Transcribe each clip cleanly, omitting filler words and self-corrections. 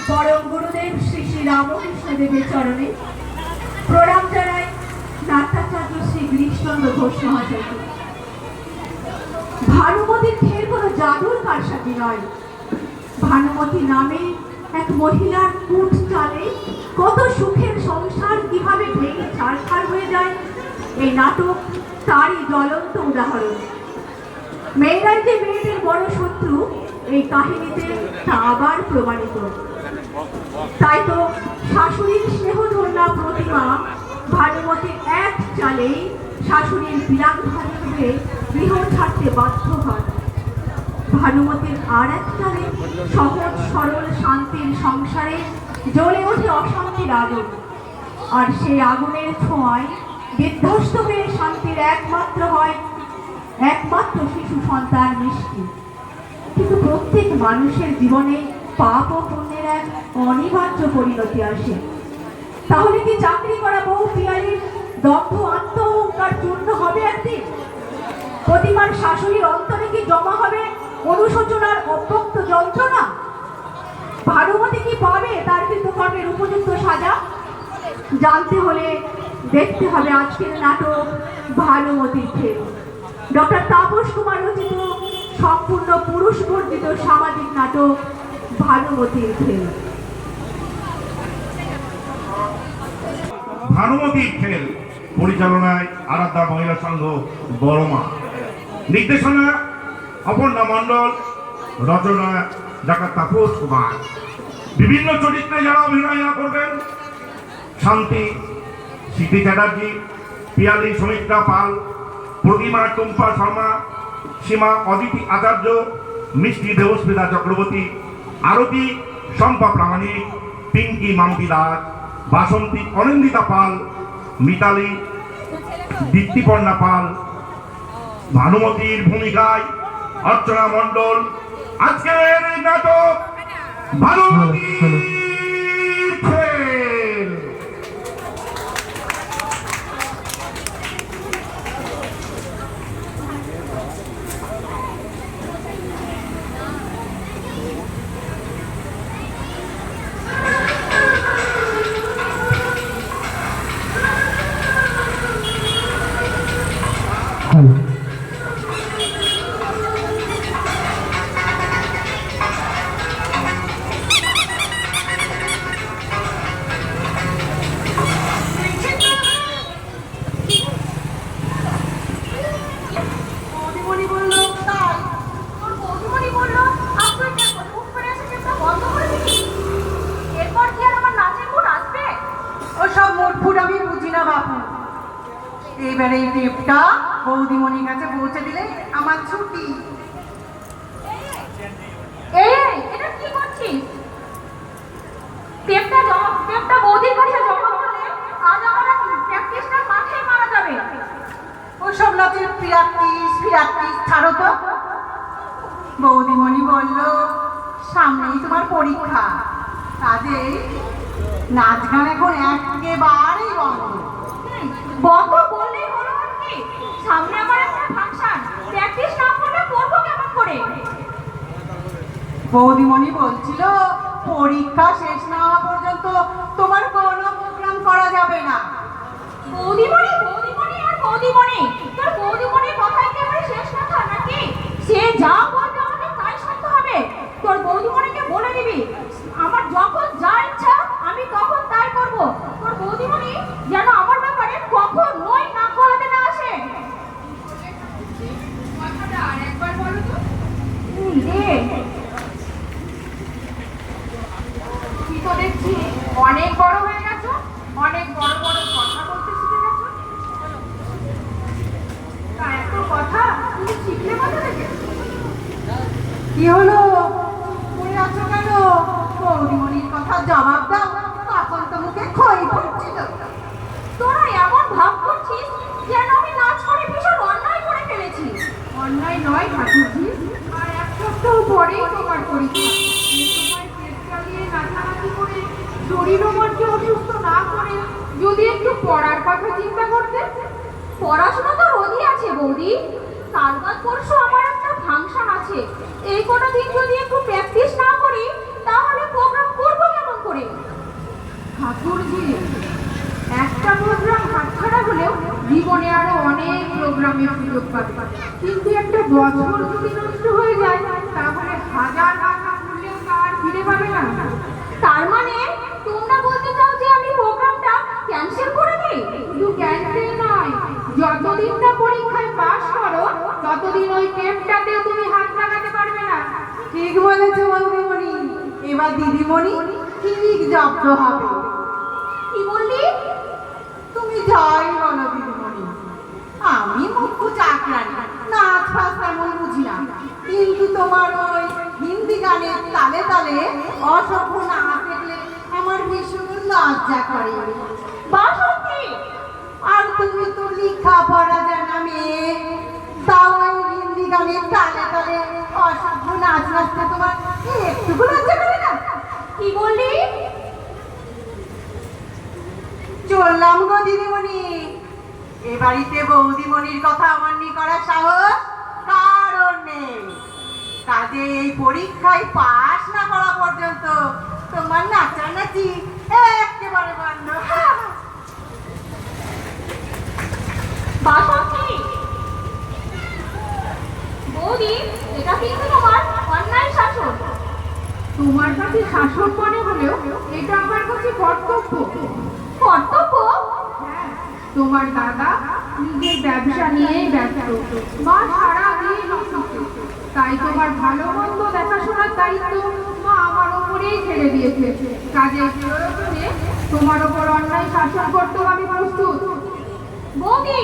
পরম গুরুদেব শ্রী শ্রী রামকৃষ্ণ দেবের চরণে প্রণাম জানাই নাট্যাচার্য শ্রী গিরিশচন্দ্র ঘোষ মহাশয়কে। ভানুমতির খের কোনো জাদুর কারসাজি নয়। ভানুমতি নামে এক মহিলার কুট চালে কত সুখের সংসার কিভাবে ভেঙে ছারখার হয়ে যায়, এই নাটক তারই জ্বলন্ত উদাহরণ। মেয়েরাই যে মেয়েদের বড় শত্রু, এই কাহিনীতে তা আবার প্রমাণিত। তাই তো শাশুড়ির স্নেহধন্যা প্রতিমা ভানুমতির এক চালেই শাশুড়ির বিলাসভারী হয়ে গৃহ ছাড়তে বাধ্য হন। ভানুমতির আর এক চালে সহজ সরল শান্তির সংসারে জ্বলে ওঠে অশান্তির আগুন, আর সেই আগুনের ছোঁয়ায় বিধ্বস্ত হয়ে শান্তির একমাত্র শিশু সন্তান মিষ্টি। কিন্তু প্রত্যেক মানুষের জীবনে পাপ ও পুণ্যের এক অনিবার্য পরিণতি আসে। তাহলে কি চাকরি করা বউ পিয়ালির দগ্ধ আত্ম অহংকার চূর্ণ হবে একদিন? প্রতিমার শাশুড়ির অন্তরে কি জমা হবে অনুশোচনার অব্যক্ত যন্ত্রণা? ভানুমতি কি পাবে তার কৃতকর্মের উপযুক্ত সাজা? জানতে হলে দেখতে হবে আজকের নাটক ভানুমতির খেল। ডক্টর তাপস কুমার রচিত সম্পূর্ণ পুরুষ বর্জিত সামাজিক নাটক ভানুমতির খেল। ভানুমতির খেল পরিচালনায় আরাধ্যা মহিলা সংঘ বড়মা, নির্দেশনা অপর্ণা মণ্ডল, রচনা ডক্টর তাপস কুমার। বিভিন্ন চরিত্রে যারা অভিনয় করবেন: শান্তি সিদ্ধি চ্যাটার্জি, পিয়ালি সুমিত্রা পাল, প্রতিমা টুম্পা শর্মা, সীমা অদিতি আচার্য, মিষ্টি দেবস্মিতা চক্রবর্তী, আরতি শম্পা প্রামাণিক, পিঙ্কি মাম্পি দাস, বাসন্তী অনিন্দিতা পাল, মিতালি দীপ্তিপর্ণা পাল। ভানুমতির ভূমিকায় অর্চনা মণ্ডল। আজকের নাটক ভানুমতির খেল। এবারে এই টেপটা বৌদিমণির কাছে পৌঁছে দিলে আমার ছুটি। এটা কি করছিস? টেপটা বৌদির কাছে জমা করলে আজ আমার প্র্যাকটিসটা মাঠেই মারা যাবে। ওসব নাচের প্র্যাকটিস ছাড়ো তো। বৌদিমণি বলল সামনেই তোমার পরীক্ষা, কাজেই নাচ গান এখন একেবারেই বন্ধ। বন্ধ বললেই হলো কি? সামনে আমার একটা ফাংশন, প্র্যাকটিস না করলে করবো কেমন করে? বৌদিমণি বলছিল পরীক্ষা শেষ না হওয়া পর্যন্ত তোমার কোনো প্রোগ্রাম করা যাবে না। বৌদিমণি আর বৌদিমণি, তোর বৌদিমণির কথাই কি আমার শেষ কথা নাকি? সে যা বলবে আমাকে তাই শুনতে হবে। তোর বৌদিমণিকে বলে দিবি আমার যখন যা ইচ্ছা আমি তখন তাই করব। তোর বৌদিমণি যেন আমার ব্যাপারে কখনোই না করাতে না আসে। কথাটা আরেকবার বলো তো। কি তো দেখছি অনেক বড় হয়ে গেছো, অনেক বড় বড় কথা বলতে শিখে গেছো। তা এত কথা তুমি শিখলে কোথা থেকে? কি হলো, পড়ে আছো কেন? বৌদিমণির কথা জবাব দাও, তখন তো মুখে খই পড়ছিল। তোরা এমন ভাব করছিস যেন আমি নাচ করে ভীষণ অন্যায় করে ফেলেছি। অন্যায় নয় ঠাকুরজি, আর এক সপ্তাহ পরেই তোমার পরীক্ষা। এই সময় পেট চালিয়ে নাচানাচি করে শরীর ও মনকে অসুস্থ না করে যদি একটু পড়ার কথা চিন্তা করতে। পড়াশোনা তো রোজই আছে বৌদি, কাল বাদ পরশু আমার একটা ফাংশন আছে। এই কটা দিন যদি একটু প্র্যাকটিস না করি তাহলে প্রোগ্রাম করবো বছর যদি নষ্ট হয়ে যায় তাহলে হাজার টাকা মূল্যেও তার ফিরে পাবে না। তার মানে তোমরা বলতে চাও যে আমি প্রোগ্রামটা ক্যান্সেল করে দিই? শুধু ক্যান্সেল নয়, যতদিন না পরীক্ষায় পাশ করো ততদিন ওই কেপটাতে তুমি হাত লাগাতে পারবে না। ঠিক বলেছো বৌদিমণি, এবার দিদিমণি ঠিক জব্দ হবে। কি বললি? তুমি যাই বলো দিদিমণি, আমি মুখ্য চাকরানি, নাচ ফাচ তেমন বুঝি না, কিন্তু তোমার ওই হিন্দি গানের তালে তালে অসভ্য নাচ দেখলে আমার ভীষণ লজ্জা করে। বাসন্তী, আর তুমি তো লেখা পড়া জানা মেয়ে, তাও ওই হিন্দি গানের তালে তালে অসভ্য নাচ নাচতে তোমার একটুকু লজ্জা করে না? কি বললি? চললাম গো দিদিমণি, এ বাড়িতে বৌদিমণির কথা অমান্য করার সাহস কারণ নেই। কাজে এই পরীক্ষায় পাশ না করা পর্যন্ত তোমার নাচানাচি একেবারে বন্ধ। বাসন্তী, বৌদি, এটা কিন্তু তোমার অন্যায় শাসন। তোমার কাছে শাসন মনে হলেও এটা আমার কাছে কর্তব্য। কর্তব্য? তোমার দাদা নিজের ব্যবসা নিয়েই ব্যস্ত, মা সারাদিন অসুস্থ, তাই তোমার ভালো মন্দ দেখাশোনার দায়িত্ব মা আমার ওপরেই ছেড়ে দিয়েছে। কাজের প্রয়োজনে তোমার ওপর অন্যায় শাসন করতেও আমি প্রস্তুত। বৌদি,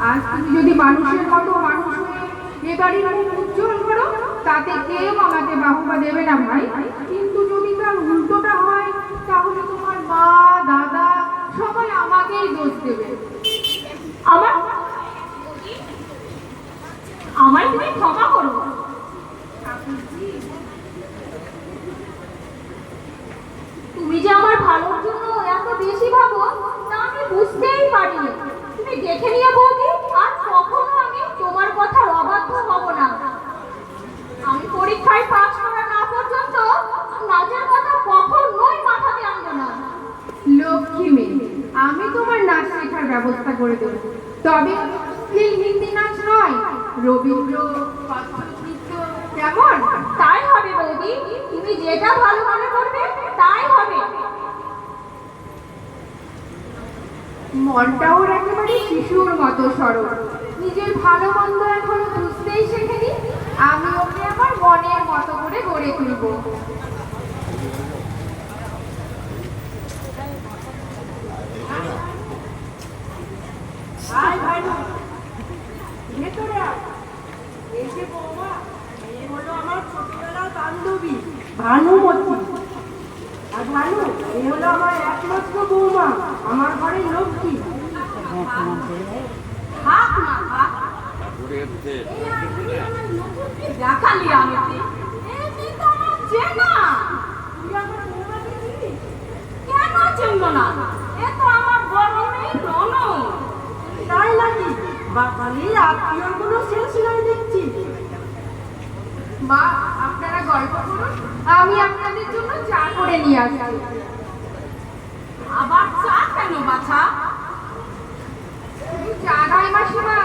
আজ তুমি যদি মানুষের মতো মানুষ হয়ে এবাড়ির মুখ উজ্জ্বল করো, তাতে কেউ আমাকে বাহুবা দেবে না ভাই। কিন্তু যদি তার উল্টোটা হয় তাহলে তোমার মা দাদা সবাই আমাকেই দোষ দেবে। আমার আমায় তুমি ক্ষমা করো। তুমি যে আমার ভালোর জন্য এত বেশি ভাবো তা আমি বুঝতেই পারিনি। তুমি দেখে নিয়ে বৌদি, আর কখনো আমি তোমার কথার অবাধ্য হব না। আমি পরীক্ষায় পাস করা না পর্যন্ত নাচের কথা কখনোই মাথাতে আনবো না। লক্ষ্মী মেয়ে, আমি তোমার নাচ শেখার ব্যবস্থা করে দেবো, তবে হিন্দি নাচ নয়, রবীন্দ্র নৃত্য। কেমন? তাই হবে বৌদি, তুমি যেটা ভালো মনে করবে তাই হবে। মনটাও একেবারে শিশুর মতো সরল, নিজের ভালো মন্দ এখনো বুঝতেই শেখেনি, আমি ওকে আমার মনের মতো করে গড়ে তুলব। ভেতরে আয়। এই যে বৌমা, এই হলো আমার ছোটবেলার বান্ধবী ভানুমতি। আর ভানু, এই হলো আমার একমাত্র বৌমা, আমার ঘরের লক্ষ্মী। থাক না থাক, দেখালি আমি এই তো আমার চেনা। তুই আমার বৌমাকে চিনিস? কেন চিনবো না? এ তো আমার বড় মেয়ে রনু। তাই নাকি? বাঙালির আত্মীয়গুলো শেষ নয় দেখছি। মা, আপনারা গল্প করুন, আমি আপনাদের জন্য চা করে নিয়ে আসি। আবার চা কেন বাছা? শুধু চা নয় মাসিমা,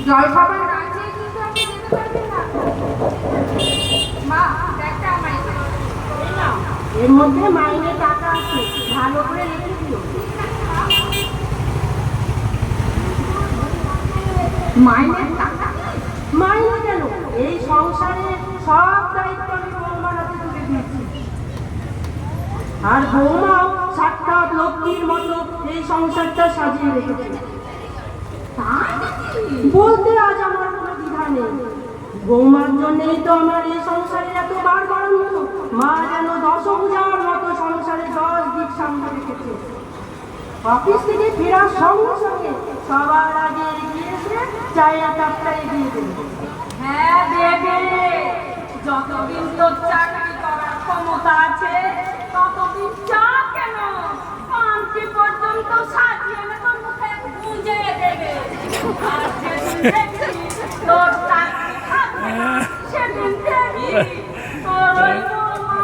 জল খাবার না খেয়ে কিন্তু আপনি যেতে পারবেন না। মা, ব্যাগটা আমার এখানে। এই নাও, এর মধ্যে মাইনে টাকা আছে, ভালো করে রেখে দিও। মাইনের টাকা? মাইনে কেন, এই সংসারের সব দায়িত্ব আমি বৌমার হাতে তুলে দিয়েছি। আর বৌমাও সাক্ষাৎ লক্ষ্মীর মতো এই সংসারটা সাজিয়ে রেখেছে। তাই নাকি? বলতে আজ আমার কোনো দ্বিধা নেই। বৌমার জন্যই তো আমার এই সংসারে এত বার বাড়ানো। মা যেন দশভুজার মতো সংসারে 10 দিক সামনে রেখেছে। অফিস থেকে ফেরার সঙ্গে সঙ্গে সবার আগে এগিয়ে এসে চায়ের কাপটা এগিয়ে দেবে। হ্যাঁ দেবে, যতদিন তোর চাকরি করার ক্ষমতা আছে ততদিন চা কেন, পান্তি পর্যন্ত সাজিয়ে এনে তোর মুখে গুঁজে দেবে। আর যেদিন দেখবি তোর চাকরি থাকবে না, সেদিন দেখবি তোর ওই বৌমা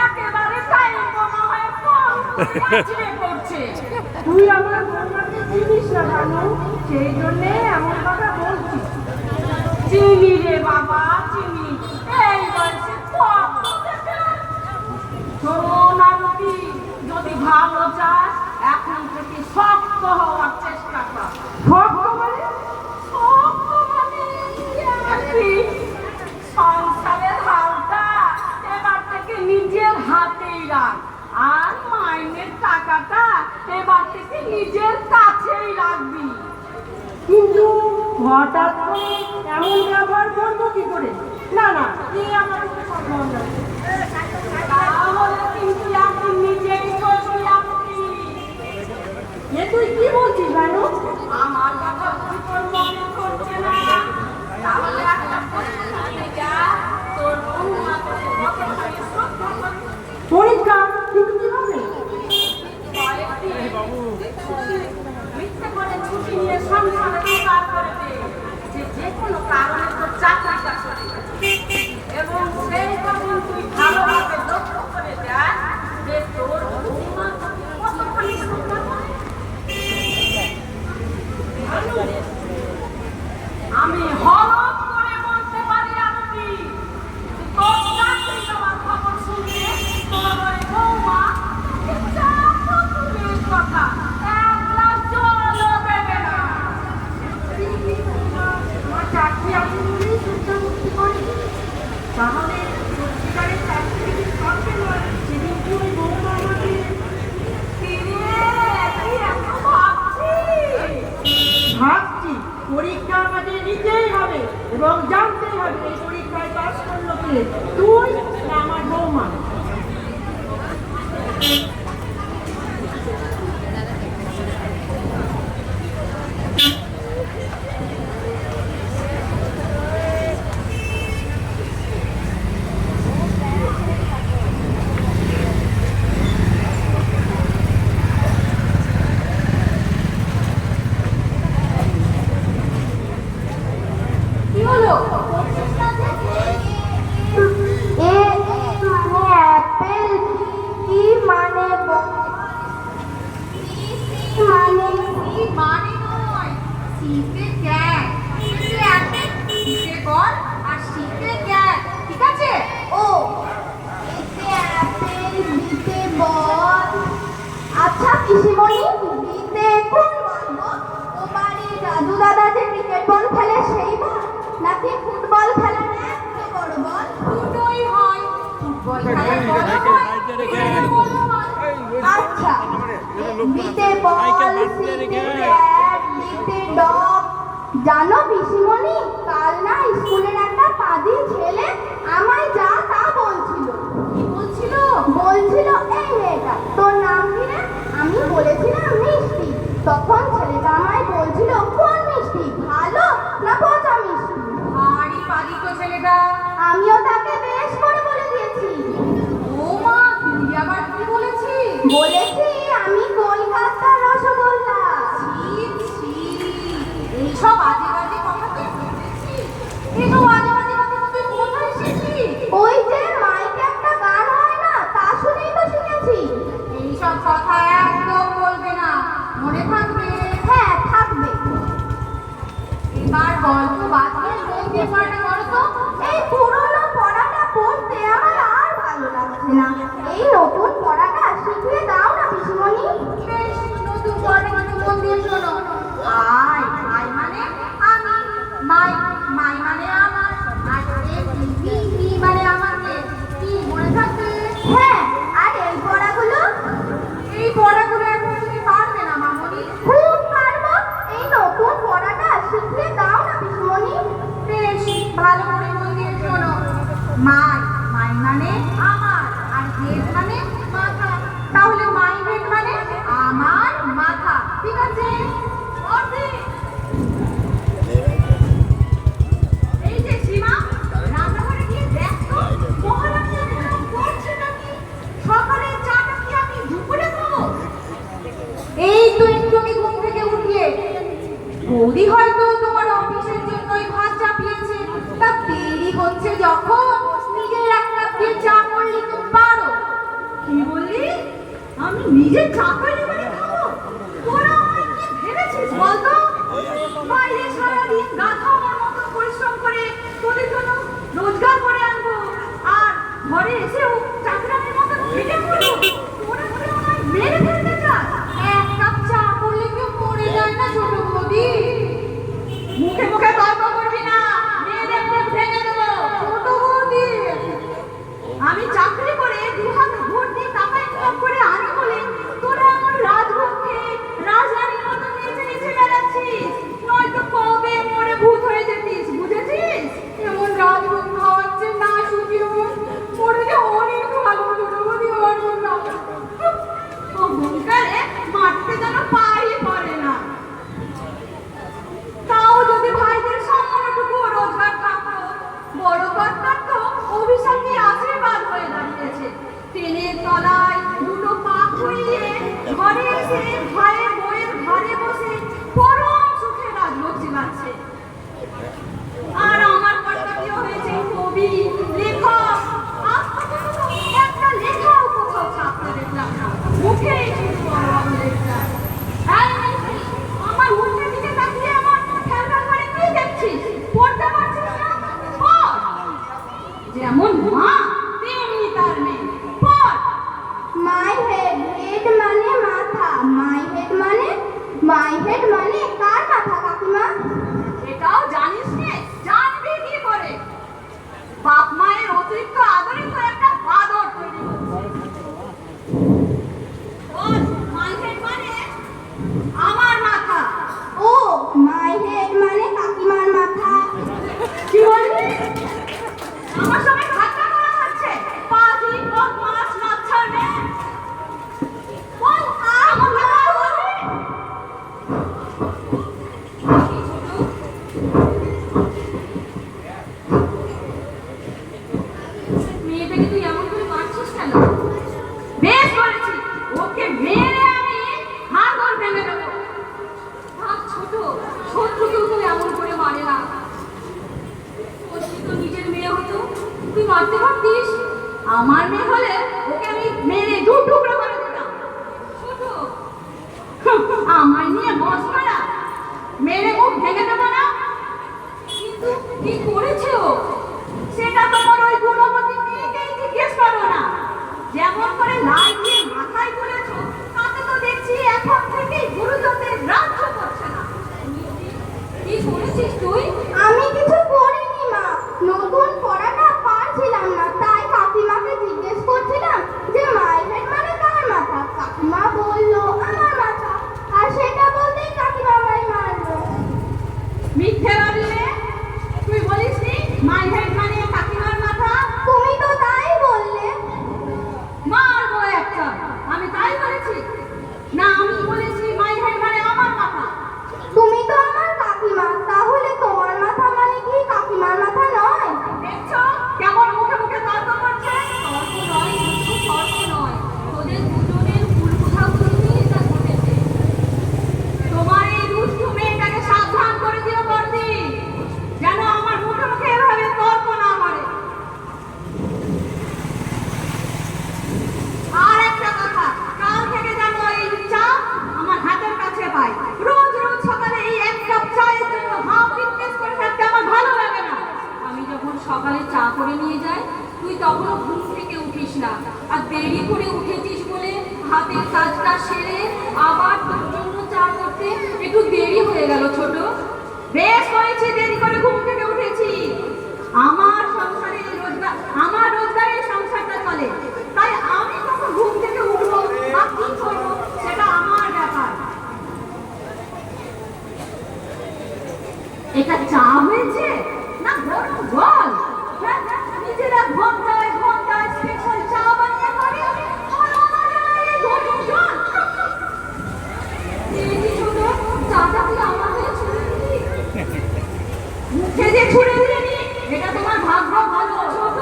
একেবারে টাইম বোমা হয়ে কম বাঁচিয়ে পড়ছে। তুই আমার বৌমাকে চিনিস না ভানু, সেই জন্যে এমন কথা বল। চিনি রে বাবা চিনি, এই বয়সে কত শোন আরতি, যদি ভালো চাস এখন থেকে শক্ত হওয়ার চেষ্টা কর। শক্ত মানে একই। সংসারের হালটা এবার থেকে নিজের হাতেই রাখ, আর মাইনের টাকাটা এবার থেকে নিজের কাছেই রাখবি। কিন্তু হঠাৎ করে এমন ব্যবহার করবো কি করে? না না, এই আমার পক্ষে সম্ভব নয়। তাহলে কিন্তু এখন নিজেই করবি আপনি। এ তুই কি বলছিস ভানু? আমার কথা তুই তোর মনে করছে না? তাহলে একটা পরীক্ষা, তোর বন্ধুরা তোকে কতখানি শ্রদ্ধা করছে। পরীক্ষা? কিন্তু কিভাবে? মিথ্যে করে ছুটি নিয়ে সংসারে কাজ করে দে, যে কোনো কারণে তোর চাকরিটা চলে যাবে। এবং সেই তখন তুই ভালোভাবে লক্ষ্য করে দেখ যে তোর বৌমা তোকে কতখানি শ্রদ্ধা করে। আমি হলফ করে বলতে পারি আপনি, তোর চাকরি যাওয়ার খবর শুনলে তোর ওই বৌমা কথা এক গ্লাস জলও দেবে না। আমার চাকরি আপনি বলেই শ্রদ্ধা মুক্তি করেন, তাহলে সত্যিকারের চাকরি করবে না। সেদিন কি ওই বৌমা আমাকে ভাবছি পরীক্ষা আমাদের নিতেই হবে এবং জানতেই হবে এই পরীক্ষায় পাস করলো কে, তুই না আমার বৌমা। আচ্ছা পিসিমণি, বিতে কোন বল? ও বাড়ির রাজু দাদা যে ক্রিকেট বল খেলে সেই বল, নাকি ফুটবল খেলে না বড় বল? দুটোই হয়, ফুটবল খেলে বড় হয়। আচ্ছা, বিতে বল, সিটে ব্যাট, বিতে ডগ। জানো পিসিমণি, কাল না স্কুলের একটা পাজি ছেলে আমায় যা তা বলছিল। কি বলছিল? বলছিল এই মেয়েটা তোর নাম কি রে? আমি বলেছিলাম মিষ্টি। তখন ছেলেটা আমায় বলছিল কোন মিষ্টি, ভালো না পচা মিষ্টি? ভারী পাজি তো ছেলেটা। আমিও তাকে বেশ করে বলে দিয়েছি। ও মা, তুই আবার কি বলেছিস? বলেছি আমি কলকাতার রসগোল্লা। এইসব আজে বাজে কথা তুই বলেছিস? এসব আজে বাজে কথা তুই কোথায় শিখলি? ওই যে মাইকে একটা গান হয় না, তা শুনেই তো শিখেছি। এইসব কথা একদম বলবে না, মনে থাকবে। হ্যাঁ থাকবে। এবার গল্প বাদ দিয়ে মন দিয়ে পড়াটা করো তো। এই পুরনো পড়াটা পড়তে আমার আর ভালো লাগছে না। এই নতুন পড়াটা শিখিয়ে দাও না পিসিমণি। বেশ, নতুন পড়াটা কিন্তু মন দিয়ে শোনো। আই আই মানে আমি, মাই মাই মানে আমার, আর বি মানে আমাকে। কি মনে থাকবে? হ্যাঁ, আর এই পড়াগুলো? এই পড়াগুলো এখন তুমি পারবে না মামনি। খুব পারবো। এই নতুন পড়াটা শিখিয়ে দাও না পিসিমণি। বেশ, ভালো করে মন দিয়ে শোনো। মাই মাই মানে আমার, আর হেড মানে মাথা। তাহলে মাই হেড মানে আমার মাথা, ঠিক আছে? এই যে সীমা, রান্নাঘরে গিয়ে দেখো মহারানী এরকম করছে নাকি। সকালের চাটা কি আমি দুপুরে খাবো? এই তো একটু আমি ঘুম থেকে উঠিয়ে বৌদি হয়তো তোমার অফিসের জন্যই ভাত চাপিয়েছে, তা দেরি হচ্ছে যখন নিজের এক কাপ দিয়ে চা করলে তো পারো। কি বললি? আমি নিজে চা করে মানে খাবো? তোরা আমায় কি ভেবেছিস বলতো? বাইরে সারাদিন গাধা আমার মতো পরিশ্রম করে যেমন মা তেমনি তার মেয়ে। পর মাই হেড, হেড মানে মাথা, মাই হেড মানে কার মাথা কাকিমা? এটাও জানিস নে? জানবি কি করে? বাপ মায়ের অতিরিক্ত আদরে তো একটা বাদর তৈরি হচ্ছে। বল, মাই হেড মানে আমার মাথা। ও মাই হেড মানে কাকিমার মাথা। কি বললি? আমার সঙ্গে ঠাট্টা করা হচ্ছে? পাজি, বদমাস, নাচ্ছার মেয়ে। বল, আমার মাথা বলবি? মেয়েটাকে তুই এমন করে মারছিস কেন? বেশ করেছি, ওকে মেরে আমি হাড়গোড় ভেঙে দেবো। থাক ছোট, শত্রুকেও তো এমন করে মারে না। ও যদি তো নিজের মেয়ে হতো, তুই মারতে পারতিস। আমার মেয়ে হলে ওকে আমি মেরে দু টুকরো করে দিতাম। ছোট, আমার নিয়ে বস মারা, মেরে মুখ ভেঙে দেবো না? কিন্তু কি করেছে ও? সেটা তোমার ওই গুণবতী মেয়েকেই জিজ্ঞেস করো না। যেমন করে লাই দিয়ে মাথায় তুলেছো, তাতে তো দেখছি এখন থেকেই গুরুজনদের গ্রাহ্য করছে না। কি করেছিস তুই? আমি কিছু করিনি মা, নতুন পড়াটা পারছিলাম না, তাই কাকিমাকে জিজ্ঞেস করছিলাম যে মাই হেড মানে কার মাথা। কাকিমা বললো আমার মাথা, আর সেটা বলতেই কাকিমা আমায় মারলো। মিথ্যে বললে? তুই বলিসনি মাই হেড মানে কাকিমার মাথা? তুমি তো তাই বললে। মারবো একটা। আমি তাই বলেছি? না, আমি বলেছি মাই হেড মানে আমার মাথা। তুমি তো আমার কাকিমা, তাহলে তোমার মাথা মানে কি কাকিমার মাথা নয়? দেখছো কেমন মুখে মুখে তর্ক করছে? তর্ক নয়, শুধু তর্ক নয়, তোদের দুজনের ভুল বোঝাবুঝিতেই এটা ঘটেছে। তোমার এই দুষ্টু মেয়েটাকে সাবধান করে দিও বর্দি, যেন আমার মুখে মুখে এভাবে তর্ক না করে। আর একটা কথা, কাল থেকে যেন এই চা আমার হাতের কাছে পাই। রোজ রোজ সকালে এই এক কাপ চায়ের জন্য হাফ ফিটনেস করে থাকতে আমার ভালো লাগে না। আমি যখন সকালে চা করে নিয়ে যাই, তুই তখনও ঘুম থেকে উঠিস না। আর দেরি করে উঠেছিস বলে হাতের কাজটা সেরে আবার তোর জন্য চা করতে একটু দেরি হয়ে গেল ছোট। বেশ করেছি দেরি করে ঘুম থেকে উঠেছি। আমার সংসারে রোজগার, আমার রোজগারে সংসারটা চলে, তাই আমি কখন ঘুম থেকে উঠবো বা কি করবো সেটা আমার ব্যাপার। এটা চা হয়েছে না গরম জল? হ্যাঁ, নিজেরা ঘন্টায় ঘন্টায় স্পেশাল চা বানিয়ে করে, আর আমার জন্য এই গরম জল। এই ছোট, চাটা তুই আমার হয়ে ছুঁড়ে দিলি। মুখে যে ছুঁড়ে দিলি, এটা তোমার ভাগ্য ভালো। ছোট,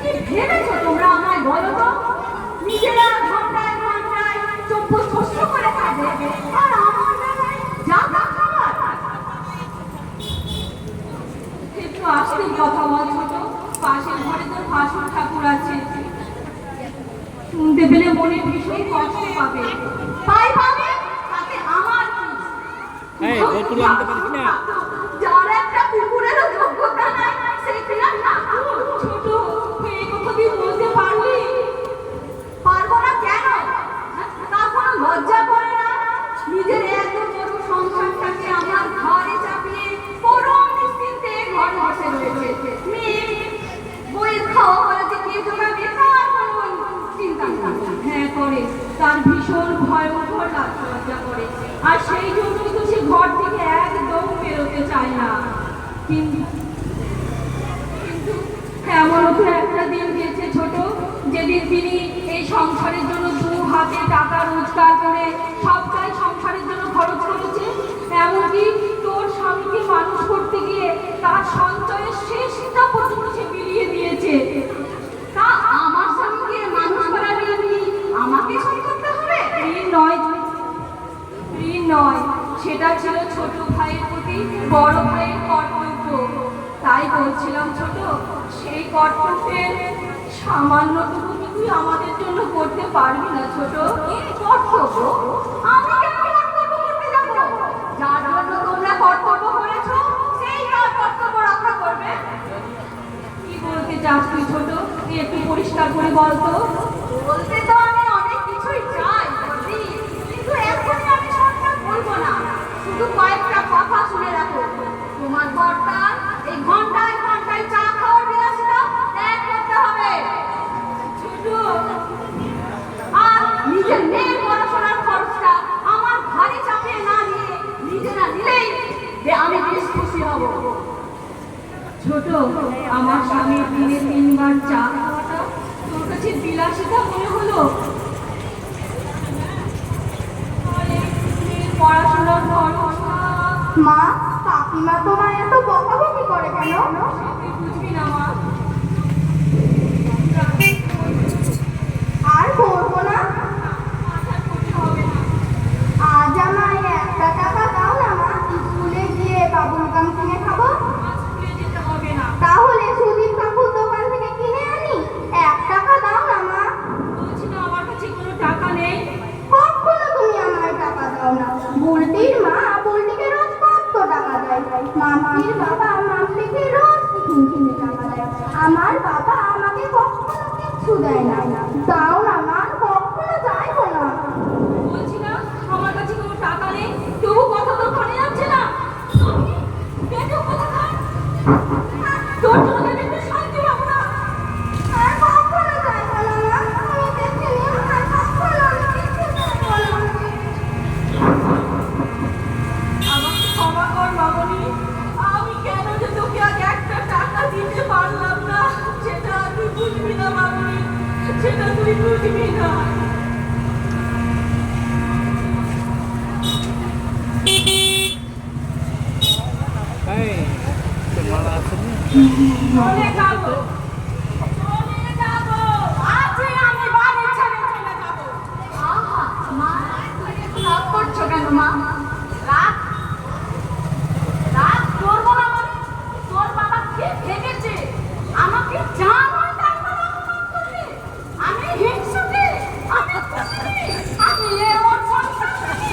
কি ভেবেছো তোমরা আমায় বলো তো? নিজেরা ঘন্টায় ঘন্টায় চব্বশ কষ্ট করে খাবে, আর আমার বেলায় যা তা খাবার। একটু আস্তে কথা বল ছোট, পাশের ঘরে তোর ভাসুর ঠাকুর আছে, শুনতে পেলে মনে ভীষণ কষ্ট পাবে। তাই পাবে, তাতে আমার কি? এই, বোতল আনতে পারিস না? যার একটা কুকুরেরও যোগ্যতা নাই, সেই কিনা ঠাকুর। ছোট, এই কথা তুই বলতে পারবি? পারবো না কেন? তার কোনো লজ্জা করে না? নিজের এত বড় সংসারটাকে আমার ঘরে চাপিয়ে পরম নিশ্চিন্তে ঘর বসে রয়েছে। মেয়ে বইয়ের খাওয়া হলে কে জোগাবে তার কোনো চিন্তা নেই। হ্যাঁ করে, তার ভীষণ ভয়ঙ্কর লজ্জা করে, আর সেই জন্যই তো সে ঘর থেকে একদম বেরোতে চায় না। কিন্তু এমনও তো একটা দিন গেছে ছোট, যেদিন তিনি এই সংসারের জন্য দু হাতে টাকা রোজগার করে সবটাই সংসারের জন্য খরচ করেছে। এমনকি তোর স্বামীকে মানুষ করতে গিয়ে তার সঞ্চয়ের শেষটা পর্যন্ত সে বিলিয়ে দিয়েছে। তা আমার স্বামীকে মানুষ করার জন্য আমাকে শোধ করতে হবে? ঋণ নয়, ঋণ নয়, সেটা ছিল ছোট ভাইয়ের প্রতি বড় ভাইয়ের কর্তব্য। তাই বলছিলাম ছোট, সেই কর্তব্যের সামান্যটুকু কি তুই আমাদের জন্য করতে পারবি না ছোট? কি কর্তব্য? আমি কেন কর্তব্য করতে যাব? যার জন্য তোমরা কর্তব্য করেছো, সেই তার কর্তব্য রক্ষা করবে। কি বলছিস চাস তুই ছোট? তুই একটু পরিষ্কার করে বলতো। বলতে তো আমি অনেক কিছুই চাই বৌদি, কিন্তু এখনই আমি সবটা বলবো না। শুধু কয়েকটা কথা শুনে রাখো। তোমার কর্তার এই ঘন্টায় ঘন্টায় চা খাওয়ার বিলাসিতা ত্যাগ করতে হবে ছোট। আর নিজের মেয়ের পড়াশোনার খরচটা আমার ঘরে চাপিয়ে না নিয়ে নিজে না নিলেই যে আমি বেশ খুশি হব ছোট। আমার স্বামী দিনে 3 বার চা খাওয়াটা তোর কাছে বিলাসিতা মনে হলো? পড়াশোনার খরচটা মা, কাকিমা তোমায় এত বকাবকি করে কেন? তুই বুঝবি না মা। আর করবো না। মাথা করতে হবে না। আজ আমায় 1টা টাকা দাও না মা, স্কুলে গিয়ে বাবুল গাম কিনে খাবো। আজ স্কুলে যেতে হবে না। তাহলে সুদীপ কাকুর দোকান থেকে কিনে আনি। 1 টাকা দাও না মা। বলছি না আমার কাছে কোনো টাকা নেই। কখনো তুমি আমায় টাকা দাও না। বুলটির মা বুলটিকে রোজ কত টাকা দেয়। মাম্পির বাবা মাম্পিকে রোজ টিফিন কিনে টাকা দেয়। আমার বাবা আমাকে কখনো কিচ্ছু দেয় না। দাও না মা, কখনো চাইবো না। বলছি না আমার কাছে কোনো টাকা নেই, তবু কথা তো কানে যাচ্ছে না। পেটে কথা খায়। তোর জন্য আমি একটু শান্তি পাবো না। আর কখনো চাইবো না মা। আমি দেখে নিও, আর কখনো আমি কিচ্ছু চাইবো না। আমাকে ক্ষমা কর মামনি, আমি কেন যে তোকে আজ 1টা টাকা দিতে পারলাম না সেটা তুই বুঝবি না মামনি, সেটা তুই বুঝবি না। এই তোমার আসেনি? চলে যাবো, চলে যাবো, আজই আমি বাড়ি ছেড়ে চলে যাবো। আহা মা, তুমি একটু রাগ করছো কেন মা? রাগ রাগ করবো না মানে? তোর বাবা কে ভেবেছে আমাকে যা নয় তাই বলে অপমান করবে? আমি হিংসুটে, আমি খুশি, আমি এ ওর সংসার করি।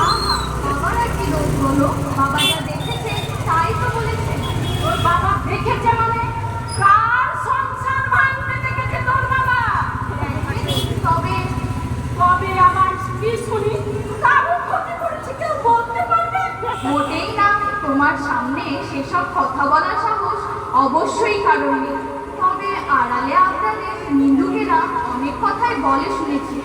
আহা, বাবার আর কি দোষ বলো? বাবা যা দেখেছে তাই তো বলেছে। তোর বাবা দেখেছে মানে? কার সংসার ভাঙতে দেখেছে তোর বাবা? তবে তবে আবার কি শুনি? কারো ক্ষতি করেছে কেউ বলতে পারবে? মোটেই না, তোমার সামনে সেসব কথা বলার সাহস অবশ্যই কারণ নেই। তবে আড়ালে আপনাদের নিন্দুকেরা অনেক কথাই বলে শুনেছি।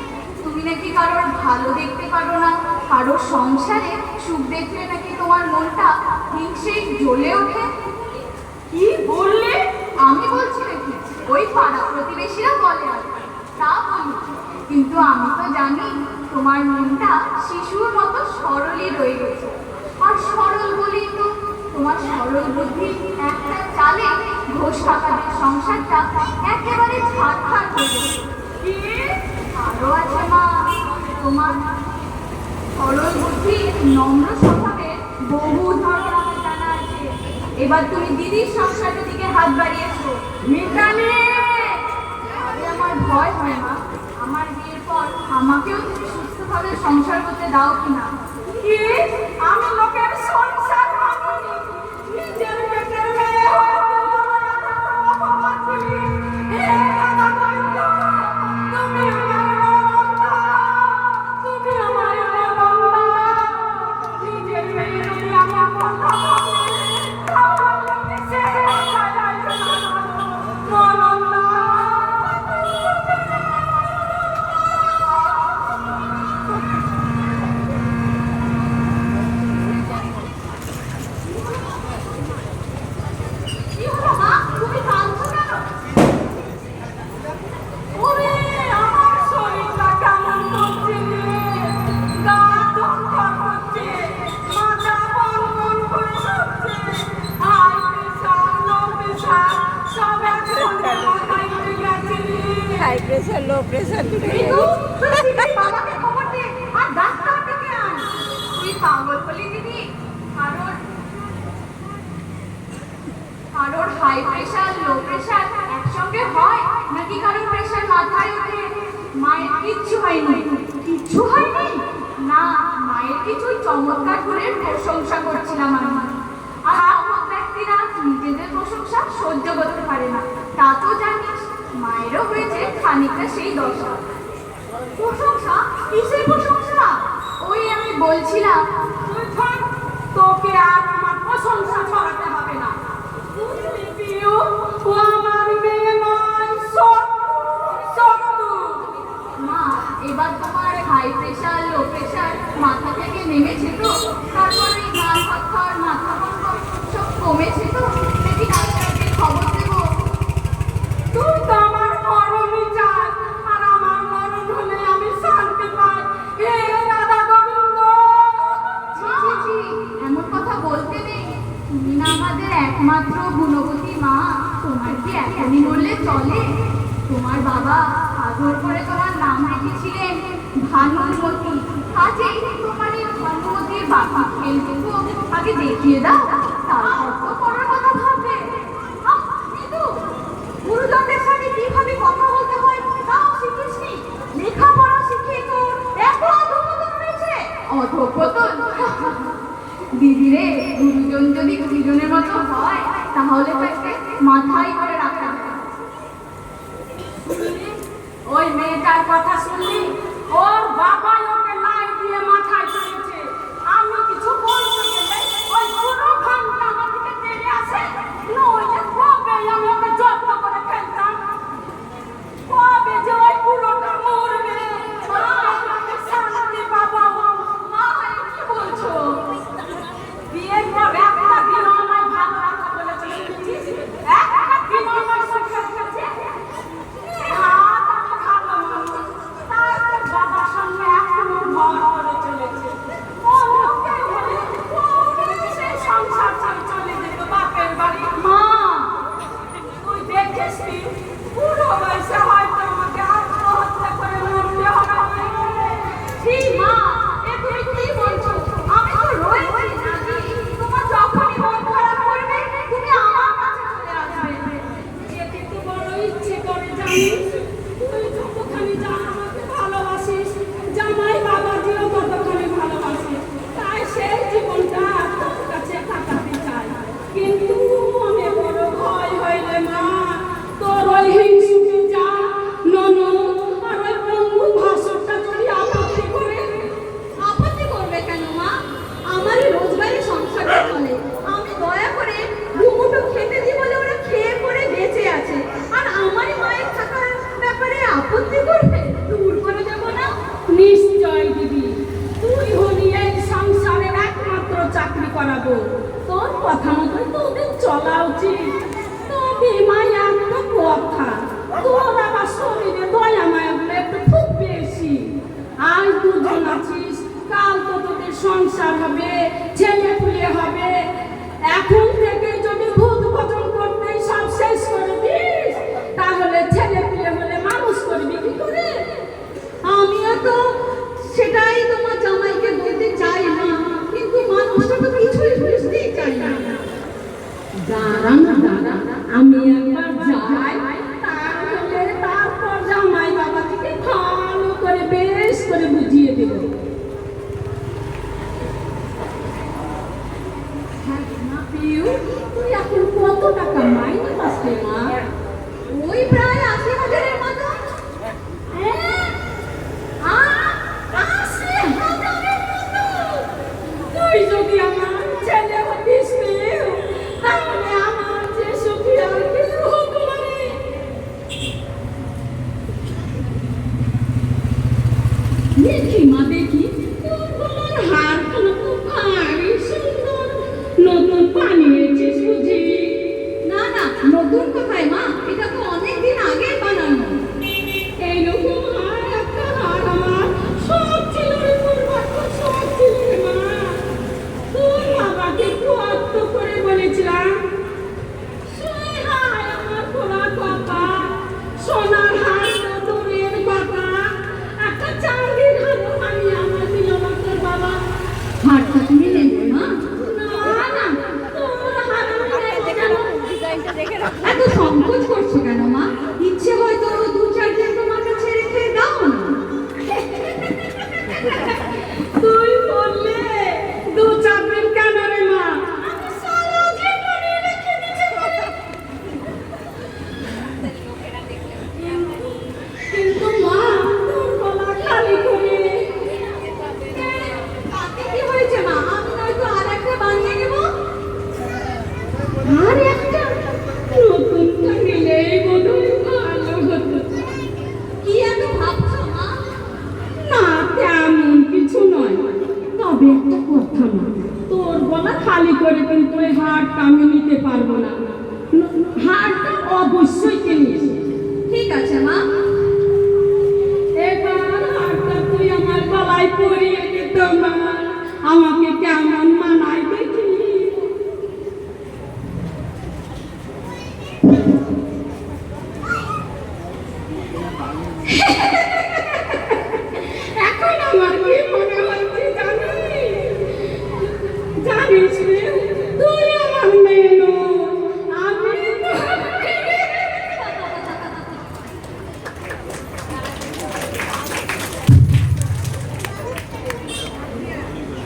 তুমি নাকি কারোর ভালো দেখতে পারো না, কারোর সংসারে সুখ দেখলে নাকি তোমার মনটা হিংসেই জ্বলে ওঠে। কি বললে? আমি বলছি নাকি, ওই পাড়া প্রতিবেশীরা বলে আর কি। তা বলি, কিন্তু আমি তো জানি তোমার মনটা শিশুর মতো সরলই রয়ে গেছে। আর সরল বলেই তো তোমার সরল বুদ্ধি একটা চালে ঘোষ কাকাদের সংসারটা একেবারে ছাড়খাড় হয়ে গেছে। কি আরো আছে মা, তোমার সরল বুদ্ধি নম্র স্বভাবের বহু ধরনের আমার জানা আছে। এবার তুমি দিদির সংসারের দিকে হাত বাড়িয়েছো। মিতালি, তবে আমার ভয় হয় মা, আমার বিয়ের পর আমাকেও তুমি সুস্থভাবে সংসার করতে দাও কিনা। কি? আমি লোকের সংসার ভাঙিনি, নিজের পেটের মেয়ে হয়ে অপমান করি। হে রাধা গোবিন্দ, তুমি আমার বাবা, তুমি আমার বাবা। নিজের মেয়ে তুমি আমার কথা বলে তাহলে কিসে ছাড়াইবে না মনন্দা। কি হলো মা, তুমি কাঁদছো কেন? ওরে আমার শরীরটা কেমন করছে রে, গা ধরফর করছে, মাথা বনবন করে কাঁপছে, হাই প্রেশার, লো প্রেশার সব একসঙ্গে মাথায় উঠে গেছে রে। High pressure, low pressure Ritu, তুই শিগগির বাবাকে খবর দে আর ডাক্তার ডেকে আন। তুই পাগল হলি দিদি? কারোর হাই প্রেশার লো প্রেশার একসঙ্গে হয় নাকি কারোর প্রেশার মাথায় ওঠে? মায়ের কিচ্ছু হয়নি। কিচ্ছু হয়নি? না, মায়ের কিছুই চমৎকার করে প্রশংসা করছিলাম আমি। আর চমৎ ব্যক্তিরা নিজেদের প্রশংসা সহ্য করতে পারে না, তা তো খানিকটা সেই দশা। প্রশংসা? কিসের প্রশংসা? ওই আমি বলছিলাম, তুই থাক, তোকে আর আমার প্রশংসা ছড়াতে হবে না। বুঝলি পিউ, ও আমার মেয়ে নয়, শত্রু। মা এবার তোমার হাই প্রেশার লো প্রেশার মাথা থেকে নেমেছে তো? তারপরে গান পাথর মাথা বন্ধ সব কমেছে তো? নাকি ডাক্তারকে খবর দেবো? তুই তো আমার মরণই চাস, আর আমার মরণ হলে আমি শান্তি পাই। হে রাধা গোবিন্দ! ছি, ছি, ছি, এমন কথা বলতে নেই। তুমি না আমাদের একমাত্র গুণবতী মা। তোমার কি এখনই মরলে চলে? তোমার বাবা আদর করে তোমার নাম রেখেছিলেন ভানুমতী। কাজেই তোমার এই ভানুমতীর বাবা খেলটুকু আগে দেখিয়ে দাও, তারপর তো করার কথা ভাববে। আহ, কিন্তু গুরুজনদের সাথে কিভাবে কথা বলতে হয় তাও শিখিসনি? লেখাপড়া শিখিয়ে তো এত অধঃপতন হয়েছে। অধঃপতন? দিদিরে, গুরুজন যদি গুরুজনের মতো হয় তাহলে তাকে মাথায় করে রাখা যায়। ওই মেয়েটার কথা শুনলি? ওর বাবা ওকে লাই দিয়ে মাথায় তুলেছে। আমি কিছু বলতে গেলে ওই পুরো ঘন্টা আমার দিকে তেড়ে আসে। নইলে কবে আমি ওকে যত্ন করে ফেলতাম। কবে যে ওই পুরোটা মরবে, আমি শান্তি পাবো। মা, কি বলছো? বিয়ের পর একটা দিন আমায় ভালো রাখা বলেছিল, বুঝিস? একটা দিন আমায় সুখে রেখেছে। হাত আমি ভালো মানুষ, তাই তোর বাবার সঙ্গে এখনো ভর করে চলেছে। অন্য কেউ হলে ওকে সেই সংসার ছেড়ে চলে যেত বাপের বাড়ি। মা, তুই দেখেছিস বুড়ো বয়সে হয়তো আমাকে আত্মহত্যা করে মরতে হবে। ছি মা, এ তুমি কি বলছো? আমি তো রয়েছি নাকি? তোমার যখনই মন খারাপ করবে তুমি আমার কাছে চলে আসবে। যেতে তো বড় ইচ্ছে করে জানিস। তুই যতখানি আমাকে ভালোবাসিস, জামাই বাবাজিও ততখানি ভালোবাসে। তাই সেই জীবনটা তোর কাছে কাটাতে চাই। কিন্তু মনে বড় ভয় হইলে মা, তোর ওই হিংসুটে যা ননদ আর ওই বন্ধু ভাষণটা যদি আপত্তি করে। আপত্তি করবে কেন মা? আমারই রোজগারি সংসারটা চলে। আমি দয়া করে দুমুঠো খেতে দিই বলে ওরা খেয়ে পরে বেঁচে আছে, আর আমারই মায়ের থাকার ব্যাপারে আপত্তি করবে? দূর করে দেবো না? নিশ্চয় দিদি, তুই হলি এই সংসারের একমাত্র চাকরি করাবো। তোর কথা মতোই তো ওদের চলা উচিত। তবে মায়া একটা কথা, তোর আবার শরীরে দয়া মায়াগুলো একটু খুব বেশি। আজ দুজন আছিস, কাল তো তোদের সংসার হবে, ছেলে পুলে হবে। এখন থেকে যদি ভূত ভজন করতেই সব শেষ করে দিস, তাহলে ছেলে পুলে হলে মানুষ করবি কি করে? আমিও তো সেটাই তোমার জামাইকে বলতে চাই না, কিন্তু মানুষটা তো কিছুই বুঝতেই চাই না। দাঁড়ান দাঁড়ান, আমি একবার যাই, তাহলে তারপর জামাই বাবা থেকে ভালো করে বেশ করে বুঝিয়ে দেব। পিউ, তুই এখন কত টাকা মাইনে পাস রে মা? ওই প্রায় ৮০,০০০-এর মতো। হ্যাঁ? ৮০,০০০-এর মতো? তুই যদি আমার ছেলে হতিস পিউ, তাহলে আমার যে সুখী আর কেউ হতো না রে। দেখি মা দেখি, তোর তোমার হারখানা তো ভারী সুন্দর। নতুন বানিয়েছিস বুঝি? না না, নতুন কোথায় মা? এটা তো অনেক দিন আগে বানানো। এইরকম হার একটা হার আমার সব ছিল রে, তোর বাচ্চা সব ছিল রে মা। তোর বাবাকে একটু আত্ম করে বলেছিলাম, সেই হার আমার পোড়া কথা, সোনার হার তো দূরের কথা, একটা চাঁদির হার আমি আমার দিল না তোর বাবা। হারটা তুমি নেবে মা? না না, তোর হার আমি নেবো কেন? এত সংকোচ করছো কেন মা? ইচ্ছে হয়তো ২-৪ দিন তোমাকে ছেড়ে খেয়ে দাও না। তুই বললে ২-৪ দিন কেন রে মা? আমি সারা জীবনে রেখে দিতে পারি।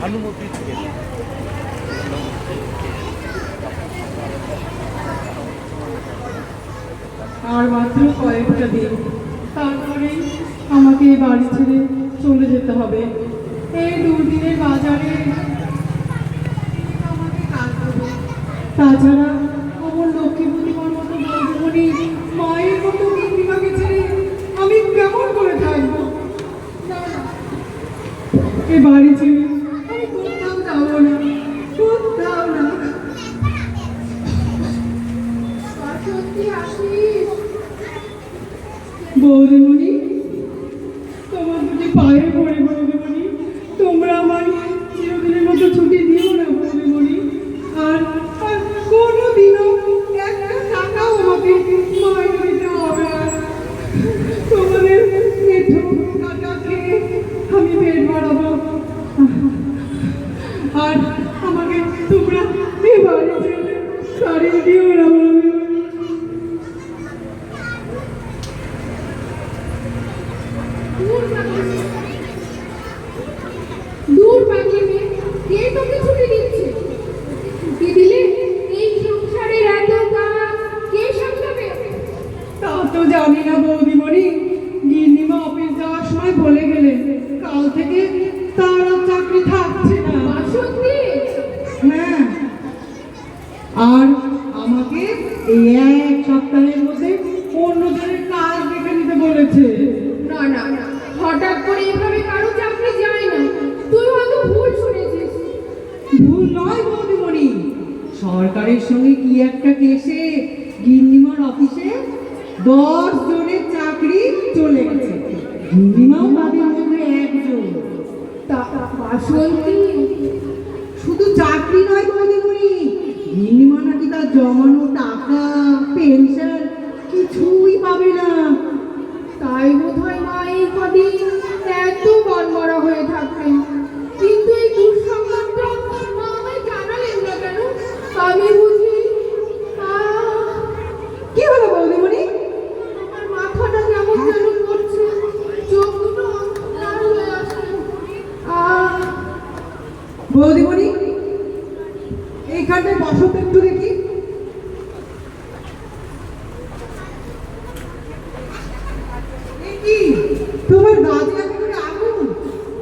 ভানুমতি ছেলে। আর মাত্র কয়েকটা দিন, তারপরেই আমাকে এই বাড়ি ছেড়ে চলে যেতে হবে। এই দুর্দিনের বাজারে আমাকে কাজ হবে। তাছাড়া আমার লক্ষ্মীপতিমার মতো বন্ধুমণি মায়ের মতো গিন্নিমাকে ছেড়ে আমি কেমন করে থাকবো? না না, এ বাড়ি ছেড়ে আমি কোথাও যাবো না, কোথাও না। সত্যি আসিস? বৌদিমণি, তোমার দুটি পায়ে পড়ে বৌদিমণি, তোমরা আমার চিরদিনের মতো ছুটি দিও না বৌদিমণি। আর আর কোনোদিনও একটা টাকাও আমাকে মাইনে দিতে হবে না। তোমাদের মেঠো কাটা খেয়ে আমি পেট বাড়াবো। আর আমাকে তোমরা এ বাড়ি ছেড়ে ছাড়িয়ে দিও না বৌদিমণি। দূর পাখি মেয়ে, কে তোকে ছুটি দিচ্ছে? ছুটি দিলে এই সংসারের এত কাজ কে সামলাবে? তা তো জানি না বৌদিমণি, গিন্নিমা অফিস যাওয়ার সময় বলে গেলেন কাল থেকে তার আর চাকরি থাকছে না। সত্যি? হ্যাঁ, আর আমাকে এই এক সপ্তাহের মধ্যে অন্যজনের কাজ দেখে নিতে বলেছে। না না, হঠাৎ করে এভাবে কারো চাকরি যায় না। তুই হয়তো ভুল শুনেছিস। ভুল নয় বৌদিমণি, সরকারের সঙ্গে কি একটা কেসে গিন্নিমার অফিসে 10 জনের চাকরি চলে গেছে। গিন্নিমাও তাদের মধ্যে একজন। তা বাসন্তী, শুধু চাকরি নয় বৌদিমণি, গিন্নিমা নাকি তার জমানো টাকা পেনশন কিছুই পাবে না। তাই বোধহয় মা এই কদিন এত মনমরা হয়ে থাকতেন। কিন্তু এই দুঃসংবাদটা মা আমায় জানালেন না কেন? আমি বুঝি কি হলো বৌদিমণি? আমার মাথাটা কেমন যেন করছে, চোখ দুটো লাল হয়ে আসছে। বৌদিমণি, এইখানটায় বসো তো একটু দেখি। এ কি, তোমার গাছে একেবারে আগুন?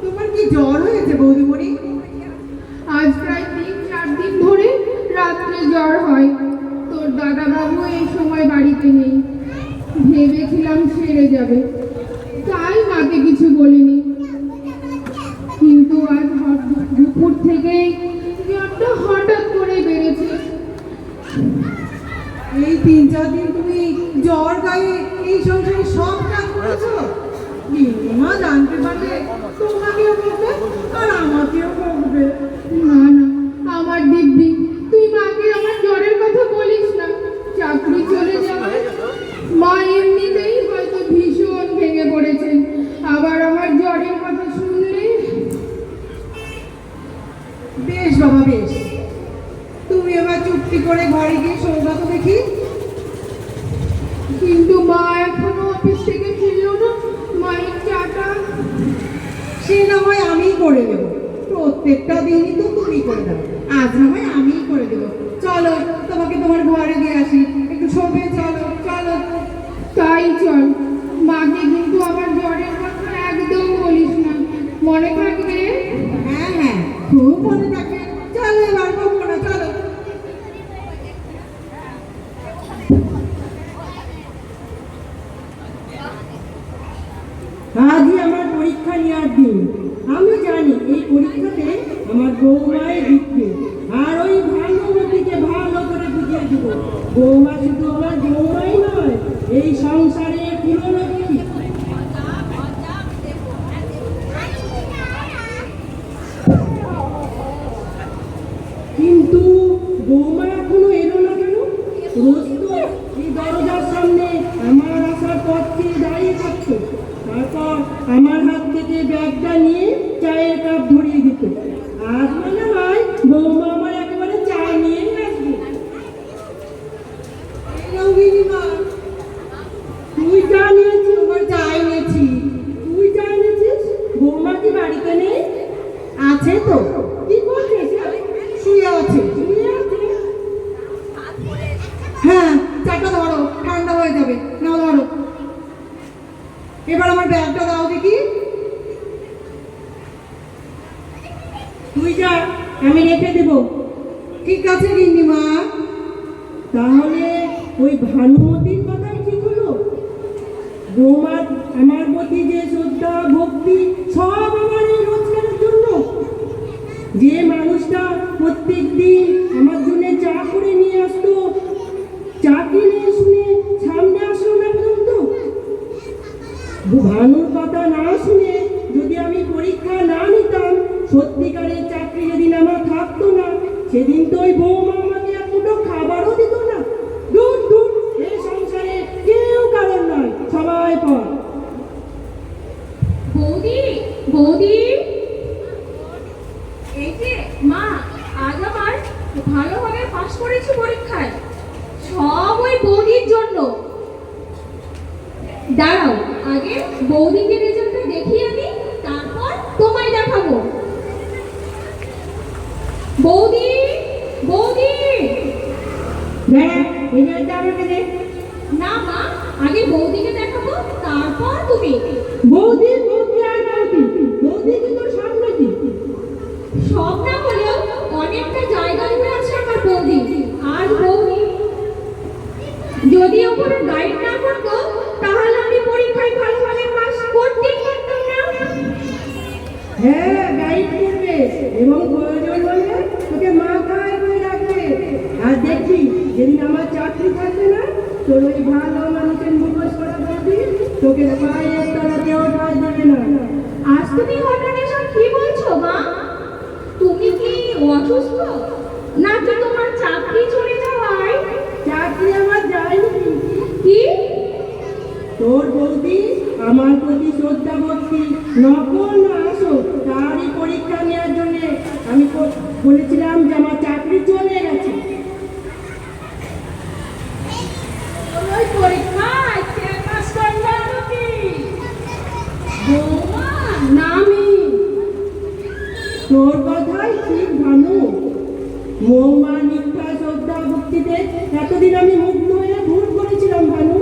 তোমার কি জ্বর হয়েছে বৌদিমণি? আজ প্রায় 3-4 দিন ধরে রাত্রে জ্বর হয়। তোর দাদা বাবু এই সময় বাড়িতে নেই। ভেবেছিলাম সেরে যাবে, তাই মাকে কিছু বলিনি। কিন্তু আজ দুপুর থেকে জ্বরটা হঠাৎ করে বেড়েছে। এই 3-4 দিন তুমি জ্বর গায়ে এই সংসারে সব কাজ করেছো? গিন্নিমা জানতে পারলে তোমাকেও বকবে আর আমাকেও বকবে। না না, আমার দিব্যি, তুই মাকে আমার জ্বরের কথা বলিস না। চাকরি চলে যাওয়ায় মা এমনিতেই হয়তো ভীষণ ভেঙে পড়েছেন। আবার আমার জ্বরের কথা শুনলে। বেশ বাবা বেশ, তুমি এবার চুপটি করে ঘরে গিয়ে সৌগা তো দেখি। কিন্তু মা এখনো অফিস থেকে ফিরলো না। মায়ের চাটা সে না হয় আমিই করে দেবো, প্রত্যেকটা দিনই তো তুমি করে দাও, আজ না হয় আমিই করে দেবো। চলো তোমাকে তোমার ঘরে দিয়ে আসি, একটু শোবে। চলো চলো। তাই চল। মাকে কিন্তু আমার জ্বরের কথা একদম বলিস না, মনে থাকবে? হ্যাঁ হ্যাঁ, খুব মনে থাকে। চলো এবার বকবো না, চলো। আজই আমার পরীক্ষা নেওয়ার দিন। আমি জানি এই পরীক্ষাতে আমার বৌমায় জিতবে, আর ওই ভানুমতিকে ভালো করে বুঝিয়ে দেব। বৌমা শুধু আমার বৌমাই নয়, এই সংসারে পুরোলক্ষ্মী। কিন্তু বৌমা এখনো এলো না কেন? রোজ তো এই দরজার সামনে আমার আসার পথ দিয়ে দাঁড়িয়ে থাকতো, তারপর আমার হাত থেকে ব্যাগটা নিয়ে চায়ের কাপ ধরিয়ে দিত। আজ মনে হয় বৌমা আমার একেবারে চা নিয়েই আসবে। এই নাও গিন্নিমা, তুই চা নিয়েছিস? আমার চা এনেছি। তুই চা এনেছিস? বৌমা কি বাড়িতে নেই? আছে তো। এবার আমার ব্যাগটা দাও দেখি। তুই যা, আমি রেখে দেব। ঠিক আছে গিন্নিমা। তাহলে ওই ভানুমতির কথাই ঠিক হলো। বৌমার আমার প্রতি যে শ্রদ্ধা ভক্তি সব আমার এই রোজগারের জন্য। যে মানুষটা প্রত্যেক দিন আমার জন্য চা করে নিয়ে আসতো, চা কিনে শুনে সামনে আসলো না পর্যন্ত। ভানুর কথা না শুনে যদি আমি পরীক্ষা না নিতাম, সত্যিকারের চাকরি যেদিন আমার থাকতো না, সেদিন তো ওই বৌমা আমাকে এক মুঠো খাবারও দিত না। দূর দূর, এই সংসারে কেউ কারণ নয়, সবাই পর। বৌদি, বৌদি, এই যে মা, আজ আমার ভালোভাবে পাশ করেছি পরীক্ষায়, সব ওই বৌদির জন্য। দাঁড়াও, আগে বৌদিকে রেজাল্টটা দেখিয়ে আনি, তারপর তোমায় দেখাবো। বৌদি, বৌদি। রেজাল্টটা আমাকে দে। না মা, আগে বৌদিকে দেখাবো, তারপর তুমি। বৌদি বৌদি আর বৌদি, বৌদি কি তোর সামনে কি? সব না হলেও অনেকটা জায়গা জুড়ে আছে আমার বৌদি। আর বৌদি যদি ওপরে গাইড না করতো, তাহলে আমি পরীক্ষায় ভালোভাবে পাস করতেই পারতাম না। হ্যাঁ, গাইড করবে এবং প্রয়োজন হলে তোকে মাথায় করে রাখবে। আর দেখবি যেদিন আমার চাকরি থাকবে না, তোর ওই ভালো মানুষের মুখোশ করা বৌদি তোকে পায়ের তলাতেও ঠাঁই দেবে না। আজ তুমি হঠাৎ এসব কি বলছো মা? তুমি কি অসুস্থ, নাকি তোমার চাকরি চলে যাওয়ায়? চাকরি আমার যায়নি। কি? তোর বৌদি আমার প্রতি শ্রদ্ধা ভক্তি নকল না আসল তারই পরীক্ষা নেওয়ার জন্য আমি বলেছিলাম যে আমার চাকরি চলে গেছে। ওই পরীক্ষায় কে পাস করবে নাকি? বৌমা, নামি। তোর কথাই ঠিক ভানু। মৌমা মিথ্যা শ্রদ্ধা ভক্তিতে এতদিন আমি মুগ্ধ হয়ে ভুল করেছিলাম ভানু।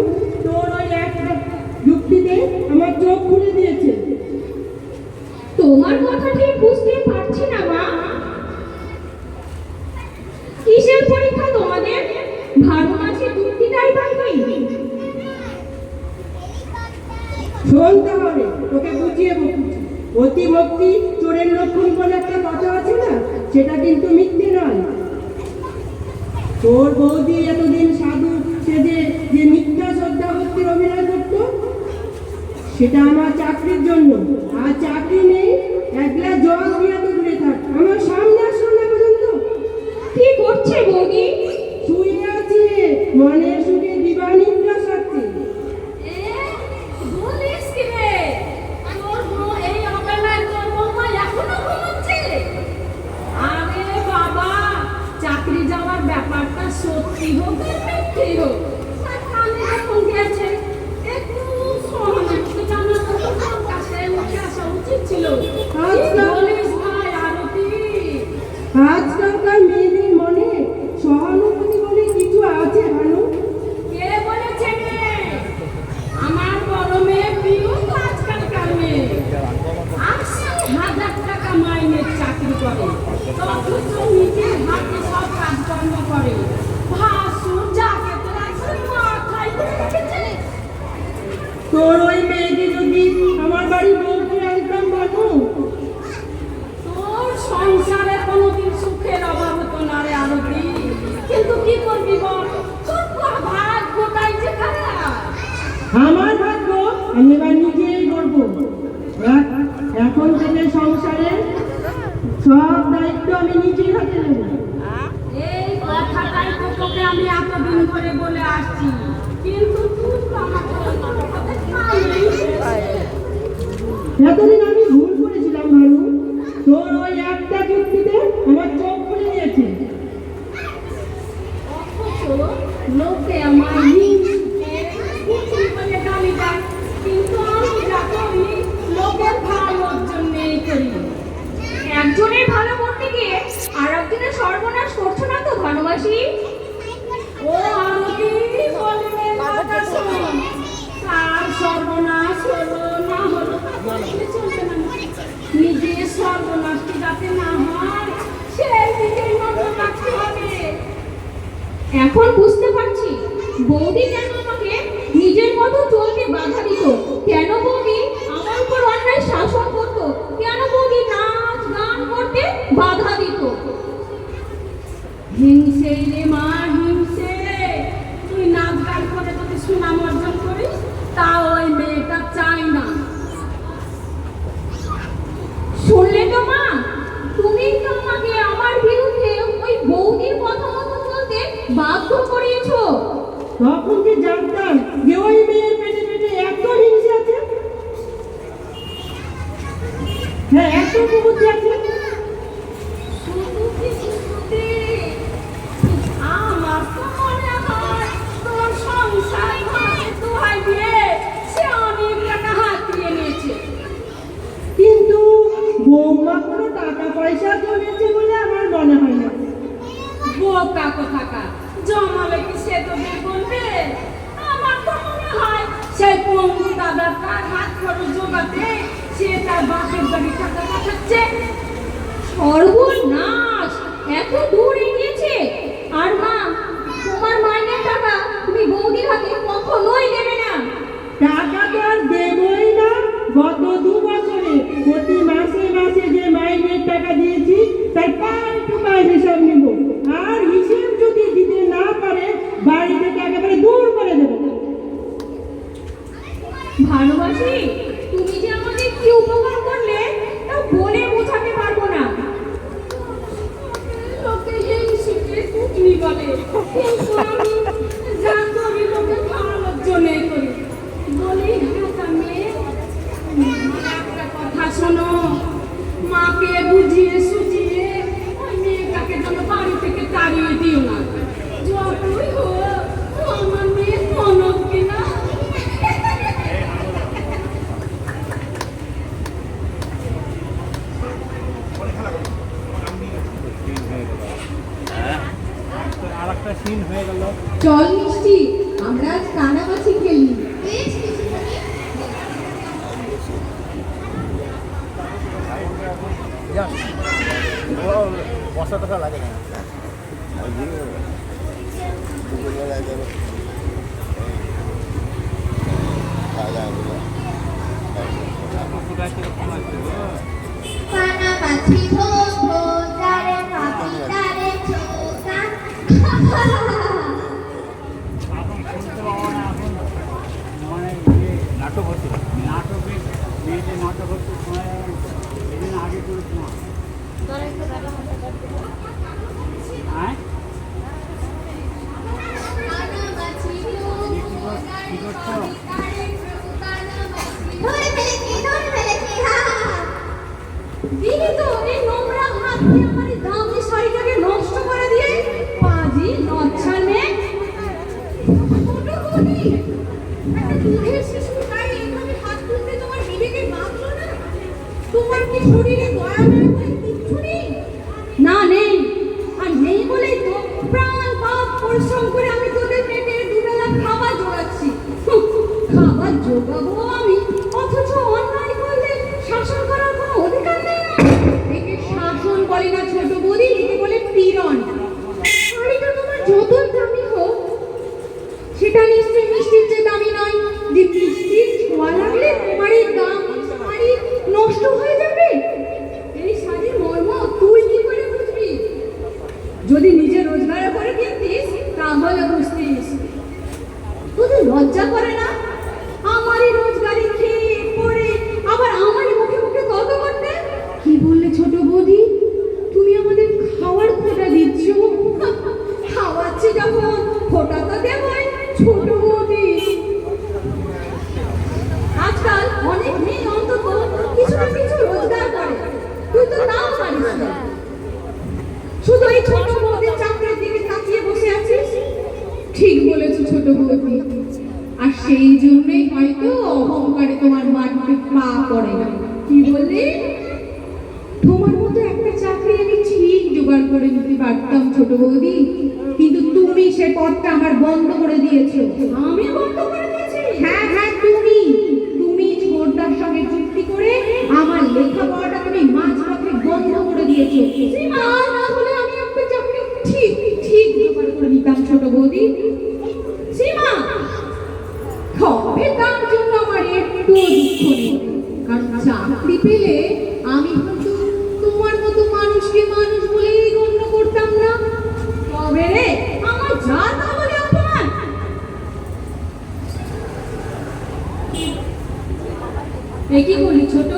তোর ওই একটা যুক্তিতে আমার চোখ খুলে দিয়েছে। তোমার কথা ঠিক বুঝতে পারছি না মা। কিসের পরীক্ষা তোমাদের? ভালো মাছের যুক্তিটাই পাইনি। শোন তাহলে, তোকে বুঝিয়ে বলছি। অতি ভক্তি চোরের লক্ষণ বলে একটা কথা আছে না, সেটা কিন্তু মিথ্যে নয়। তোর বৌদি এতদিন সাধু সেজে যে মিথ্যা শ্রদ্ধা ভক্তির অভিনয় করতো, সেটা আমার চাকরির জন্য। আর চাকরি নেই, এক গ্লাস জল দিয়ে তো দূরে থাক, আমার সামনে আসলো না পর্যন্ত। কি করছে বৌদি? শুয়ে আছে, মনের সুখে দিবানিদ্রা সাথে। বলিস কি রে? তোর বউ এই অবেলায় তোর বৌমা এখনো ঘুমোচ্ছে? আরে বাবা, চাকরি যাওয়ার ব্যাপারটা সত্যি হোক আর মিথ্যে হোক, আর কানে যখন গেছে, একটু সহানুভূতি জানাতে তো তোর কাছে উঠে আসা উচিত ছিল। কি বলিস ভাই আরতি? আজকালকার মেয়েদের মনে সহানুভূতি বলে কিছু আছে ভানু? কে বলেছে রে? আমার বড় মেয়ে পিউ তো আজকালকার মেয়ে। ৮০,০০০ টাকা মাইনের চাকরি করে, অথচ নিজের হাতে সব কাজকর্ম করে। ভাসুর যাকে তোর মাথায় করে রেখেছে। তোর ওই মেয়েকে যদি আমার বাড়ি বউ করে আনতাম ভানু, তোর সংসারে কোনোদিন সুখের অভাব হতো না রে আরতি। কিন্তু কি করবি বল, তোর ভাগ্যটাই যে খারাপ। আমার ভাগ্য আমি এবার নিজেই করবো। এখন থেকে সংসারের সব দায়িত্ব আমি নিজের হাতে নেব। এই কথাটাই তো তোকে আমি এতদিন ধরে বলে আসছি, কিন্তু তুই তো আমাকে ওই কথাটাতে কানেই শেষ। এতদিন আমি ভুল করেছিলাম ভানু। তোর ওই একটা যুক্তিতে আমার চোখ খুলে দিয়েছে। অথচ লোকে আমার হিংসুকে কুচি বলে গালি দেয়, কিন্তু আমি যা করি লোকের ভালোর জন্যই করি। একজনের ভালো করতে গিয়ে আর একজনের সর্বনাশ করছো না তো ভালোবাসি? ও আরতি বলে কথা শোন, কার সর্বনাশ হলো এখন বুঝতে পারছি বৌদি কেন আমাকে নিজের মতো চলতে বাধা দিত, কেন বৌদি আমার উপর অন্যায় শাসন করত, কেন বৌদি নাচ গান করতে বাধা দিত। হিংসে রে মা, হিংসে। তুই নাচ গান করে যদি সুনাম অর্জন করিস, তা ওই মেয়েটা চাই না। শুনলে তো মা, তুমি তো আমাকে আমার বিরুদ্ধে ওই বৌদির কথা মতো চলতে বাধ্য করিয়েছো। তখন কি জানতাম যে ওই মেয়ের পেটে পেটে এত হিংসে আছে? হ্যাঁ, এত কুবুদ্ধি আছে। শুধু কি শুধু আমার তো মনে হয় তোর সংসার ভাঙে দোহাই দিয়ে সে অনেক টাকা হাতিয়ে নিয়েছে। কিন্তু বৌমা কোনো টাকা পয়সা জমেছে বলে আমার মনে হয় না। বোকা কোথাকার, জমালে কি সে তোদের বলবে? আমার তো মনে হয় সেই পঙ্গু দাদার তার হাত খরচ জোগাতে সে তার বাপের বাড়ি টাকা পাঠাচ্ছে। সর্বনাশ, এত দূর এগিয়েছে। আর মা, তোমার মাইনের টাকা তুমি বৌদির হাতে কখনোই দেবে না। টাকা তো আর দেবই না। গত 2 বছরে প্রতি মাসে মাসে যে মাইনের টাকা দিয়েছি তার পাঁচ হিসাব নিব। আর হিসেব যদি দিতে না পারে বাড়ি থেকে একেবারে দূর করে দেব। ভালোবাসি, তুমি যে আমাদের কি উপকার করলে তা বলে বোঝাতে পারবো না। লোকে হিংসুকে কুটনি বলে, কিন্তু আমি যা করি লোকে খাওয়ানোর জন্যই করি। বলি হ্যাঁ মেয়ে, একটা কথা শোনো, মাকে বুঝিয়ে সুঝিয়ে ওই মেয়েটাকে যেন বাড়ি থেকে তাড়িয়ে দিও না। যতই হোক আমার মেয়ে কনক কিনা। আর একটা সিন হয়ে গেল। চল মিষ্টি, আমরা আজ কানামাছি খেলি। বেশ কিছুক্ষণ বসা টাকা লাগে না। কানামাছি ভো ভো তারে পাপি তারে ছোকা। মানে নাটক হচ্ছে, নাটকে মেয়েদের নাটক হচ্ছে, সেদিন আগে করেছি না। হ্যাঁ, কানামাছি ভো ভো কি করছো? ধরে ফেলেছি, হা হা হা। দিদি তো এই নোংরা হাত দিয়ে আমার এই দামি শাড়িটাকে নষ্ট করে দিয়ে পাজি লজ্জা নেই। ছোট বৌদি, একটা দুধের শিশুর গায়ে এভাবে হাত তুলতে তোমার বিবেকে বাঁধলো না? তোমার কি শরীরে দয়া মায়া বলে কিচ্ছু নেই? না, নেই। আর নেই বলেই তো প্রাণ পাপ পরিশ্রম করে আমি তোদের পেটে দুবেলা খাবার জোগাচ্ছি। খাবার জোগাবো আমি, অথচ অন্যায় করলে শাসন করার কোনো অধিকার নেই না। একে শাসন বলে না ছোট বৌদি, একে বলে পীড়ন। শাড়িটা তোমার যত দামি হোক, সেটা নিশ্চয়ই মিষ্টির চেয়ে দামি নয় যে মিষ্টির ছোঁয়া লাগলে তোমার এই দামি শাড়ি নষ্ট হয়ে যাবে। এই শাড়ির মর্ম তুই কি করে বুঝবি? যদি নিজে রোজগার করে কিনতিস তাহলে বুঝতিস। তোদের লজ্জা করে না আমারই রোজগারি খেয়ে পড়ে আবার আমারই মুখে মুখে তর্ক করতে? কি বললে ছোট বৌদি? তুমি আমাদের খাওয়ার খোটা দিচ্ছ? খাওয়াচ্ছি যখন খোটা তো দেবই ছোট বৌদি। আজকাল অনেক মেয়ে অন্তত কিছু না কিছু রোজগার করে, তুই তো তাও পারিস না। শুধু এই ছোট বৌদির চাকরির দিকে তাকিয়ে বসে আছিস। ঠিক বলেছো ছোট বৌদি, আর সেই জন্যই হয়তো অহংকারে তোমার মাটিতে পা পড়ে না। কি বললি? তোমার মতো একটা চাকরি আমি ঠিক জোগাড় করে নিতে পারতাম ছোট বৌদি, কিন্তু তুমি সে পথটা আমার বন্ধ করে দিয়েছো। আমি বন্ধ করে দিয়েছি? হ্যাঁ হ্যাঁ, তুমি ছোটদার সঙ্গে চুক্তি করে আমার লেখাপড়াটা তুমি মাঝপথে বন্ধ করে দিয়েছো। না হলে আমি একটা চাকরি ঠিক জোগাড় করে নিতাম ছোট চাকরি পেলে আমি কিন্তু তোমার মতো মানুষকে মানুষ বলেই গণ্য করতাম না। তবে রে আমার যা তা বলে অপমান। এ কি বলি ছোট,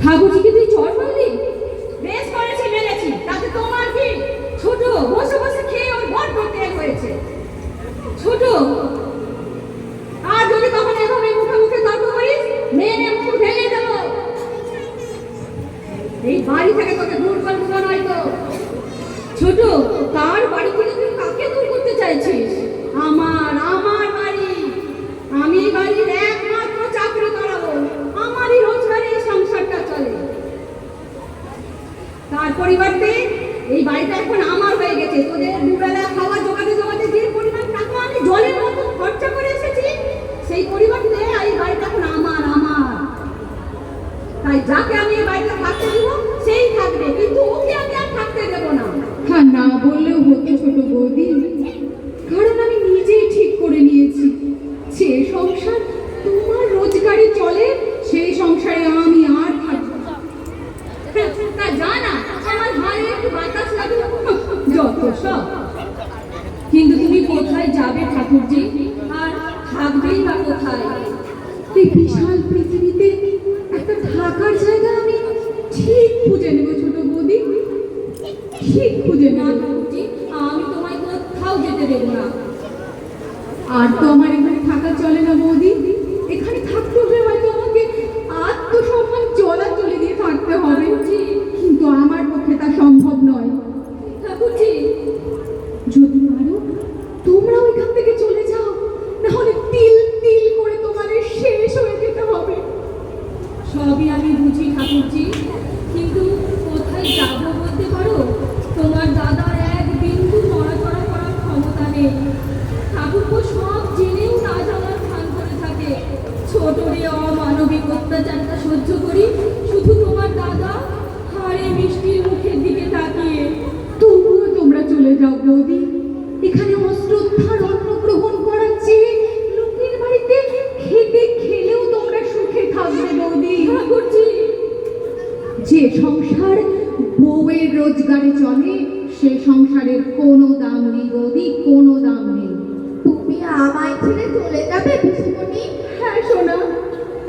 ঠাকুরজিকে তুই চর মারলি? বেশ করেছি, মেরেছি, তাতে তোমার কি? ছোট বসে বসে খেয়ে ওর বট করতে হয়েছে। ছোট, আর যদি তখন এভাবে মুখে মুখে তর্ক করিস, মেরে মুখ ভেঙে দেবো। এই বাড়ি থেকে তোকে দূর করবো না নয়তো। ছোট, কার বাড়ি থেকে তুই কাকে দূর করতে চাইছিস? আমার বাড়ি। আমি বাড়ির একমাত্র চাকরি করাবো, আমারই রোজগারে এই সংসারটা চলে। তার পরিবর্তে এই বাড়িটা এখন আমার হয়ে গেছে। তোদের দুবেলা খাওয়া জোগাতে জোগাতে যে পরিমাণ টাকা আমি জলের মতো খরচা করে এসেছি, সেই পরিবর্তে এই বাড়িটা এখন আমার। তাই যাকে আমি এই বাড়িতে থাকতে দিব সেই থাকবে, কিন্তু ওকে আমি আর থাকতে দেবো না। হ্যাঁ, না বললেও হতো ছোট বৌদি, কারণ আমি নিজেই ঠিক করে নিয়েছি যে সংসার তোমার রোজগারে চলে, সেই সংসারে আমি আর থাকবো না। তা জানা আমার ঘরে একটু বাতাস লাগলো, যত সব। কিন্তু তুমি কোথায় যাবে ঠাকুরজি, আর থাকবেই বা কোথায়? এই বিশাল পৃথিবীতে একটা থাকার জায়গা আমি ঠিক খুঁজে নেবো ছোট বৌদি, ঠিক খুঁজে না নেবো। ঠাকুরজি, আমি তোমায় কোথাও যেতে দেবো না। আর তো আমার এখানে থাকা চলে না বৌদি, এখানে থাকতে হলে হয়তো আমাকে আত্মসম্মান চলাচলে দিয়ে থাকতে হবে, কিন্তু আমার পক্ষে তা সম্ভব নয়। ঠাকুরজি, যদি পারো তোমরা ওইখান থেকে চলে যাও, নাহলে তিল তিল করে তোমাদের শেষ হয়ে যেতে হবে। সবই আমি বুঝি ঠাকুরজি, কিন্তু কোথায় যাবো বলতে পারো? তোমার দাদার এক বিন্দু নড়াচড়া করার ক্ষমতা নেই। ঠাকুরপো সব জেনেও না জানার ভান করে থাকে। ছোটরে অমানবিক অত্যাচারটা সহ্য করি শুধু তোমার দাদা হাড়ে মিষ্টির মুখের দিকে তাকিয়ে। তবুও তোমরা চলে যাও বৌদি, এখানে অশ্রদ্ধার অন্ন গ্রহণ করার চেয়ে লোকের বাড়িতে খেতে খেলেও তোমরা সুখে থাকবে বৌদি। ঠাকুরজি, যে সংসার বউয়ের রোজগারে চলে, সে সংসারের কোনো দাম নেই বৌদি, কোনো দাম নেই। তুমি আমায় ছেড়ে চলে যাবে পিসিমণি? হ্যাঁ সোনা,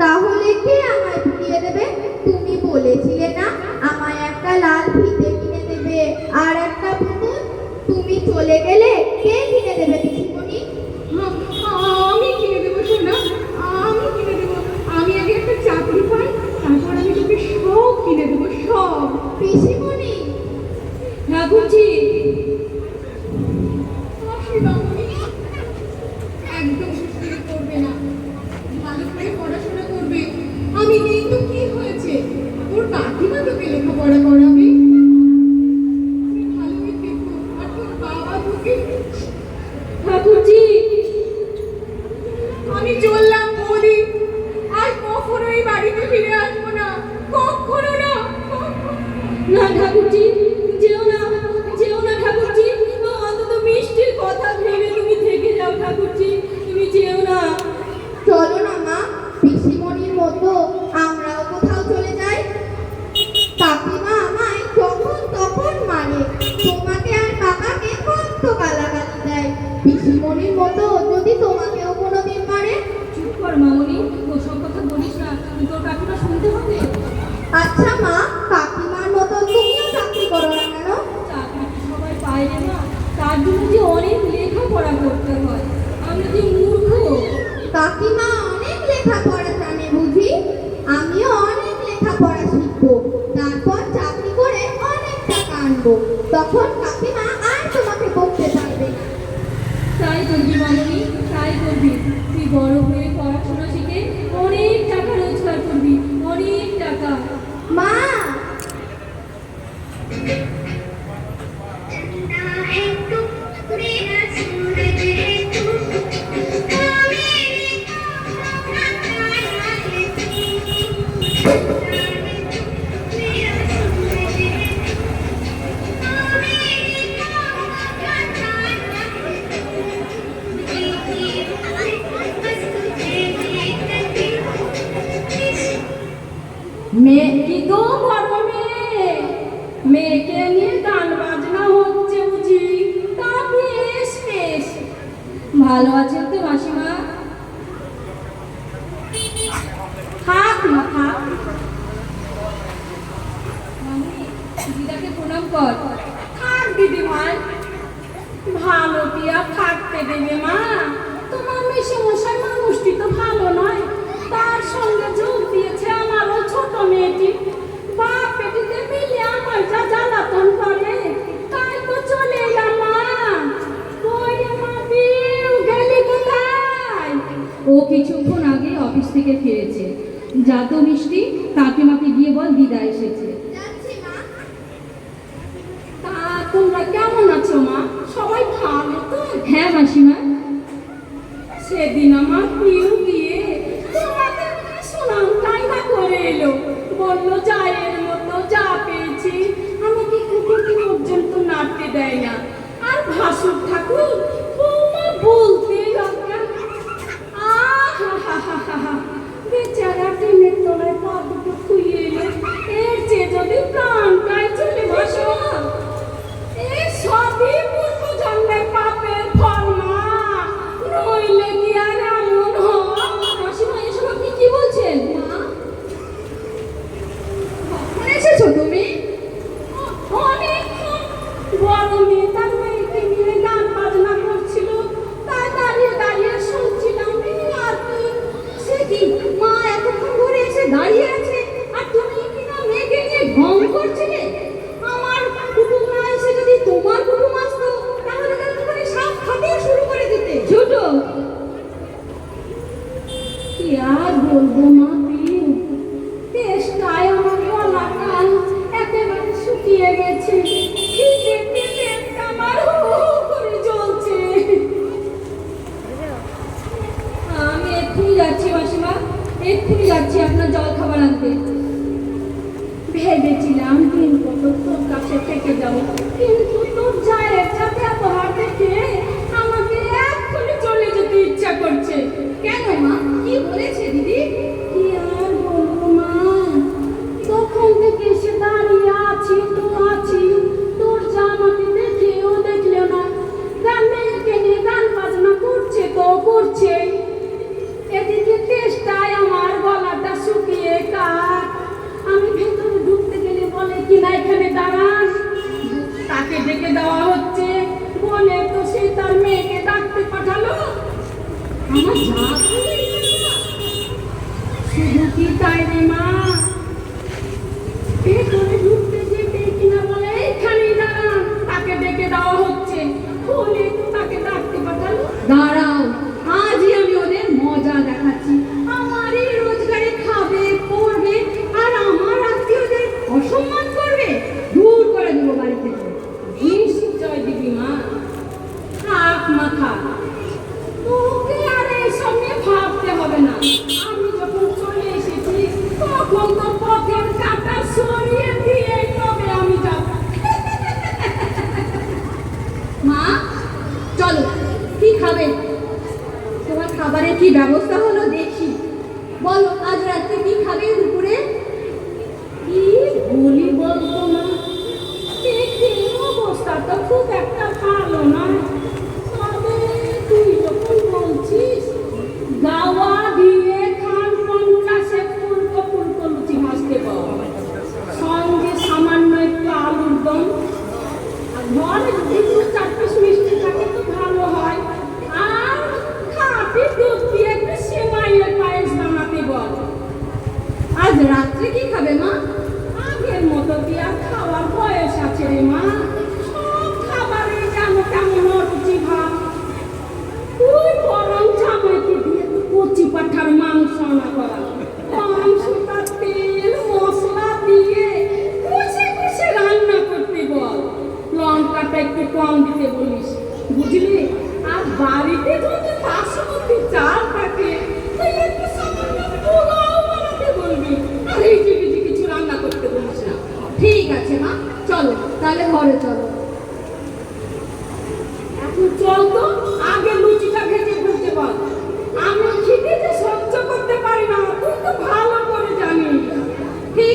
তাহলে কে আমায় ফিরিয়ে দেবে? তুমি বলেছিলে না আমায় একটা লাল ফিতে কিনে দেবে আর একটা পুতুল। তুমি চলে গেলে কে কিনে দেবে পিসিমণি? আমি কিনে দেবো সোনা, আমি কিনে দেবো। আমি আগে একটা চাকরি পাই, তারপর আমি তোকে সব কিনে দেবো, সব। পিসিমণি, ঠাকুরজি, একদম সুস্থির করবে না, ভালো করে পড়াশোনা করবে। আমি নেই তো কি হয়েছে, তোর কাকিমা তোকে লেখাপড়া করাবে। তুমি ভালোই থেকো, আর তোর বাবা তোকে। ঠাকুরজি, আমি চললাম বৌদি, আর কখনো এই বাড়িতে ফিরে আসবো না, কখনো না। না ঠাকুরজি, যেও না, যেও না ঠাকুরজি। অন্তত মিষ্টির কথা ভেবে তুমি থেকে যাও ঠাকুরজি, তুমি যেও না। চলো না মা, পিসিমণির মতো আমরাও কোথাও চলে যাই। কাকিমা আমায় যখন তখন মারে, তোমাকে আর বাবাকে কত গালাগালি দেয়। পিসিমণির মতো যদি তোমাকেও কোনোদিন মারে? চুপ কর মামনি, ওসব কথা বলিস না, তোর কাকিমা শুনতে হবে। আচ্ছা মা, কাকিমার মতো তুমিও চাকরি করো না কেন? চাকরি কি সবাই পায় রে মা? তার জন্য যে অনেক লেখাপড়া করতে হয়, আমরা যে মূর্খ। কাকিমা অনেক লেখাপড়া জানে বুঝি? আমিও অনেক লেখাপড়া শিখবো, তারপর চাকরি করে অনেক টাকা আনবো, তখন কাকিমা আর তোমাকে বকতে পারবে না। তাই করবি মামনি, তাই করবি। তুই বড় হয়ে পড়াশোনা শিখে অনেক টাকা রোজগার করবি, অনেক টাকা। মা, মেয়ে কি তো বড় মেয়ে, মেয়েকে নিয়ে গান বাজনা হচ্ছে বুঝি? তা বেশ বেশ। ভালো আছেন তো মাসিমা? থাক না থাক। দিদাকে প্রণাম কর। থাক দিদি ভাই, ভালো কি আর থাকতে দেবে মা? তোমার মেশে মশাই মানুষটি তো ভালো নয়, তার সঙ্গে যোগ দিয়েছে আমার ওই ছোট মেয়েটি। বাপ পেটিতে মিলে আমার যা জ্বালাতন করে, তাই তো চলে এলাম মা। কই আমার বিউ গেলি কোথায়? ও কিছুক্ষণ আগে অফিস থেকে ফিরেছে। যা তো মিষ্টি, কাকিমাকে গিয়ে বল দিদা এসেছে। তা তোমরা কেমন আছো মা? সবাই ভালো তো? হ্যাঁ মাসিমা। সেদিন আমার প্রিয় গিয়ে তোমাদের সুনামটাই না করে এলো, বললো জায়ের মতো যা পেয়েছি আমাকে কুকুরটি পর্যন্ত নাড়তে দেয় না। আর ভাসুর ঠাকুর বৌমা বলতেই অজ্ঞান। আহা, বেচারা টিনের তলায় পা দুটো খুইয়ে এলো, এর চেয়ে যদি প্রাণটাই চলে বসো। এই সবই পূর্ব জন্মের পাপের ফল মা, নইলে কি আর এমন হয়? মাসিমা এসব আপনি কি বলছেন? মা কখন এসেছো তুমি? অনেকক্ষণ। বড় মেয়ে তার মেয়েকে নিয়ে গান বাজনা করছিল, তাই দাঁড়িয়ে দাঁড়িয়ে শুনছিলাম। আর তুই সে কি মা এতক্ষণ ধরে এসে দাঁড়িয়ে আছে, আর তুমি কিনা মেয়েকে নিয়ে ঢং করছিলে? আমার কুটুম না এসে যদি তোমার কুটুম আসতো, তাহলে তো তুমি সাপ খাটিয়ে শুরু করে দিতে। ছোট কি আর বলবো মা, চেষ্টায় আমার গলাটা একেবারে শুকিয়ে গেছে। খিদেতে পেটটা আমার হু হু করে জ্বলছে। আমি এক্ষুনি যাচ্ছি মাসিমা, এক্ষুনি যাচ্ছি আপনার জল খাবার আনতে। ভেবেছিলাম দিন কত তোর কাছে থেকে যাবো, কিন্তু তোর জায়ের সাথে এত হাত দেখে আমাকে এক্ষুনি চলে যেতে ইচ্ছা করছে। কেন মা, কি বলেছে দিদি? কি আর বলবো মা, তখন থেকে এসে দাঁড়িয়ে আছি তো আছি, তোর যা আমাকে দেখেও দেখলেও না। গান মেয়েকে নিয়ে গান বাজনা করছে তো করছে, এদিকে চেষ্টায় আমার গলাটা শুকিয়ে কাক। আমি ভেতরে ঢুকতে গেলে বলে কিনা এখানে দাঁড়ান, তাকে ডেকে দেওয়া হচ্ছে বলে তো সে তার মেয়েকে ডাকতে পাঠালো। আমার যা শুধু কি তাই রে মা, ভেতরে ঢুকতে যেতে কিনা বলে এখানেই দাঁড়ান, তাকে ডেকে দেওয়া হচ্ছে বলে তো তাকে ডাকতে পাঠালো। দাঁড়াও, আজই আমি ওদের মজা দেখাচ্ছি। আমার এই রোজগারে খাবে পড়বে আর আমার আত্মীয়দের অসম্মান করবে, দূর করে দেবো বাড়ি থেকে। নিশ্চয় দিবি মা, থাক মাথা, তোকে আর এইসব নিয়ে ভাবতে হবে না। আমি যখন চলে এসেছি তখন তো পথের কাঁটা সরিয়ে দিয়ে তবে আমি যাব। মা চলো, কি খাবে? তোমার খাবারের কি ব্যবস্থা হলো দেখি। বলো আজ রাতে কি খাবে দুপুরে? কি বলি বলতো না, দেখি অবস্থা তো খুব একটা ভালো নয়। তবে তুই যখন বলছিস, গাওয়া দিয়ে খান 50 ফুলকো ফুলকো লুচি ভাজতে পারো, সঙ্গে সামান্য একটু আলুর দম, আর ঘরে যদি 2-4 পিস মিষ্টি থাকে তো ভালো হয়। আর খাঁটি দুধ দিয়ে একটু সেমাইয়ের পায়েস বানাতে বল। আজ রাত্রে কি খাবে মা? আগের মতো কি আর খাওয়ার বয়স আছে রে মা? সব খাবারে যেন কেমন অরুচি ভাব। তুই বরং জামাইকে দিয়ে একটু কচি পাঠার মাংস আনা করা, মাংসটা তেল মশলা দিয়ে কষে কষে রান্না করতে বল, লঙ্কাটা একটু কম দিতে বলিস, বুঝলি? আর বাড়িতে যদি বাসমতি চাল থাকে তাই একটু সামান্য পোলাও বানাতে বলবি, আর এই যে কিছু রান্না করতে বলিস না। ঠিক আছে মা, চলো তাহলে ঘরে চলো। এখন চল তো, আগে লুচিটা ভেজে ফেলতে বল। আমি খিদে যে সহ্য করতে পারি না, তুই তো ভালো করে জানিস। ঠিক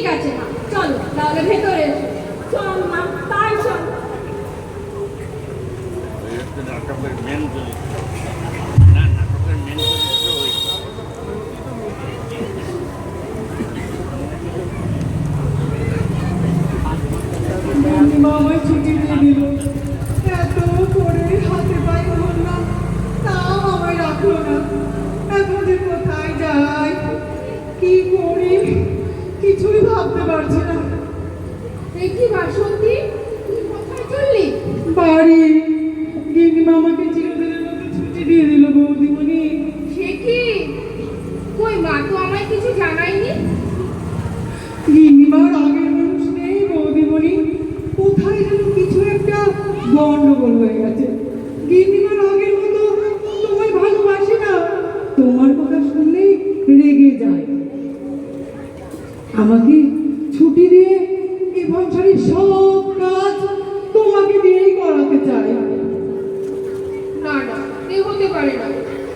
কি করি কিছুই ভাবতে পারছি না। এই কি বাসন্তী, তুই কোথায় চললি? বাড়ি গিন্নিমা আমাকে চিরদিনের মতো ছুটি দিয়ে দিল বৌদিমণি। সে কি? কই মা তো আমায় কিছু জানায়নি। গিন্নিমার আগের মানুষ নেই বৌদিমণি, কোথায় যেন কিছু একটা গন্ডগোল হয়ে গেছে। গিন্নিমার আগের মতো তোমায় ভালোবাসে না, তোমার কথা শুনলেই রেগে যায়। আমাকে ছুটি দিয়ে এই সংসারের সব কাজ তোমাকে দিয়েই করাতে চায়। না না, এ হতে পারে না,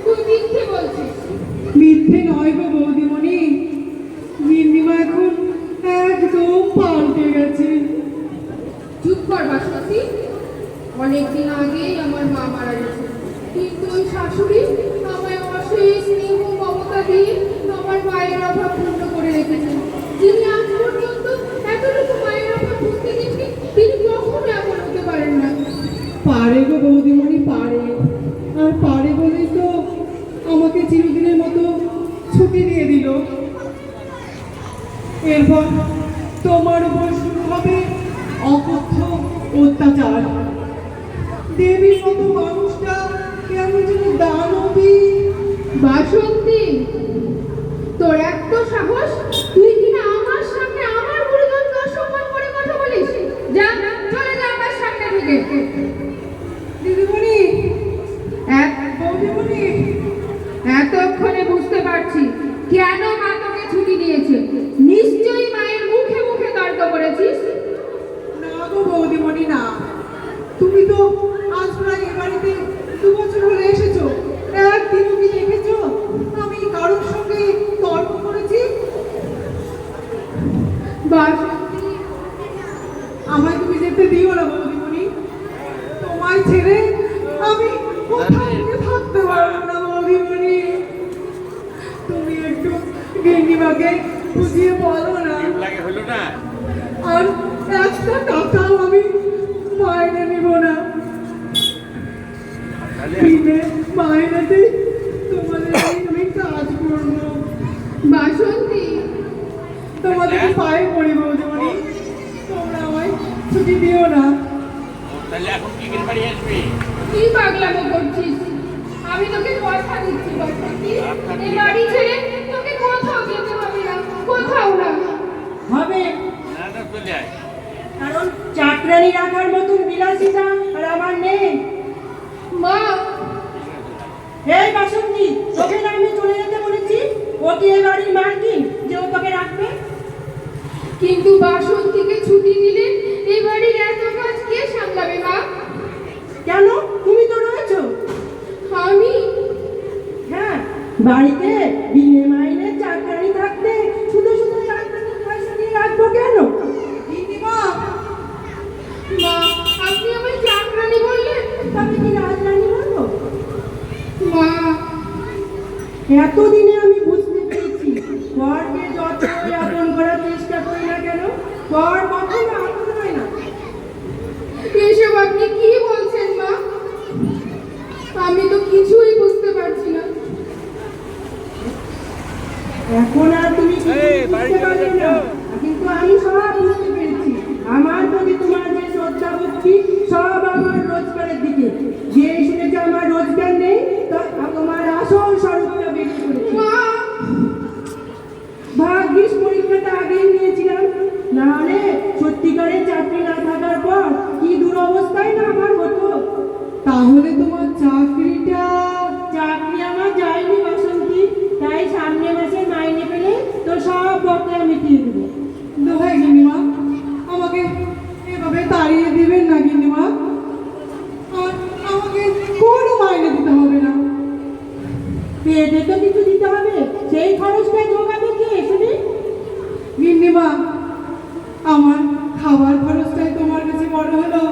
তুই মিথ্যে বলছিস। মিথ্যে নয় গো বৌদিমণি, গিন্নিমা এখন একদম পাল্টে গেছে। চুপ কর বাসন্তী, অনেকদিন আগেই আমার মা মারা গেছে, কিন্তু ওই শাশুড়ি আমায় অশেষ স্নেহ মমতা দিয়ে আমার মায়ের অভাব পূর্ণ করে রেখেছেন। যিনি আজ পর্যন্ত এতটুকু মায়ের অভাব বুঝতে গেছি, তিনি কখনো এমন হতে পারেন না। পারে গো বৌদিমণি পারে, আর পারে বলেই তো আমাকে চিরদিনের মতো ছুটি দিয়ে দিল। এরপর তোমার উপর শুরু হবে অকথ্য অত্যাচার। দেবীর মতো মানুষটা কেমন যেন দানবী। বাসন্তী, তোর এত সাহস, তুই কিনা আমার সামনে আমার গুরুজনকে অসম্মান করে কথা বলিস? যা, চলে যা আমার সামনে থেকে। দিদিমণি, বৌদিমণি, এতক্ষণে বুঝতে পারছি কেন মা তোকে ছুটি দিয়েছে। নিশ্চয়ই মায়ের মুখে মুখে তর্ক করেছিস। না গো বৌদিমণি না, তুমি তো আজ প্রায় এ বাড়িতে 2 বছর হলে এসেছো, একদিনও কি দেখেছো আমি কারোর সঙ্গে তর্ক করেছি? বাসন্তী, আমায় তুমি যেতে দিও না বৌদিমণি, তোমায় ছেড়ে আমি কোথাও গিয়ে থাকতে পারবো না বৌদিমণি। তুমি একটু গিন্নিমাকে বুঝিয়ে বলো না। লাগে হলো না। আর একটা টাকাও আমি মাইনে নিব না, বিনে মাইনেতে তোমাদের আমি কাজ করবো। বাসন্তী, তোমাদের পায়ে পড়ি বৌদিমণি, তোমরা আমায় ছুটি দিও না। তাহলে এখন কি করে বাড়ি আসবি? কি পাগলামো করছিস? আমি তোকে কথা দিচ্ছি বাসন্তী, এই বাড়ি ছেড়ে তোকে কোথাও যেতে হবে না, কোথাও না। হবে, না না, চলে আয়। কারণ চাকরানি রাখার মতন বিলাসিতা আর আমার নেই। মা, এই বাসন্তী, তোকে না আমি চলে যেতে বলেছি? ও কি এই বাড়ির মালকিন যে ও তোকে রাখবে? কিন্তু বাসন্তীকে ছুটি দিলে এই বাড়ির এত কাজ কে সামলাবে মা? কেন, তুমি তো রয়েছো। আমি? হ্যাঁ, বাড়িতে বিনে মাইনে চাকরানি থাকতে শুধু শুধু চাকরানির পয়সা দিয়ে রাখবো কেন? দিদিমা, মা, আপনি আমায় চাকরানি বললেন? তবে কি রাজরানী বলবো? মা, এতদিনে আমি বুঝতে পেরেছি, পরকে যতই আপন করার চেষ্টা করি না কেন, পর কখনো আপন হয় না। এসব আপনি কি বলছেন মা? আমি তো কিছুই বুঝতে পারছি না। এখন আর তুমি কিছু এই, বুঝতে বাড়ি পারবে চলে না, যাও। কিন্তু আমি সব বুঝতে পেরেছি। আমার প্রতি তোমার যে শ্রদ্ধা ভক্তি, সব আমার রোজগারের দিকে। যে শুনেছে আমার রোজগার নেই, তা তোমার আসল স্বরূপটা বেরিয়ে পড়েছে। মা, ভাগ্যিস পরীক্ষাটা আগেই নিয়েছিলাম, নাহলে সত্যিকারের চাকরি না থাকার পর কি দুরবস্থায় না আমার হতো। তাহলে তোমার চাকরি আমার যায়নি বাসন্তী, তাই সামনে মাসে মাইনে পেলে তো সব বকেয়া মিটিয়ে দেবো। দোহাই গিন্নিমা, আমাকে এভাবে তাড়িয়ে দিবেন না গিন্নিমা, আর আমাকে কোনো মাইনে দিতে হবে না। পেটে তো কিছু দিতে হবে, সেই খরচটা জোগাবে কে শুনি? গিন্নিমা, আমার খাবার খরচটাই তোমার কাছে বড় হলো,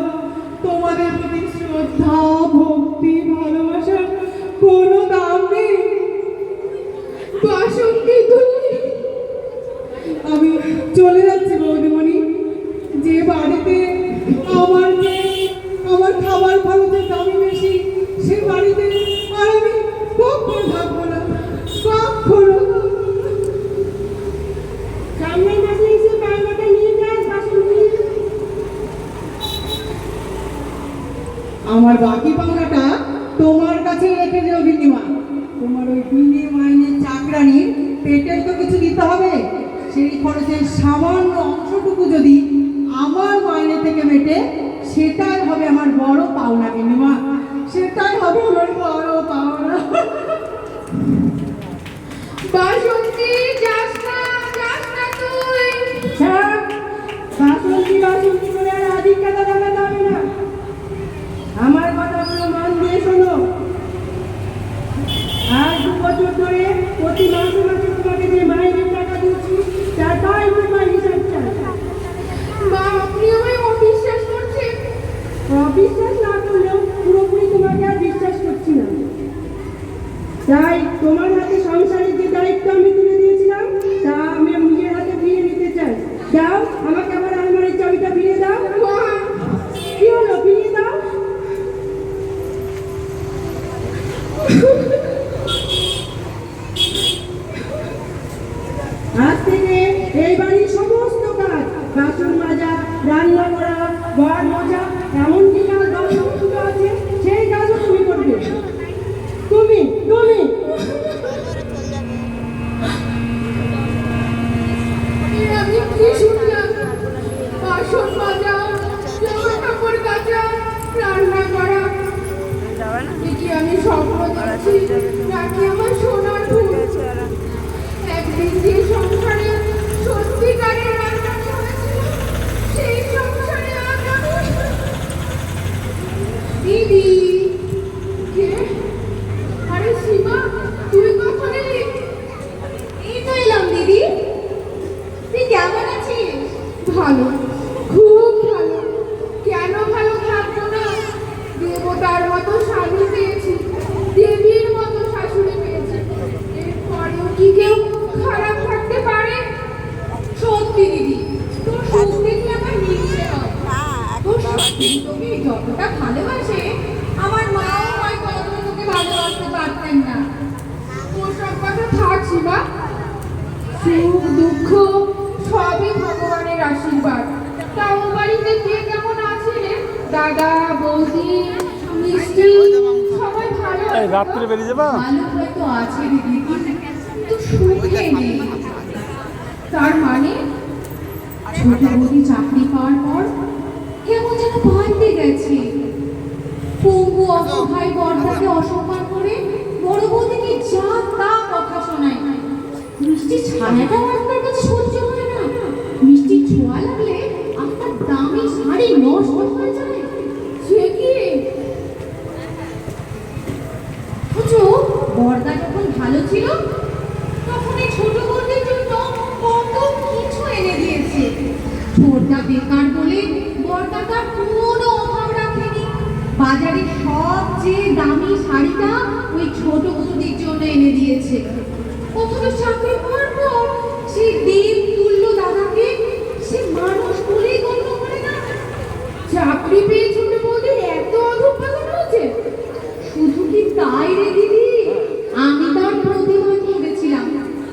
তোমাদের প্রতি শ্রদ্ধা ভক্তি ভালোবাসার কোনো দাম নেই। বাসন্তী তুমি? আমি চলে যাচ্ছি বৌদিমণি, যে বাড়িতে আমার মেয়ে আমার খাবার খরচের দামই বেশি, সে বাড়িতে আর আমি কখনো থাকবো না, কখনো। খরচের সামান্য অংশটুকু যদি আমার মাইনে থেকে মেটে, সেটাই হবে আমার বড় পাওনা গিন্নিমা, সেটাই হবে আমার বড় পাওনা। বাসন্তী যাস না তুই। হ্যাঁ, বাসন্তী করে আর আদিক কথা দেখাতে হবে না। আমার কথাগুলো মন দিয়ে শোনো। আর 2 বছর ধরে প্রতি মাসে মাসে তোমাকে যে মাইনের টাকা দিচ্ছি তার 5 হিসাব চাই। মা, আপনি আমায় অবিশ্বাস করছেন? অবিশ্বাস না করলেও পুরোপুরি তোমাকে আর বিশ্বাস করছি না। তাই তোমার হাতে সংসারের যে দায়িত্ব আমি তুলে দিয়েছিলাম তা আমি নিজের হাতে ফিরিয়ে নিতে চাই। দাও আমাকে আমার আলমারির চাবিটা ফিরিয়ে দাও। কি হলো, ফিরিয়ে দাও। আজ থেকে এই বাড়ির সমস্ত কাজ, বাসন মাজা, রান্না করা, ঘর মোছা, এমনকি কাজ 10 আছে সেই কাজও তুমি করবে। তুমি আমি কি শুনলাম? বাসন মাজা, জামা কাপড় কাচা, রান্না করা। এ কি আমি স্বপ্ন দেখছি নাকি আমার সোনার ভুল? একদিন যে সংসারে সত্যিকারের রান্না করেছিল, সেই সংসারে আজ আমি। দিদি কে? আরে সীমা, তুই কখন এলি? এই তো এলাম দিদি। তুই কেমন আছিস? ভালো, খুব ভালো। কেন ভালো থাকবো না? দেবতার মতো স্বামী পেয়েছি, দেবীর মতো শাশুড়ি পেয়েছি। এরপরেও কি কেউ খারাপ থাকতে পারে? সত্যি দিদি, তোর সুখ দেখলে আমার হিংসে হয়। তোর শাশুড়ি তোকে যতটা ভালোবাসে, আমার মাও হয়তো অতটা তোকে ভালোবাসতে পারতেন না। তোর সব কথা থাক সীমা। সুখ দুঃখ সবই ভগবানের আশীর্বাদ। তা ও বাড়িতে কে কেমন আছে রে? দাদা, বৌদি, মিষ্টি সবাই ভালো আছে তো? রাত্রে বেরিয়ে যাবা? ভালো হয়তো আছে দিদি, কিন্তু সুখে নেই। তার মানে ছোট বৌদি চাকরি পাওয়ার পর কেমন যেন পাল্টে গেছে। পঙ্গু অসহায় বর্দাকে অসম্মান করে বড় বৌদিকে যা তা কথা শোনায়। মিষ্টি ছায়াটাও আপনার কাছে সহ্য হয় না। মিষ্টি ছোঁয়া লাগলে আপনার দামি শাড়ি নষ্ট হয়ে যায়। সে কি? বুঝো, বর্দা যখন ভালো ছিল তখন এই ছোট বৌদির জন্য কত কিছু এনে দিয়েছে। ছোটটা বেকার বলে বর্দা তার কোনো অভাব রাখেনি। বাজারে সবচেয়ে দামি শাড়িটা ওই ছোট বৌদির জন্য এনে দিয়েছে। অথচ চাকরি পাওয়ার পর সেই দেব তুল্য দাদাকে সে মানুষ বলেই গণ্য করে না। চাকরি পেয়ে ছোট বৌদির এত অধঃপতন হয়েছে? শুধু কি তাই রে দিদি, আমি তার প্রতিবাদ করেছিলাম,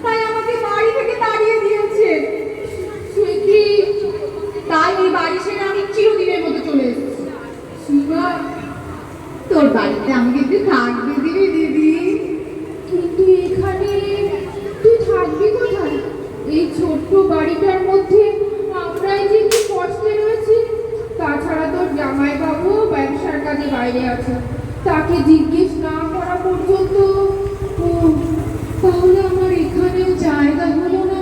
তাই আমাকে বাড়ি থেকে তাড়িয়ে দিয়েছে। সে কি? তাই এই বাড়ি ছেড়ে আমি চিরদিনের মতো চলে এসেছি। সীমা, তোর বাড়িতে আমাকে একটু থাকবে দিবি দিদি? কিন্তু এখানে তুই থাকবি কোথায়? এই ছোট্ট বাড়িটার মধ্যে আমরাই যে কি কষ্টে রয়েছি। তাছাড়া তোর জামাইবাবু ব্যবসার কাজে বাইরে আছে, তাকে জিজ্ঞেস না করা পর্যন্ত। ও, তাহলে আমার এখানেও জায়গা হলো না।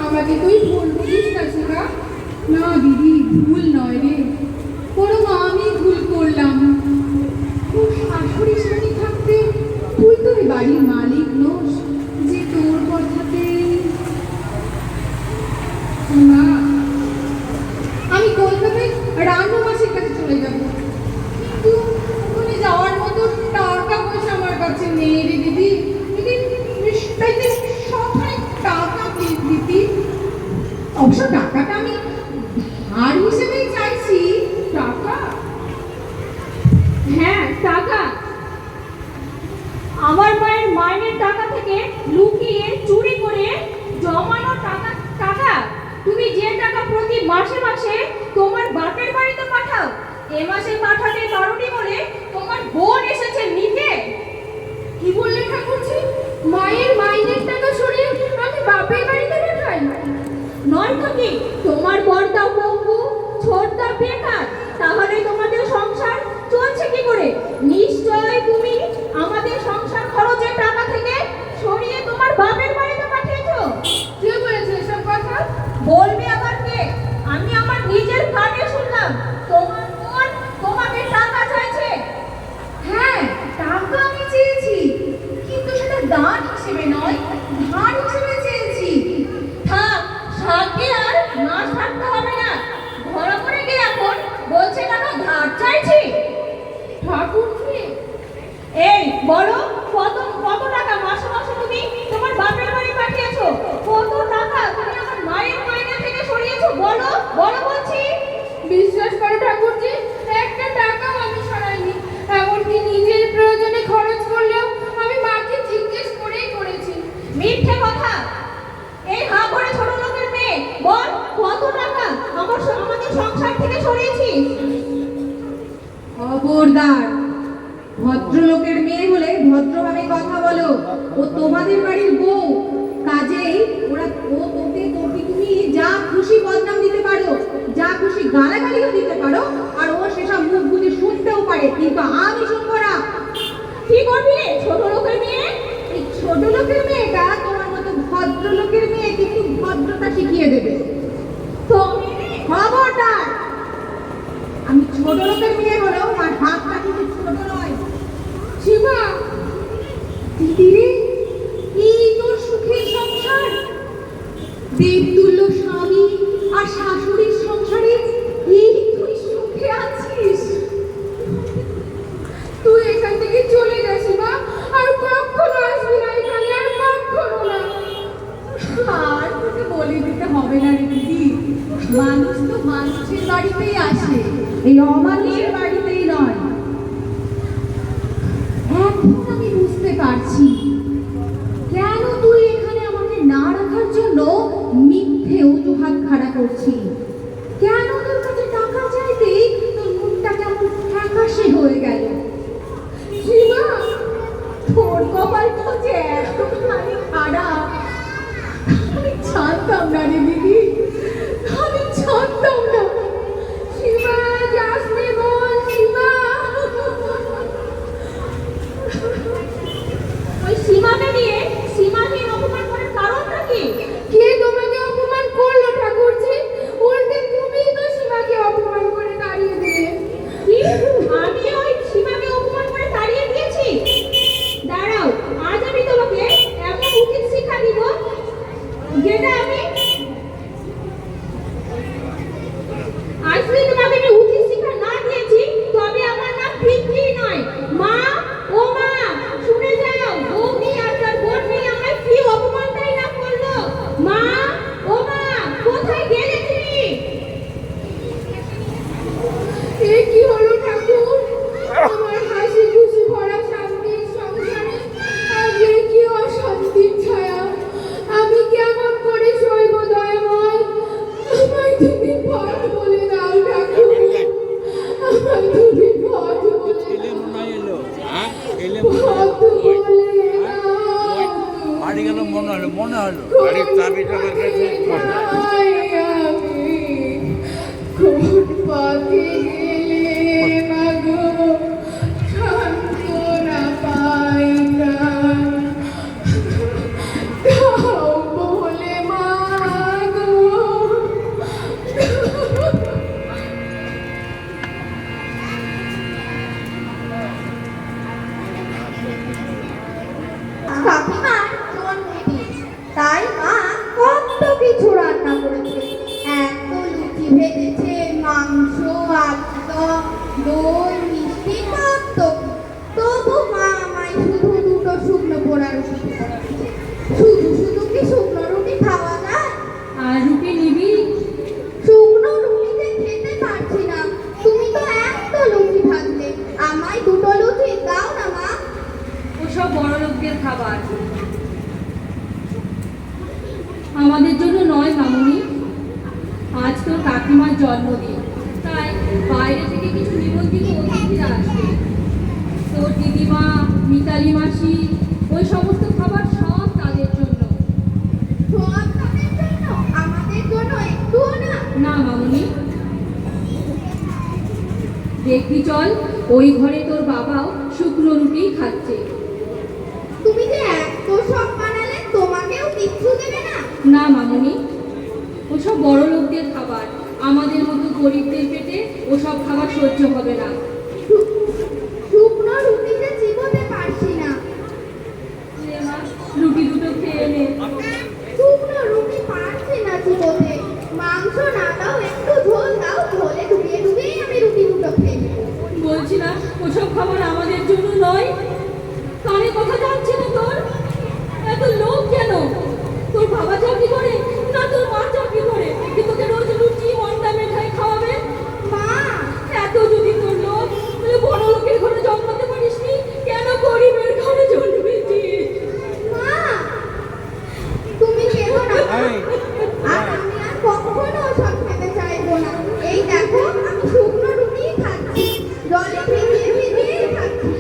আমাকে তুই ভুল বুঝিস না সীমা। না দিদি, ভুল নয় রে, বরং আমি ভুল করলাম। তোর শাশুড়ি স্বামী থাকতে তুই তো এই বাড়ির মালিক নোস যে তোর কথাতে। মা, আমি কলকাতায় রানু মাসির কাছে চলে যাব, কিন্তু ওখানে যাওয়ার মতো টাকা পয়সা আমার কাছে নেই রে দিদি। তাইতে সবখানে টাকা প্লিজ দিদি। অবশ্য টাকাটা আমি ধার হিসেবেই চাইছি। টাকা? হ্যাঁ, টাকা। আমার মায়ের মাইনের টাকা থেকে লুকিয়ে চুরি করে জমানো টাকা তুমি যে টাকা প্রতি মাসে মাসে তোমার বাপের বাড়িতে পাঠাও, এ মাসে পাঠাতে পারোনি বলে তোমার বোন এসেছে নিতে। কি বললে ঠাকুরজি? মায়ের মাইনের টাকা সরিয়ে আমি বাপের বাড়িতে পাঠাই? নয়তো কি তোমার বড়টা পঙ্গু, ছোটটা বেকার, তাহলে তোমাদের সংসার চলছে কি করে? নিশ্চয় তুমি আমাদের সংসার খরচের টাকা থেকে সরিয়ে তোমার বাপের বাড়িতে পাঠিয়েছো। কে বলেছে এসব কথা? বলবে আবার কে? আমি আমার নিজের কানে শুনলাম তোমার বোন তোমাকে টাকা চাইছে। হ্যাঁ, টাকা আমি চেয়েছি, কিন্তু সেটা দান হিসেবে নয়, ধার হিসেবে চেয়েছি। থাক, সাথে আর নাচ থাকতে হবে না। ঘরে করে গিয়ে এখন বলছে কেন ধার চাইছি? ঠাকুরজি, এই বলো, কত কত টাকা মাসে মাসে তুমি তোমার বাপের বাড়ি পাঠিয়েছো? কত টাকা তুমি আমার মায়ের মাইনে থেকে সরিয়েছো? বলো বলো বলছি। বিশ্বাস করো ঠাকুরজি, একটা টাকাও আমি সরাইনি। এমনকি নিজের প্রয়োজনে খরচ করলেও আমি মাকে জিজ্ঞেস করেই করেছি। মিথ্যে কথা। এই হা করে ছোট লোকের মেয়ে, বল কত টাকা আমাদের সংসার থেকে সরিয়েছিস? খবরদার, ভদ্রলোকের মেয়ে হলে ভদ্রভাবে কথা বলো। ও তোমাদের বাড়ির বউ, কাজেই তোকে তুমি যা খুশি বদনাম দিতে পারো, যা খুশি গালাগালিও দিতে পারো, আর ও সেসব মুখ বুঝে শুনতেও পারে, কিন্তু আমি শুনবো না। কি করবি রে ছোট লোকের মেয়ে? এই ছোট লোকের মেয়েটা তোমার মতো ভদ্রলোকের মেয়ে কিন্তু ভদ্রতা শিখিয়ে দেবে। তুমি খবরদার, আমি ছোট লোকের মেয়ে হলেও আমার হাতটা কিন্তু ছোট নয়। শিবা, দিদি রে, এই তোর সুখের সংসার, দেবতুল্য স্বামী আর শাশুড়ির সংসারে এই তুই সুখে আছিস। তুই এখান থেকে চলে যা শিবা, আর কখনো আসবি না এখানে, আর কখনো না। আর তোকে বলে দিতে হবে না রে দিদি, মানুষ তো মানুষের বাড়িতেই আসে, এই অমানুষের বাড়িতেই নয়। এখন আমি বুঝতে পারছি কেন তুই এখানে আমাকে না রাখার জন্য মিথ্যে অজুহাত খাড়া করছিস। কেন তোর কাছে টাকা চাইতেই তোর মুখটা কেমন ফ্যাকাশে হয়ে গেল। শিবা, তোর কপালটা যে এতখানি খারাপ, আমি জানতাম না রে দিদি, আমি জানতাম না। শিবা যাস নে বল, শিবা। ওই সীমাকে নিয়ে সীমাকে অপমান করার কারণটা কি? কে তোমাকে অপমান করলো ঠাকুরজি? উল্টে তুমিই তো শিবাকে অপমান করে তাড়িয়ে দিলে। কি? আমি ওই সীমাকে অপমান করে তাড়িয়ে দিয়েছি? দাঁড়াও, আজ আমি তোমাকে এমন উচিত শিক্ষা দিব যেটা আমি আসলে তোমাকে আমি উচিত শিক্ষা না দিয়েছি তবে আমার নাম ভিক্ষি নয়। মা, ও মা, শুনে যাও, বৌদি আর তার বোন মিলে আমায় কি অপমানটাই না করলো। মা, ও মা, কোথায় গেলে তুমি? এ কি হলো ঠাকুর? আমার হাসি খুশি ভরা শান্তির সংসারে আজকে কি অশান্তির ছায়া। আমি কেমন করে সইব দয়াময়? আমায় তুমি পথ বলে দাও ঠাকুর, আমায় তুমি পথ বলে দাও, পথ বলে দাও। বাড়ি গেল মনে হলো বাড়ির চাবিটা আমার কাছে। আমি কোন পথে গেলে মাগো সান্ত্বনা পাই প্রাণ, দাও বলে মাগো। কাকিমার জন্মদিন, তাই মা কত কিছু রান্না করেছে। এত লুচি ভেজেছে, মাংস, আলুদম, দই, মিষ্টি, কত কি। তবু মা আমায় শুধু দুটো শুকনো পোড়া রুটি খাওয়াচ্ছে। শুধু শুধু কি শুকনো রুটি খাওয়া যায়? আর রুটি নিবি? শুকনো রুটিতে খেতে পারছি না। তুমি তো এত লুচি ভাজলে, আমায় দুটো লুচি দাও না মা। ওসব বড় লোকদের খাবার, আমাদের জন্য নয় মামুনি। আজ তোর কাকিমার জন্মদিন, তাই বাইরে থেকে কিছু নিমন্ত্রিত অতিথিরা আসবে। তোর দিদিমা, মিতালি মাসি, ওই সমস্ত খাবার সব তাদের জন্য। সব তাদের জন্য, আমাদের জন্য না মামুনি, দেখবি চল, ওই ঘরে তোর বাবাও শুকনো রুটি খাচ্ছে। তুমি যে এত সব বানালে, তোমাকেও কিচ্ছু দেবে না? না মামুনি, ওসব বড় লোকদের খাবার, আমাদের মতো গরিবদের পেটে ওসব খাবার সহ্য হবে না। শুকনো রুটিতে চিবোতে পারছি না। নে মা, রুটি দুটো খেয়ে নে। শুকনো রুটি পারছি না চিবোতে। মাংস না দাও, একটু ঝোল দাও, ঝোলে ডুবিয়ে ডুবিয়ে আমি রুটি দুটো খেয়ে নেবো। বলছি না ওসব খাবার আমাদের জন্য নয়। কানে কথা যাচ্ছে না তোর? এত লোভ কেন? তোর বাবা চাকরি করে না তোর মা চাকরি করে যে তোকে রোজ লুচি মন্ডা মিঠাই খাওয়াবে? মা, এত যদি তোর লোভ, তাহলে বড় লোকের ঘরে জন্মাতে পারিসনি, কেন গরিবের ঘরে জন্মেছিস? মা, তুমি কেঁদো না মা। আর আমি আর কখনো ওসব খেতে চাইবো না। এই দেখো, আমি শুকনো রুটি খাচ্ছি, জলে ভিজিয়ে ভিজিয়ে খাচ্ছি।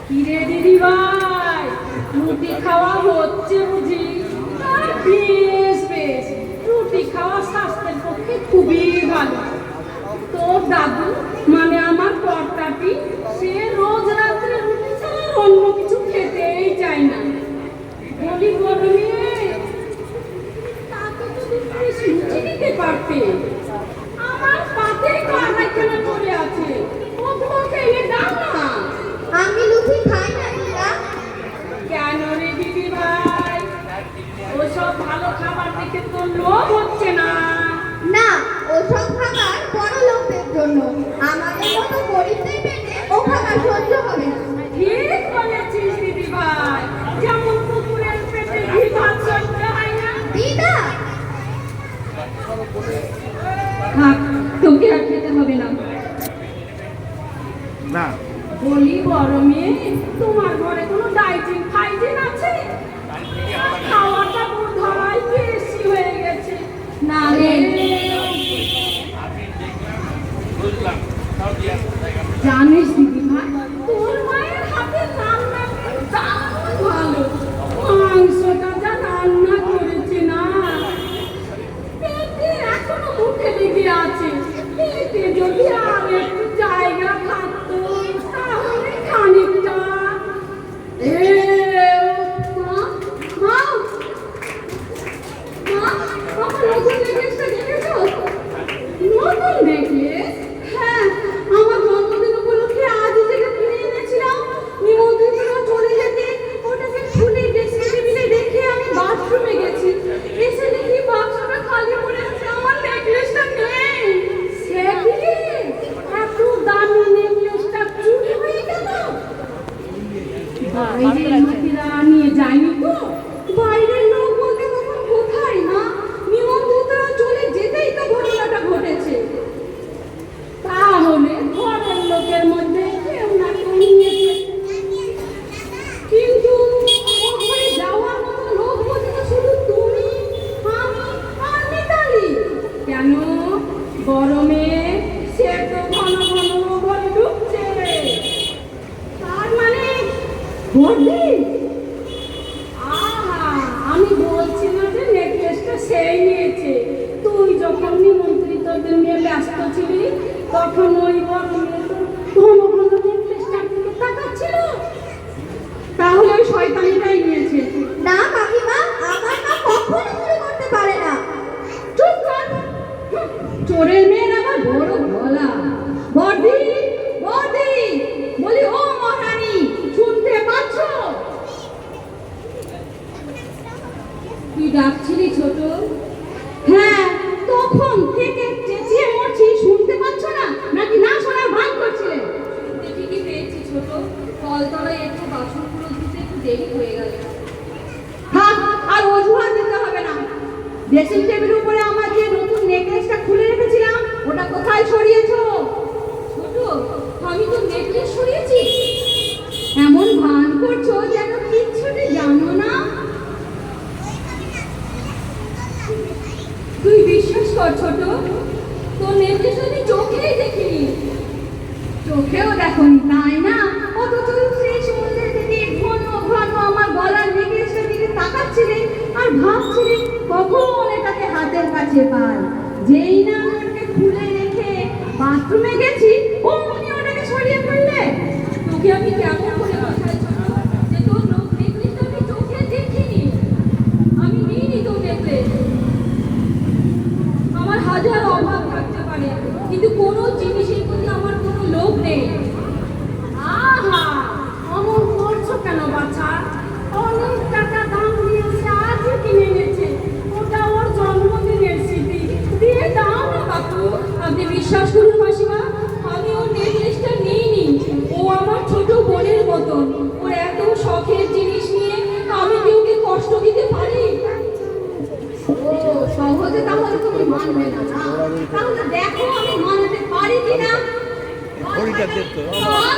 কিরে দিদি ভাই, রুটি খাওয়া হচ্ছে বুঝি? বেশ বেশ, রুটি খাওয়া স্বাস্থ্যের পক্ষে খুবই ভালো। তোর দাদু মানে আমার কর্তাটি, সে রোজ রাত্রে রুটি ছাড়া অন্য কিছু খেতেই চায় না। বলি গরমে তাকে যদি বেশ লুচি দিতে পারতে। আমার পাতে কারখানা পড়ে আছে, ওগুলোকে এনে দাও না। আমি লুচি খাই না দিদা। কেন রে দিদি ভাই, ওসব ভালো খাবার দেখে তোর লোভ হচ্ছে না? না, ওসব খাবার বড় লোকদের জন্য। আমাদের মতো গরিবদের পেটে ও খাবার সহ্য হবে না। ঠিক বলেছিস দিদি ভাই, যেমন কুকুরের পেটে ঘি ভাত সহ্য হয় না। দিদা, থাক, তোকে আর খেতে হবে না। না, বলি বড় মেয়ে, তোমার ঘরে কোনো ডাইজিন ফাইজিন আছে? খাওয়াটা বোধ হয় বেশি হয়ে গেছে। না রে, জানিস দিদি ভাই, তোর মায়ের হাতের রান্না দারুণ ভালো। মাংসটা যা রান্না করেছে না, পেটে এখনো মুখে লেগে আছে। পেটে যদি আর একটু জায়গা থাকতো, তাহলে খানিকটা। মা, মা, মা, আমার নতুন নেকলেসটা দেখেছো? নতুন নেকলেস? হ্যাঁ, আমার জন্মদিন উপলক্ষে আজই যেটা কিনে এনেছিলাম। নিমন্ত্রণরা চলে যেতে ওটাকে খুলে ড্রেসিং টেবিলে রেখে আমি বাথরুমে গেছি। এসে দেখি বাক্সটা খালি পড়ে আছে, আমার নেকলেসটা নেই। সে কি, এত দামি নেকলেসটা চুরি হয়ে গেল? বাইরের লোকেরা নিয়ে যায়নি তো? বাইরের লোক বলতে তখন কোথায় না, নিমন্ত্রিতরা চলে যেতেই তো ঘটনাটা ঘটেছে। তাহলে ঘরের লোকের মধ্যে কেউ না কেউ নিয়েছে। কিন্তু ওখানে যাওয়ার মতো লোক বলতে তো শুধু তুমি, আমি আর মিতালি। কেন? গরমে সে তো ঘন ঘন ঘরে ঢুকছে। তার মানে বলবি? আহা, আমি বলছি না যে নেকলেসটা সেই নিয়েছে। তুই যখন নিমন্ত্রিতদের নিয়ে ব্যস্ত ছিলি, তখন ওই গরমে তো ঘন ঘন নেকলেসটার দিকে তাকাচ্ছিল। তাহলে ওই শয়তানিটাই নিয়েছে। না কাকিমা, আমার মা কখনো চুরি করতে পারে না। চুপ কর, চোরের মেয়ের আবার বড় গলা। বর্দি, বর্দি, বলি ও মহারানী, শুনতে পাচ্ছ? তুই ডাকছিলি ছোট? হ্যাঁ, তখন থেকে চেঁচিয়ে মরছি, শুনতে পাচ্ছ না নাকি না শোনার ভান করছিলে? দেখি কি পেয়েছি ছোট, কলতলায় একটু বাসনগুলো ধুতে একটু দেরি হয়ে গেল। থাক, আর অজুহাত দিতে হবে না। ড্রেসিং টেবিলের উপরে আমার যে নতুন নেকলেসটা খুলে রেখেছিলাম, ওটা কোথায় সরিয়েছো? ছোট, আমি তো নেকলেস সরিয়েছি। এমন ভান করছো যেন কিচ্ছুটি জানো না। তুই বিশ্বাস কর ছোট, তোর নেকলেস আমি চোখেই দেখিনি। চোখেও দেখনি তাই না? অথচ সেই সমুদ্রের থেকে ঘন ঘন আমার গলার নেকলেসটার দিকে তাকাচ্ছিলেন আর ভাবছিলেন কখন এটাকে হাতের কাছে পাই। যেই না আমি ওটাকে খুলে রেখে বাথরুমে গেছি অমনি ওটাকে সরিয়ে ফেললে। তোকে আমি কেমন করে বোঝাই ছোট যে তোর নেকলেসটা আমি চোখে দেখিনি? আমি নিইনি তোর নেকলেস। আমার হাজার অভাব থাকতে পারে কিন্তু কোনো জিনিসের প্রতি আমার কোনো লোভ নেই। আহা, অমন করছো কেন বাছা? অনেক টাকা দাম দিয়েছে, আজই কিনে এনেছে। ওটা ওর জন্মদিনের স্মৃতি, দিয়ে দাও না বাপু। আপনি বিশ্বাস করুন মাসিমা, আমি ওর নেকলেসটা নিইনি। ও আমার ছোট বোনের মতন। ওর এত শখের জিনিস নিয়ে আমি কি ওকে কষ্ট দিতে পারি? ও সহজে তাহলে তুমি মানবে না, না? তাহলে দেখো আমি মানতে পারি কিনা।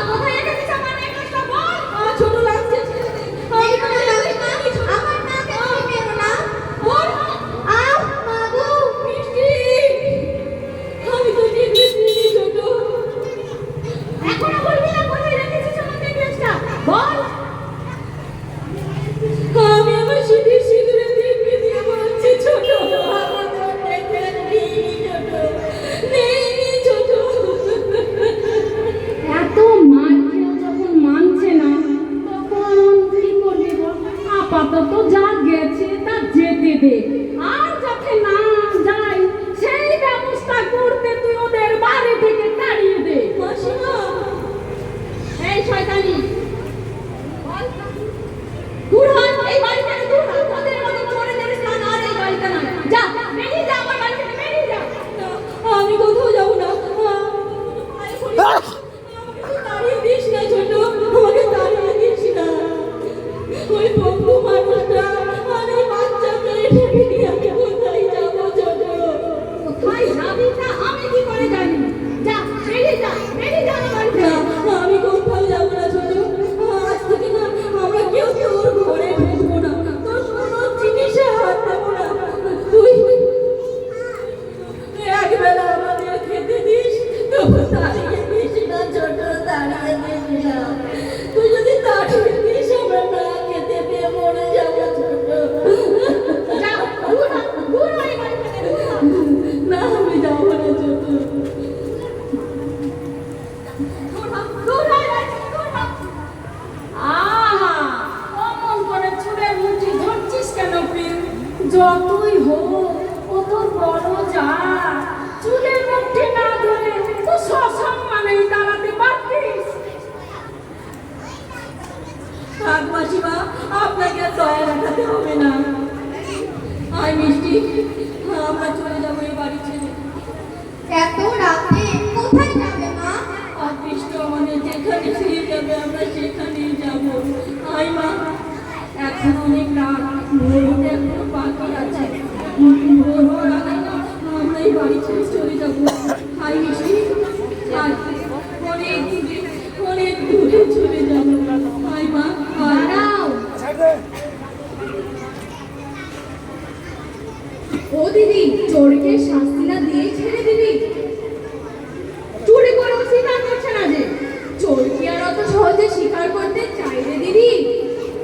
কোথায় রেখেছিস আমার নেকলেসটা বল? ছোট লাগছে ছেড়ে দে। আমার নাকে তুমি মেরো না। বল। আহ মাগো, মিষ্টি, আমি তো নেকলেস নিইনি ছোট। এখনো বলবি না কোথায় রেখেছিস আমার নেকলেসটা? বল। আমি আমার সিঁদুর সিঁদুরে দিব্যি দিয়ে বলছি ছোট, আমার তো নেকলেস নেইনি ছোট, নেইনি ছোট। এত মানছেও যখন মানছে না তখন কি করবি বল? আপাতত যা গেছে তা যেতে দে, আর যাতে না যায় সেই ব্যবস্থা করতে তুই ওদের বাড়ি থেকে তাড়িয়ে দে। মাসিমা, এই শয়তানি, বল। দূর হ, এই বাড়ি থেকে দূর হ। তোদের মতো চোরেদের স্থান আর এই বাড়িতে নয়। যা, বেরিয়ে যা আমার বাড়ি থেকে, বেরিয়ে যা। আমি কোথাও যাবো না। আমাকে তাড়িয়ে দিস না ছোট, আমাকে তাড়িয়ে দিস না। ওই বন্ধু মানুষটা আর ওই বাচ্চা মেয়েটাকে নিয়ে আমি কোথায় যাবো ছোট? কোথায় যাবি তা আমি কি করে জানি? যা, বেরিয়ে যা, বেরিয়ে যা আমার বাড়ি থেকে। আমি কোথাও যাবো না ছোট। আজ থেকে না আমরা কেউ তোর ঘরে ঢুকবো না, তোর কোনো জিনিসে হাত দেবো না। তুই একবেলা আমাদের খেতে দিস, তবু তাড়িয়ে দিস না ছোট, তাড়িয়ে দিস না। তুই যদি তাড়িয়ে দিস আমরা না খেতে পেয়ে মরে যাবো ছোট। যা, দূর হ, দূর হ এই বাড়ি থেকে, দূর হ। না, আমি যাবো না ছোট। দূর হ, দূর হ এই বাড়ি থেকে, দূর হ। আহা, অমন করে চুলের মুঠি ধরছিস কেন প্রিয়? যতই হোক ও তোর বড় যা, চুলের মুঠি না ধরে তো সসম্মানেই দাঁড়াতে পারতিস। থাক মাসিমা, আপনাকে আর দয়া দেখাতে হবে না। আয় মিষ্টি, আমরা চলে যাবো এই বাড়ি ছেড়ে। এত রাতে কোথায় যাবে মা? অদৃষ্ট আমাদের যেখানে নিয়ে যাবে আমরা সেখানেই যাবো। আয় মা, এখন অনেক রাত, ভোর হতে এখনো বাকি আছে। ভোর হওয়ার আগে না আমরা এই বাড়ি ছেড়ে চলে যাবো। আয় মিষ্টি, আয়। অনেক দূরে, অনেক দূরে চলে যাবো। আয় মা, আয়। ও দিদি, চোরকে শাস্তি না দিয়ে ছেড়ে দিবি? চুরি করেও স্বীকার করছে না যে। চোর কি আর অত সহজে স্বীকার করতে চাই রে দিদি?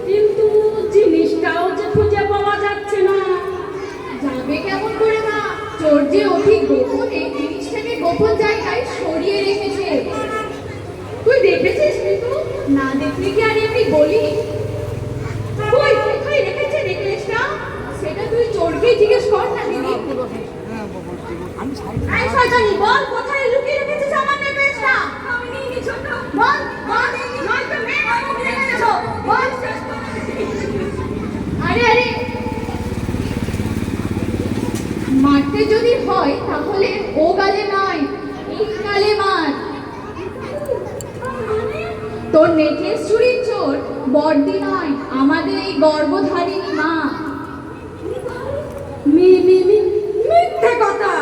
কিন্তু জিনিসটাও যে খুঁজে পাওয়া যাচ্ছে না। যাবে কেমন করে মা? চোর যে অতি গোপনে জিনিসটাকে গোপন জায়গায় সরিয়ে রেখেছে। তুই দেখেছিস কিন্তু? না দেখলে কি আর এমনি বলি? কই, কোথায় রেখেছে নেকলেসটা? সেটা তুই চোরকেই জিজ্ঞেস কর না দিদি। এই শয়তানি, বল কোথায় লুকিয়ে রেখেছিস আমার নেকলেসটা? আমি নিইনি ছোট। বল, বল, নয়তো মেয়ে বাবু নিয়ে গেছো। বল, শেষ কর। আরে আরে, মারতে যদি হয় তাহলে ও গালে নয়, এই গালে মার। তোর নেকলেস চুরির চোর বড়দি নয়, আমাদের এই গর্ভধারিণী মা। মিথ্যে কথা।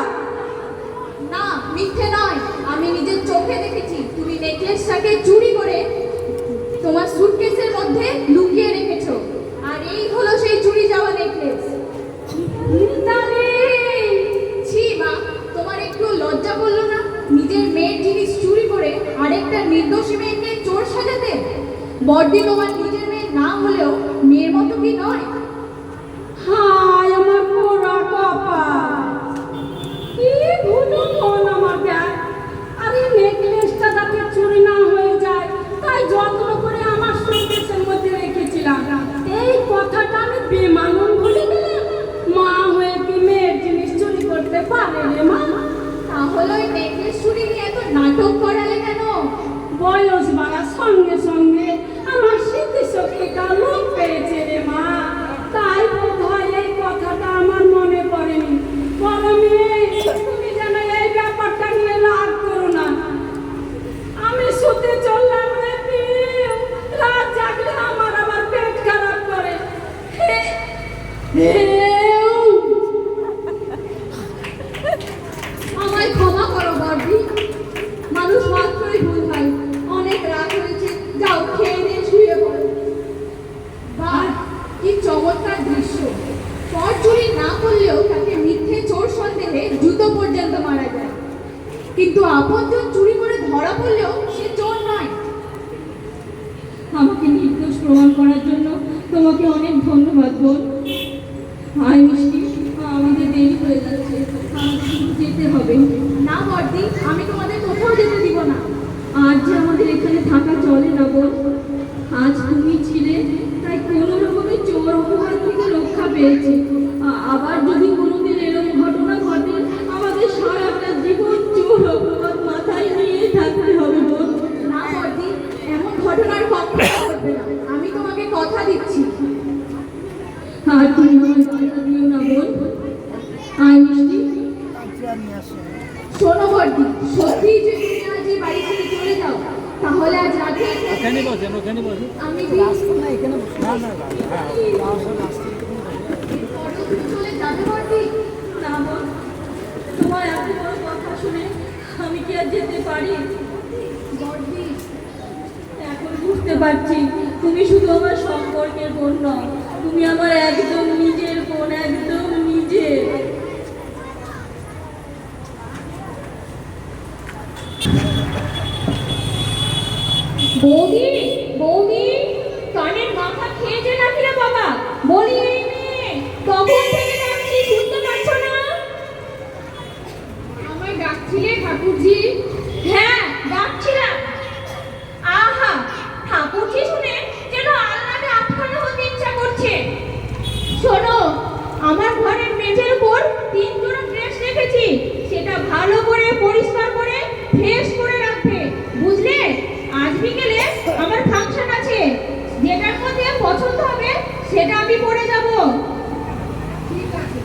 না, মিথ্যে নয়, আমি নিজের চোখে দেখেছি তুমি নেকলেসটাকে চুরি করে তোমার সুটকেসের মধ্যে লুকিয়ে রেখেছো। আর এই হলো সেই চুরি যাওয়া নেকলেস। ছি মা, তোমার একটু লজ্জা করলো না? নিজের মেয়ের জিনিস নির্দোষী মেয়েকে চোর সাজাতে? বড়দি তোমার নিজের মেয়ে না হলেও মেয়ের মতো কি নয়? হায় আমার পোড়া কপাল, কি ভুলো মন আমার দেখ। আরে নেকলেসটা যাতে চুরি না হয়ে যায় তাই যত্ন করে আমার শোকেসের মধ্যে রেখেছিলাম। এই কথাটা আমি বেমানুন ভুলে গেলাম। মা হয়ে কি মেয়ের জিনিস চুরি করতে পারে রে মা? তাহলে ওই নেকলেস চুরি নিয়ে এত নাটক করালে কেন? বয়স বাড়ার সঙ্গে সঙ্গে আমার স্মৃতিশক্তিটা লোপ পেয়েছে রে মা, তাই বোধহয় এই কথাটা আমার মনে পড়েনি। বড় মেয়ে, তুমি যেন এই ব্যাপারটা নিয়ে রাগ করো না। আমি শুতে চললাম রে পিউ, রাত জাগলে আমার আবার পেট খারাপ করে। আমায় ক্ষমা করো বড়দি, মানুষ মাত্রই ভুল হয়। অনেক রাত হয়েছে, যাও খেয়ে দিয়ে শুয়ে পড়ো। বাহ, কি চমৎকার দৃশ্য! পর চুরি না করলেও তাকে মিথ্যে চোর সন্দেহে জুতো পর্যন্ত মারা যায়, কিন্তু আপনজন চুরি করে ধরা পড়লেও সে চোর নয়। আমাকে নির্দোষ প্রমাণ করার জন্য তোমাকে অনেক ধন্যবাদ বোন। হায় মিষ্টি, আমাদের দেরি হয়ে যাচ্ছে, আমাদের কিন্তু যেতে হবে। না বড়দি, আমি তোমাদের কোথাও যেতে দিব না। আজ যে আমাদের এখানে থাকা চলে না বোন। আজ তুমি ছিলে তাই কোনো রকমের চোর অপবাদ থেকে রক্ষা পেয়েছে। আবার যদি কোনোদিন এরকম ঘটনা ঘটে আমাদের সারাটা জীবন চোর অপবাদ মাথায় নিয়ে থাকতে হবে বোন। না বড়দি, এমন ঘটনার কখনো ঘটবে না, আমি তোমাকে কথা দিচ্ছি। আর তুমি আমার কথা দিও না বোন। আয় মিষ্টি। শোনো বড়দি, সত্যি যদি তুমি আজ এই বাড়ি ছেড়ে চলে যাও, তাহলে আজ রাতে ওখানে বসেন, ওখানে বসেন। আমি চলে যাবে বড়দি? না বোন, তোমার এত বড় কথা শুনে আমি কি আর যেতে পারি? বড়দি, এখন বুঝতে পারছি তুমি শুধু আমার সম্পর্কের বোন নও, তুমি আমার একদম নিজের বোন, একদম নিজের। বৌদি, বৌদি, কানের মাথা খেয়েছে নাকি রে বাবা? বলি এই মেয়ে, কখন থেকে ডাকছি, শুনতে পাচ্ছ না? আমায় ডাকছিলে ঠাকুরজি? হ্যাঁ, ডাকছিলাম। আহা, ঠাকুরজি শুনে যেন আল্লাহকে আটকানো হতে ইচ্ছা করছে। শোনো, আমার ঘরের মেঝের উপর 3 জোড়া ড্রেস রেখেছি, সেটা ভালো করে পরিষ্কার করে ফ্রেশ করে রাখবে, বুঝলে? আজ বিকেলে আমার ফাংশন আছে, যেটার মধ্যে পছন্দ হবে সেটা আমি পরে যাব। ঠিক আছে।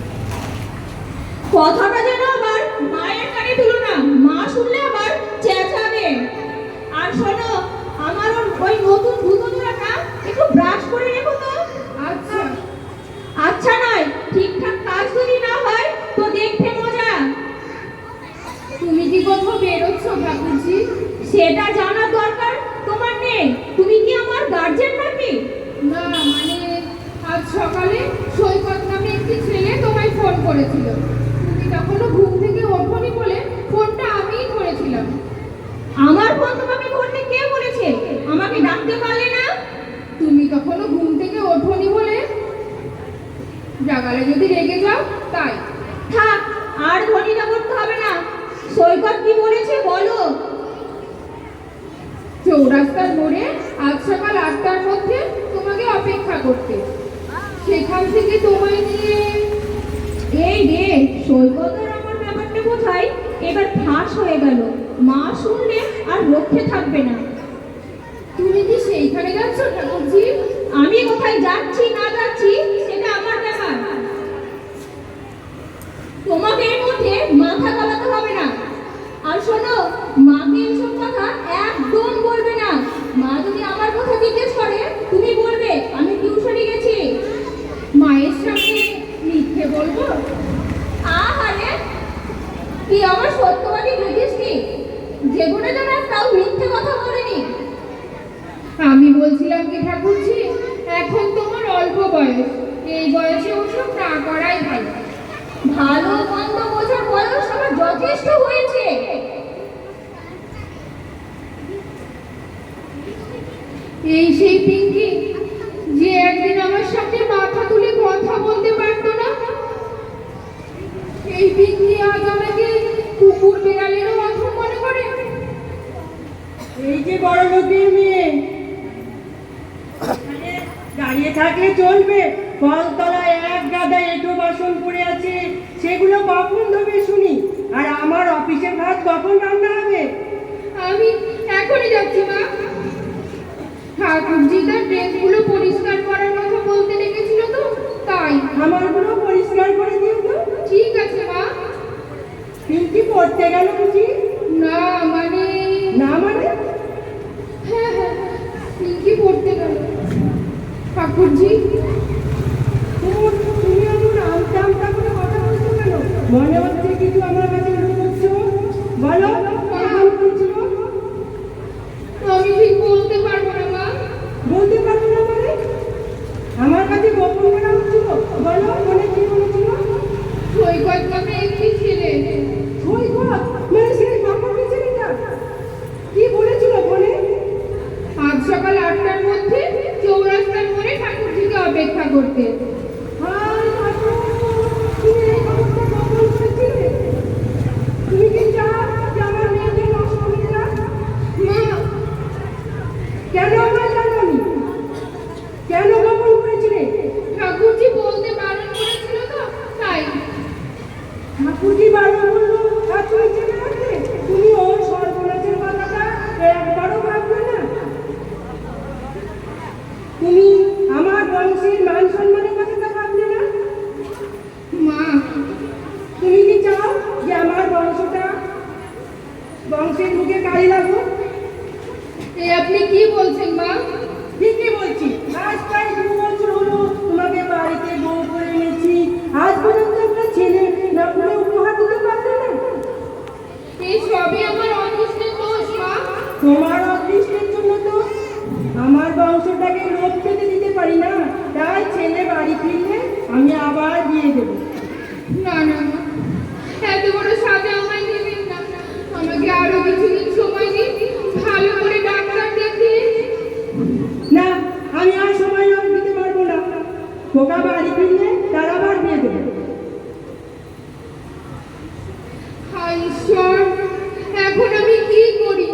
কথাটা যেন আবার মায়ের কানে তুলো না, মা শুনলে আবার চেঁচাবে। আর শোনো, আমার ওই নতুন জুতো জোড়াটা একটু ব্রাশ করে রেখো তো। আচ্ছা। আচ্ছা নয়, ঠিকঠাক কাজ যদি না হয় তো দেখতে মজা। তুমি কি কোথাও বেরোচ্ছ ঠাকুরজি? সেটা জানার দরকার তোমার নেই। তুমি কি আমার গার্জেন নাকি? না, মানে আজ সকালে সৈকত নামে একটি ছেলে তোমায় ফোন করেছিল। তুমি তখনও ঘুম থেকে ওঠোনি বলে ফোনটা আমিই ধরেছিলাম। আমার ফোন তোমাকে ধরতে কে বলেছে? আমাকে ডাকতে পারলে না? তুমি তখনও ঘুম থেকে ওঠোনি বলে জাগালে যদি রেগে যাও তাই। থাক, আর ধ্বনিটা করতে হবে না। সৈকত কি বলেছে বলো। চৌরাস্তার মোড়ে আজ সকাল 8টার মধ্যে তোমাকে অপেক্ষা করতে, সেখান থেকে তোমায় নিয়ে। এই রে, সৈকতের আমার ব্যাপারটা বোঝাই এবার ফাঁস হয়ে গেল। মা শুনলে আর রক্ষে থাকবে না। তুমি কি সেইখানে যাচ্ছ ঠাকুরজি? আমি কোথায় যাচ্ছি না যাচ্ছি সেটা আমার ব্যাপার, তোমাকে এর মধ্যে মাথা গলাতে হবে না। আর শোনো, মাকে এসব কথা একদম বলবে না। মা যদি আমার কথা জিজ্ঞেস করে তুমি বলবে আমি টিউশনে গেছি। মায়ের সামনে মিথ্যে বলবো? আহারে, কি আমার সত্যবাদী বুঝিস কি? জীবনে যেন একটাও মিথ্যে কথা বলিনি। আমি বলছিলাম কি ঠাকুরজি, এখন তোমার অল্প বয়স, এই বয়সে ওসব না করাই ভালো। ভালো মন্দ বোঝার বয়স আমার যথেষ্ট হয়েছে। এই সেই পিঙ্কি যে একদিন আমার সাথে মাথা তুলে কথা বলতে পারতো না। এই পিঙ্কি আজ আমাকে কুকুর বিড়ালেরও অধম মনে করে। এই যে বড় লোকের মেয়ে, দাঁড়িয়ে থাকলে চলবে? কলতলায় এক গাদা এঁটো বাসন পড়ে আছে, সেগুলো কখন ধোবে শুনি? আর আমার অফিসের ভাত কখন রান্না হবে? আমি এখনই যাচ্ছি মা। ঠাকুরজি তার ড্রেসগুলো পরিষ্কার করার কথা বলতে রেখেছিল তো, তাই। আমারগুলো পরিষ্কার করে দিও তো। ঠিক আছে মা। পিঙ্কি পড়তে গেল বুঝি? না মানে না মানে? হ্যাঁ হ্যাঁ, পিঙ্কি পড়তে গেল। ঠাকুরজি, তুমি এমন আমতা আমতা করে কথা বলছো কেন? মনে হচ্ছে কিছু আমার কাছে লুকোচ্ছো। বলো, কেমন করছিল? আমি ঠিক বলতে পারবো না মা। বলতে পারবো না মানে? আমার কাছে গোপন করা হচ্ছিল। বলো, মনে কি বলেছিল? সৈকত নামে একটি ছেলে। সৈকত মানে সেই বাপকে ছেলেটা? কি বলেছিল বলে? আজ সকাল 8টার মধ্যে চৌরাস্তার মোড়ে ঠাকুরজিকে অপেক্ষা করতে। হায় ঠাকুর, তুমি এই খবরটা গোপন করেছিলে? তুমি কি চাও যে আমার মেয়েকে নষ্ট হয়ে যাক? মা, কেন আমার জানোনি? কেন গোপন করেছিলে? ঠাকুরজি বলতে বারণ করেছিল তো, তাই। ঠাকুরজি বারণ করলো আর তুমি চেপে রাখলে? তুমি ওর সর্বনাশের কথাটা একবারও ভাবলে না? তুমি আমার বংশের মান সম্মানের কথাটা ভাবলে না? মা, তুমি কি চাও যে আমার বংশের মুখে কালি লাগুক? এই আপনি কি বলছেন মা? ঠিকই বলছি। আজ প্রায় 2 বছর হলো তোমাকে বাড়িতে বউ করে এনেছি, আজ পর্যন্ত একটা ছেলে না করে উপহার দিতে পারলে না। এই সবই আমার অদৃষ্টের দোষ মা। তোমার অদৃষ্টের জন্য তো আমার বংশটাকে লোপ পেতে দিতে পারি না, তাই ছেলে বাড়ি ফিরলে আমি আবার বিয়ে দেবো। না না মা, এত বড় সাজা আমায় দেবেন না। আমাকে আরো কিছুদিন সময় দিন, ভালো করে ডাক্তার দেখিয়ে। না, আমি আর সময় আর দিতে পারবো না। খোকা বাড়ি ফিরলে তার আবার বিয়ে দেবো। হায় ঈশ্বর, এখন আমি কি করি?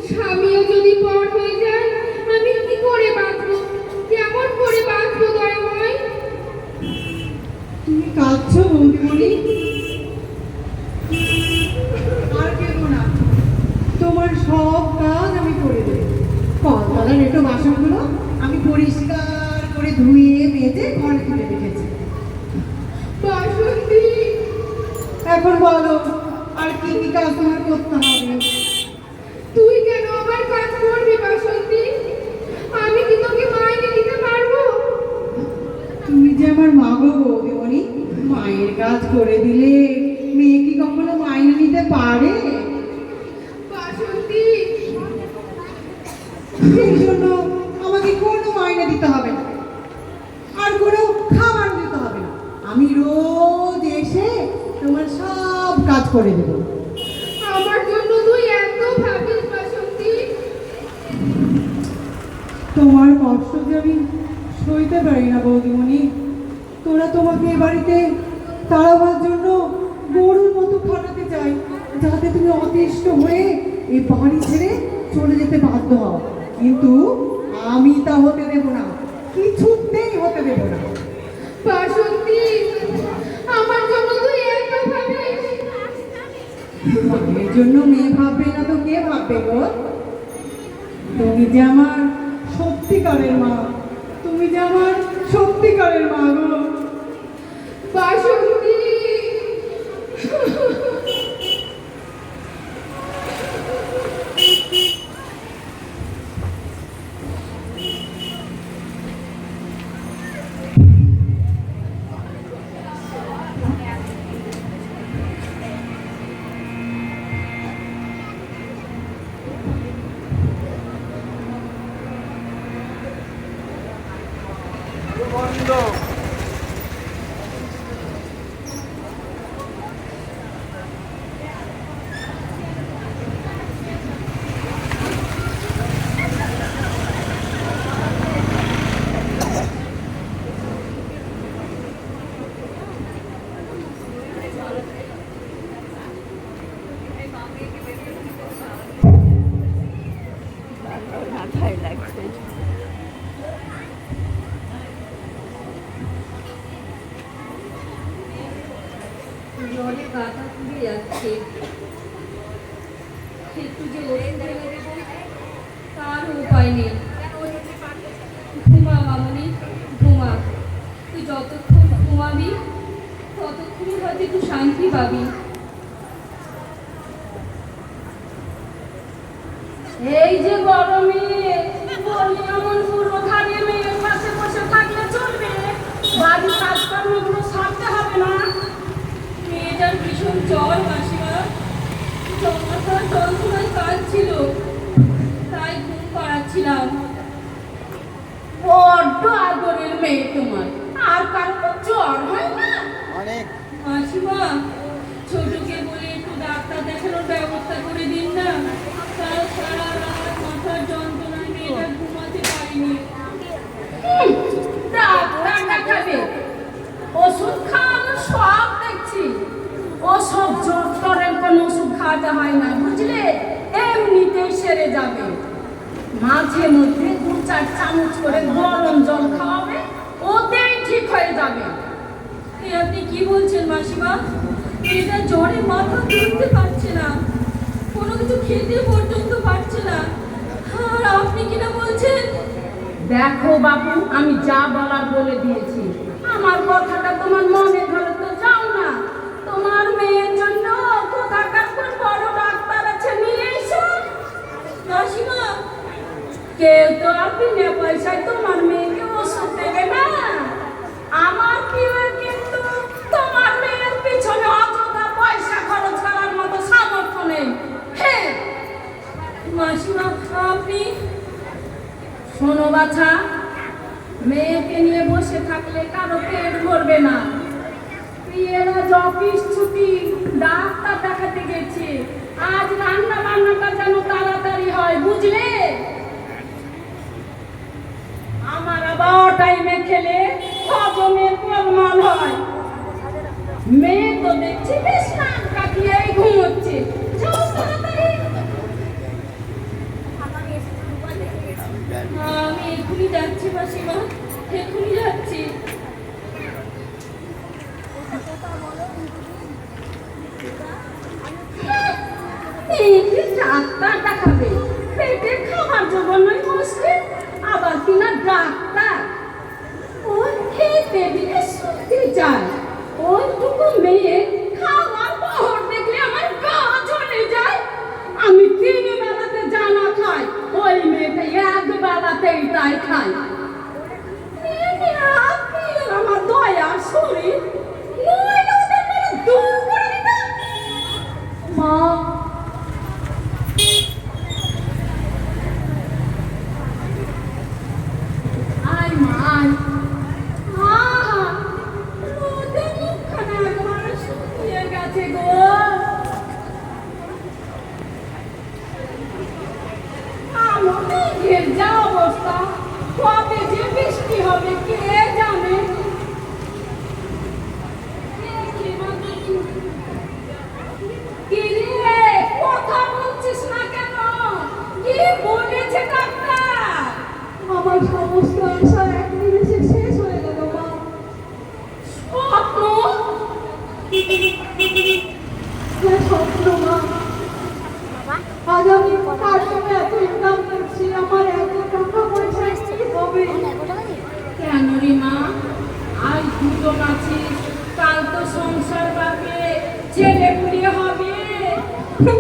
স্বামীও যদি পর হয়ে যায়, আমি কি করে বাঁচবো? কেমন করে বাঁচবো দয়াময়? তুমি কাঁদছো বৌদিমণি? আর কেঁদো না, তোমার সব কাজ আমি করে দেবো। কলতলার এঁটো বাসনগুলো আমি পরিষ্কার করে ধুয়ে মেজে ঘরে তুলে রেখেছি। বাসন্তী, এখন বলো, আর কি কি কাজ তোমার করতে হবে? তুই কেন আমার কাজ করবি বাসন্তী? আমি কি তোকে মাইনে দিতে পারবো? তুমি যে আমার মা গো বৌদিমণি, মায়ের কাজ করে দিলে মেয়ে কি কখনো মাইনে নিতে পারে? বাসন্তী, এই জন্য আমাকে কোনো মাইনে দিতে হবে না, আর কোনো খাবার দিতে হবে না। আমি রোজ এসে তোমার সব কাজ করে দেবো। আমার জন্য তুই এত ভাবিস বাসন্তী? তোমার কষ্ট যে আমি সইতে পারি না বৌদিমণি। তোরা তোমাকে এ বাড়িতে তাড়াবার জন্য গরুর মতো খাটাতে চাই, যাতে তুমি অতিষ্ঠ হয়ে এই বাড়ি ছেড়ে চলে যেতে বাধ্য হও। কিন্তু আমি তা হতে দেব না, কিছুতেই হতে দেব না। বাসন্তী, আমার জন্য তুই এত ভাবিস? মায়ের জন্য মেয়ে ভাববে না তো কে ভাববে গো? তুমি যে আমার সত্যিকারের মা, তুমি যে আমার সত্যিকারের মা গো। বাসন্তী, আছে। একটু যে ওষুধ এনে দেবো তার উপায় নেই। ঘুমা মামনি, ঘুমা। তুই যতক্ষণ ঘুমাবি ততক্ষণই হয়তো একটু শান্তি পাবি। এই যে গরমে বলি এমন পুরো ধারে মেয়ের পাশে বসে থাকলে চলবে? বাড়ির কাজকর্মগুলো সারতে হবে না? মেয়েটার ভীষণ জ্বর মাসিমা, জ্বরটা যন্ত্রণায় কাঁদছিল, তাই ঘুম পাড়াচ্ছিলাম। বড্ড আদরের মেয়ে তোমার, আর কারো তো জ্বর হয় না? মাসিমা, ছোটকে বলে একটু ডাক্তার দেখানোর ব্যবস্থা করে দিন না। তার সারা রাত মাথার যন্ত্রণায় মেয়েটা ঘুমাতে পারিনি। ডাক্তার দেখাবে? ওষুধ খাওয়ানো সব দেখছি। ওসব জ্বরের কোনো ওষুধ খাওয়াতে হয় না, বুঝলে? এমনিতেই সেরে যাবে। মাঝে মধ্যে 2-4 চামচ করে গরম জল খাওয়াবে, ওতেই ঠিক হয়ে যাবে। এ আপনি কি বলছেন মাসিমা? মেয়েটা জ্বরে মাথা তুলতে পারছে না, কোনো কিছু খেতে পর্যন্ত পারছে না, আর আপনি কিনা বলছেন? দেখো বাবু, আমি যা বলার বলে দিয়েছি। আমার কথাটা তোমার মনে ধরে তো যাও না। তোমার মেয়ের জন্য কোথাকার কোন বড় ডাক্তার আছে, নিয়ে এসো। মাসিমা, কেউ তো আর বিনা পয়সায় তোমার মেয়েকে ওষুধ দেবে না। আমার প্রিয় কিন্তু তোমার মেয়ের পিছনে অযথা পয়সা খরচ করার মতো সামর্থ্য নেই। হ্যাঁ মাসিমা, আপনি শোনো বাছা, মেয়েকে নিয়ে বসে থাকলে কারো পেট ভরবে না। প্রিয়ের আজ অফিস ছুটি, ডাক্তার দেখাতে গেছে। আজ রান্না বান্নাটা যেন তাড়াতাড়ি হয়, বুঝলে? আমার আবার টাইমে খেলে হজমের গোলমাল হয়। মেয়ে তো দেখছি বেশ নাক কাটিয়েই ঘুমোচ্ছে। যাও তাড়াতাড়ি। আমি এক্ষুনি যাচ্ছি মাসিমা, এক্ষুনি যাচ্ছি। মেয়েকে ডাক্তার দেখাবে? পেটে খাবার জোগানোই মুশকিল, আবার কিনা ডাক্তার। ও খেতে দিলে শুনতে চায়। ওইটুকু মেয়ে খাওয়ার বহর দেখলে আমার গা জ্বলে যায়। আমি 3 বেলাতে জানা খাই, ওই মেয়েটা 1 বেলাতেই তাই খাই। আমার দয়া শরীর নইলে ওদের মেরে দূর করে দিতাম। মা, আয় মা, আয়। আহা, রোদে মুখখানা একবারে শুকিয়ে গেছে গো। আমার মেঘের যা অবস্থা, কবে যে বৃষ্টি হবে কে জানে। কি রে, কথা বলছিস না কেন? কি বলেছে ডাক্তার? আমার সমস্ত আশা এক নিমেষে শেষ হয়ে গেল মা। স্বপ্ন? হ্যাঁ, স্বপ্ন মা। আজ আমি কার সঙ্গে এত ইনকাম করছি, আমার এত টাকা পয়সা কি হবে? কেন রে মা? আজ দুজন আছিস, কাল তো সংসার পাবে, ছেলে পুলে হবে।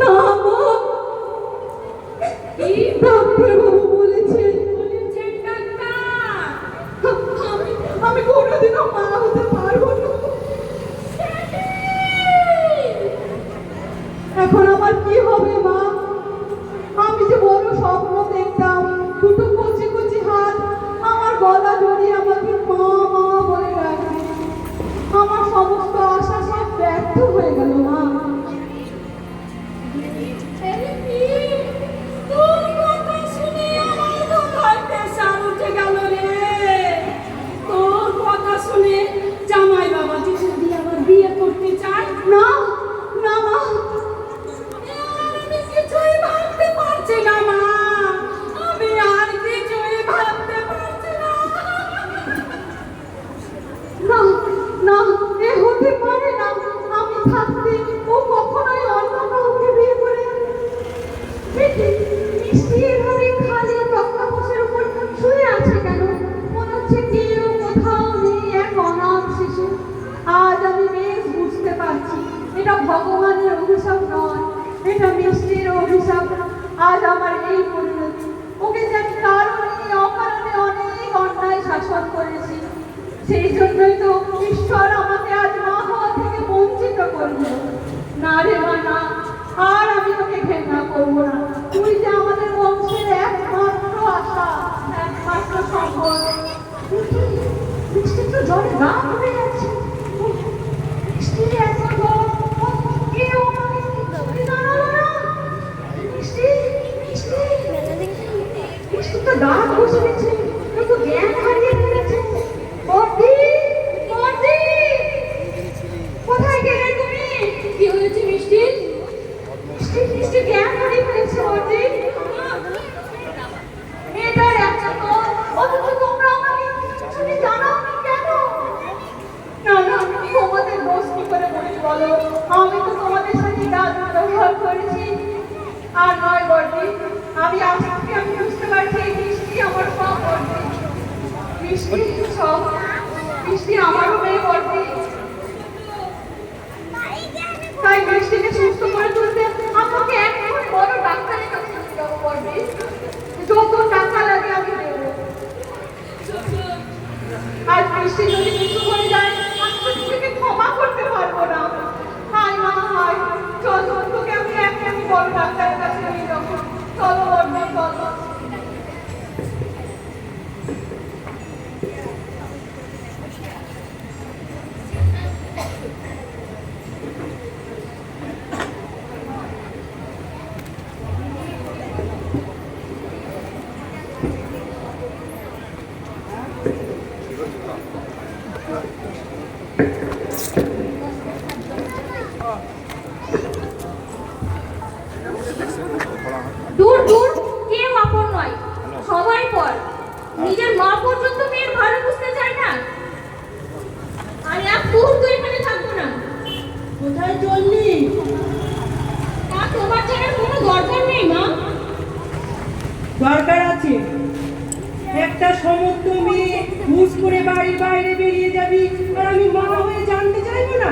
না মা, কি ডাক্তারবাবু বলেছেন বলেছেন ডাক্তার? আমি কোনোদিনও মা হতে পারবো না। এখন আমার কি হবে মা? আমি যে বড় স্বপ্ন দেখতাম, দুটো কচি কচি হাত আমার গলা জড়িয়ে আমাকে মা মা বলে ডাকবে। আমার সমস্ত আশা সব ব্যর্থ হয়ে গেল মা। তোর কথা শুনে আমার মাথায় প্রেসার উঠে গেল রে। তোর কথা শুনে জামাই বাবা যদি আবার বিয়ে করতে চায় না না মা, আমি কিছুই ভাবতে পারছি না মা, আমি আর কিছুই ভাবতে পারছি না। না না, এ হতে পারে না। আমি থাকতে ও কখনোই আজ আমার এই পরিণতি। ওকে যে আমি কারণে অকারণে অনেক অন্যায় শাসন করেছি, সেই জন্যই তো ঈশ্বর আমাকে আজ মা হওয়া থেকে বঞ্চিত করলো। না রে মা, না, আর আমি তোকে ঘেন্না করবো না। তুই যে আমাদের বংশের একমাত্র আশা, একমাত্র সম্পদ। বৃষ্টি তো জলে গা ভরে যাচ্ছে। বৃষ্টি এত জল, কেউ আমাকে বৃষ্টি জানালো না। বৃষ্টি, বৃষ্টি, বৃষ্টি তো দাঁত বসে গেছে, তো জ্ঞান হারিয়ে ফেলেছে। বর্দি, বর্দি, কোথায় গেলে তুমি? কি হয়েছে মিষ্টি? মিষ্টি, মিষ্টি জ্ঞান হারিয়ে ফেলেছে বর্দি। মেয়েটার একটা দল, অথচ তোমরা আমাকে কিছুই জানাওনি কেন? না না, তোমাদের দোষ কি করে বলি বলো? আমি তো তোমাদের সাথে দারুণ ব্যবহার করেছি। আর নয় বর্দি, আমি আজকে আমি বুঝতে পারছি এই বৃষ্টি আমার সব বর্দি। বৃষ্টি সব, বৃষ্টি আমারও মেয়ে বর্দি। তাই বৃষ্টিকে সুস্থ করে তুলতে আমাকে এখন বড় ডাক্তারের কাছে নিয়ে যাবো বর্দি। যত টাকা লাগে আমি দেবো। আর বৃষ্টি যদি কিছু হয়ে যায়, আমি তো নিজেকে ক্ষমা করতে পারবো না। হায় মা, হায়, চল তোকে আমি এখনই বড় ডাক্তারের কাছে নিয়ে যাবো। চলো বর্দি, চলো। দূর দূর, কেউ আপন নয়, সবাই পর। নিজের মা পর্যন্ত মেয়ের ভালো বুঝতে চায় না। আর এক মুহূর্ত এখানে থাকবো না। কোথায় চললি? তা তোমার জানার কোনো দরকার নেই মা। দরকার আছে। একটা সমস্ত মেয়ে হুশ করে বাড়ির বাইরে বেরিয়ে যাবি, আর আমি মা হয়ে জানতে চাইবো না?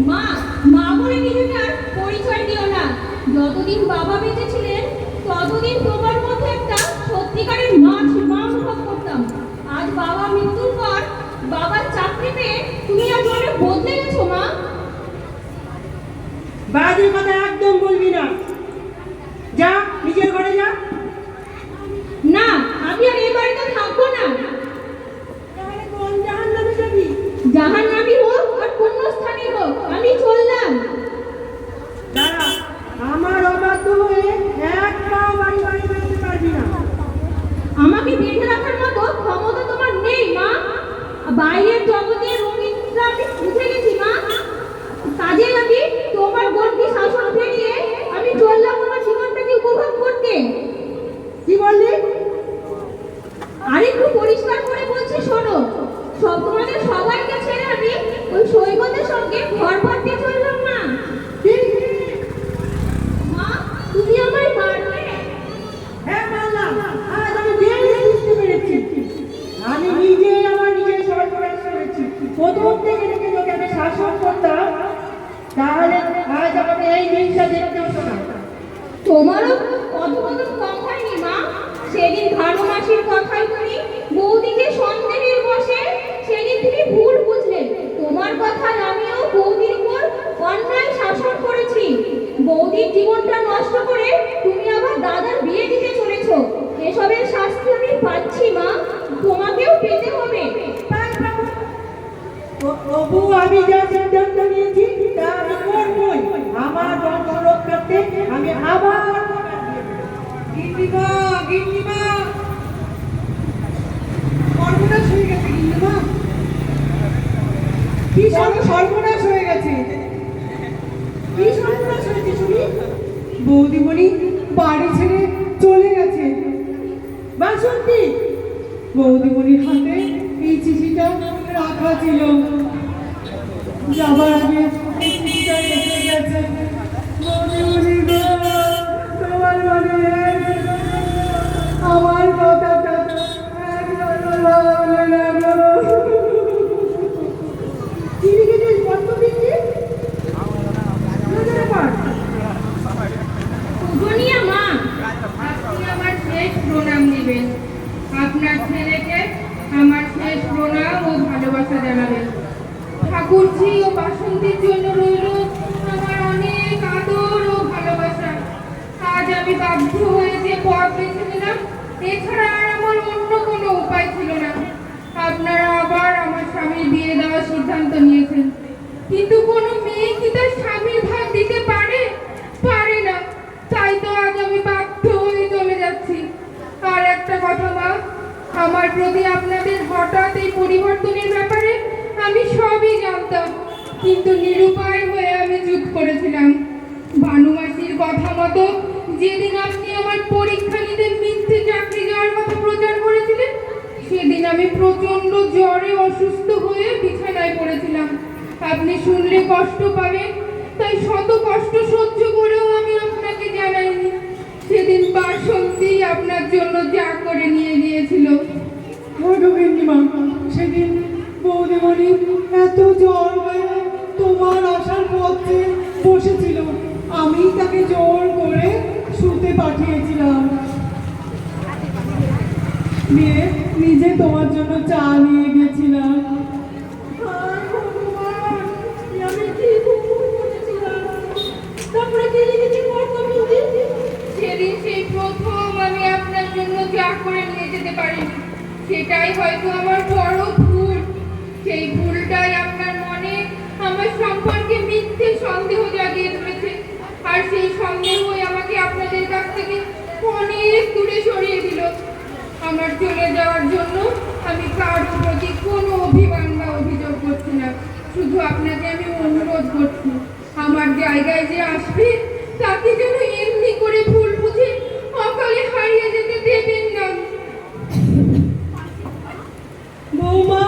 মা, মা বলে নিজেকে আর পরিচয় দিও না। যতদিন বাবা বেঁচে ছিলেন, ততদিন তোমার মধ্যে একটা সত্যিকারের মা অনুভব করতাম। আজ বাবা মৃত্যুর পর বাবার চাকরি পেয়ে তুমি আজ অনেক বদলে গেছো মা। বাজে কথা একদম বলবি না। যা, নিজের ঘরে যা। না, আমি আর এই বাড়িতে থাকবো না। তাহলে কোন জাহান্নামে যাবি? জাহান্নামী হোক আর পুণ্যস্থানী হোক, আমি চললাম। দাঁড়া, আমার অবাধ্য হয়ে এক পাও বাড়ি বাড়ি বেরোতে পারবি না। আমাকে বেঁধে রাখার মতো ক্ষমতা তোমার নেই মা। বাইরের জগতের রঙিনটা আমি বুঝে গেছি মা। কাজেই আমি তোমার গণ্ডি শাসন ফেরিয়ে আমি চললাম আমার জীবনটাকে উপভোগ করতে। কি বললি? আরেকটু পরিষ্কার করে বলছি শোনো। তোমাদের সবাইকে ছেড়ে আমি ওই সৈকতের সঙ্গে ঘর ভাবতে চললাম না। মা, তুমি আমায় মারবে? হ্যাঁ মানলাম, আজ আমি বেরিয়ে বুঝতে পেরেছি। আমি নিজেই আমার নিজের সর্বনাশ করেছি। প্রথম থেকে যদি তোকে আমি শাসন করতাম, তাহলে আজ আমাকে এই জিনিসটা দেখতে হতো না। তোমারও অধপতন কম হয়নি মা। সেদিন ভানু মাসির কথাই তুমি বৌদিকে সন্দেহের বসে সেদিন তুমি ভুল বুঝলে। তোমার কথায় আমিও বৌদির উপর অন্যায় শাসন করেছি। বৌদির জীবনটা নষ্ট করে তুমি আবার দাদার বিয়ে দিতে চলেছো। এসবের শাস্তি আমি পাচ্ছি মা, তোমাকেও পেতে হবে। তবু আমি যা সিদ্ধান্ত নিয়েছি তা আমি করবই। আমার বংশ রক্ষার্থে আমি আবার গিন্নিমা, গিন্নিমা, সর্বনাশ হয়ে গেছে গিন্নিমা। কি সর্বনাশ হয়ে গেছে? কি সর্বনাশ হয়েছে শুনি? বৌদিমণি বাড়ি ছেড়ে চলে গেছে। বাসন্তী, বৌদিমণির হাতে এই চিঠিটা রাখা ছিল। যাবার আগে এই চিঠিটা রেখে গেছে। বৌদিমণি গো, তোমার মনে আমার কথাটা একবারও ভাবলে না গো। কি লিখেছিস বলতো বিন্দি? সোনিয়া মা, আপনি আমার শেষ প্রণাম দিবেন। আপনার ছেলেকে আমার শেষ প্রণাম ও ভালোবাসা জানাবেন। ঠাকুরজি ও বাসন্তীর জন্য রইল আমার অনেক আদর ও ভালোবাসা। আজ আমি বাধ্য হয়ে যে পথ বেছে নিলাম, এছাড়া আর আমার অন্য কোনো উপায় ছিল না। আপনারা আবার আমার স্বামীর বিয়ে দেওয়ার সিদ্ধান্ত নিয়েছেন, কিন্তু কোনো মেয়ে কি তার স্বামীর ভাগ দিতে পারে? পারে না। তাই তো আজ আমি বাধ্য হয়ে চলে যাচ্ছি। আর একটা কথা মা, আমার প্রতি আপনাদের হঠাৎ এই পরিবর্তনের ব্যাপারে আমি সবই জানতাম, কিন্তু নিরুপায় হয়ে আমি চুপ করেছিলাম। ভানুমাসির কথা মতো যেদিন আপনি আমার পরীক্ষা নিতে মিথ্যে চাকরি যাওয়ার কথা প্রচার করেছিলেন, সেদিন আমি প্রচন্ড জ্বরে অসুস্থ হয়ে বিছানায় পড়েছিলাম। আপনি শুনলে কষ্ট পাবেন, তাই শত কষ্ট সহ্য করেও আমি আপনাকে জানাইনি। সেদিন বাসন্তী আপনার জন্য যা করে নিয়ে গিয়েছিল। ভগবিন্দিমা, সেদিন বৌদিমণি এত জোর হয়ে তোমার আসার পথে বসেছিল, আমি তাকে জোর করে শুতে পাঠিয়েছিলাম, দিয়ে নিজে তোমার জন্য চা নিয়ে গেছিলাম। আমি কি ভুল করেছিলাম? তারপরে কি লিখেছি বর্তমানে? সেদিন সেই প্রথম আমি আপনার জন্য যা করে নিয়ে যেতে পারিনি, সেটাই হয়তো আমার বড় ভুল। সেই ভুলটাই আপনার মনে আমার সম্পর্কে মিথ্যে সন্দেহ জাগিয়ে তুলেছে, আর সেই সন্দেহই আমাকে আপনাদের কাছ থেকে অনেক দূরে সরিয়ে দিল। আমার চলে যাওয়ার জন্য আমি কারোর প্রতি কোনো অভিমান বা অভিযোগ করছি না, শুধু আপনাকে আমি অনুরোধ করছি, আমার জায়গায় যে আসবে তাকে যেন এমনি করে ভুল বুঝে অকালে হারিয়ে যেতে দেবেন না। বৌমা,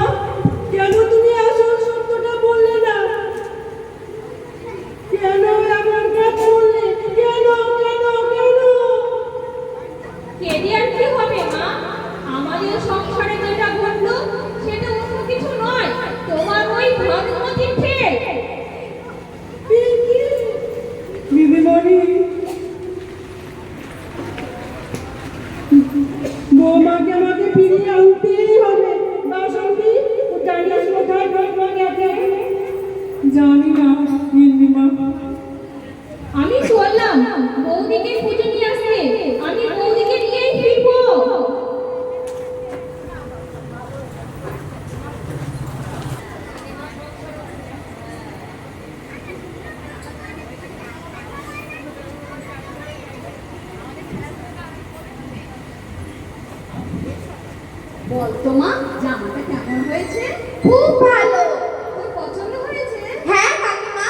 কেন তুমি আসল সত্যটা বললে না? কেন এমন কাজ করলে? কেন কেন কেন? কেঁদে আর কি হবে মা? আমাদের সংসারে যেটা ঘটলো সেটা অন্য কিছু নয়, তোমার ওই ভানুমতির ফেল। দিদিমণি, বৌমাকে আমাকে ফিরিয়ে আনতেই হবে। বাসন্তী, জানিস কোথায় ঘটনা গেছে? জানি না দিদিমা। আমি চললাম বৌদিকে খুঁজে নিয়ে আসতে, আমি বৌদিকে নিয়েই ফিরবো। বল তো মা, জামাটা কেমন হয়েছে? খুব ভালো। তোর পছন্দ হয়েছে? হ্যাঁ কাকিমা।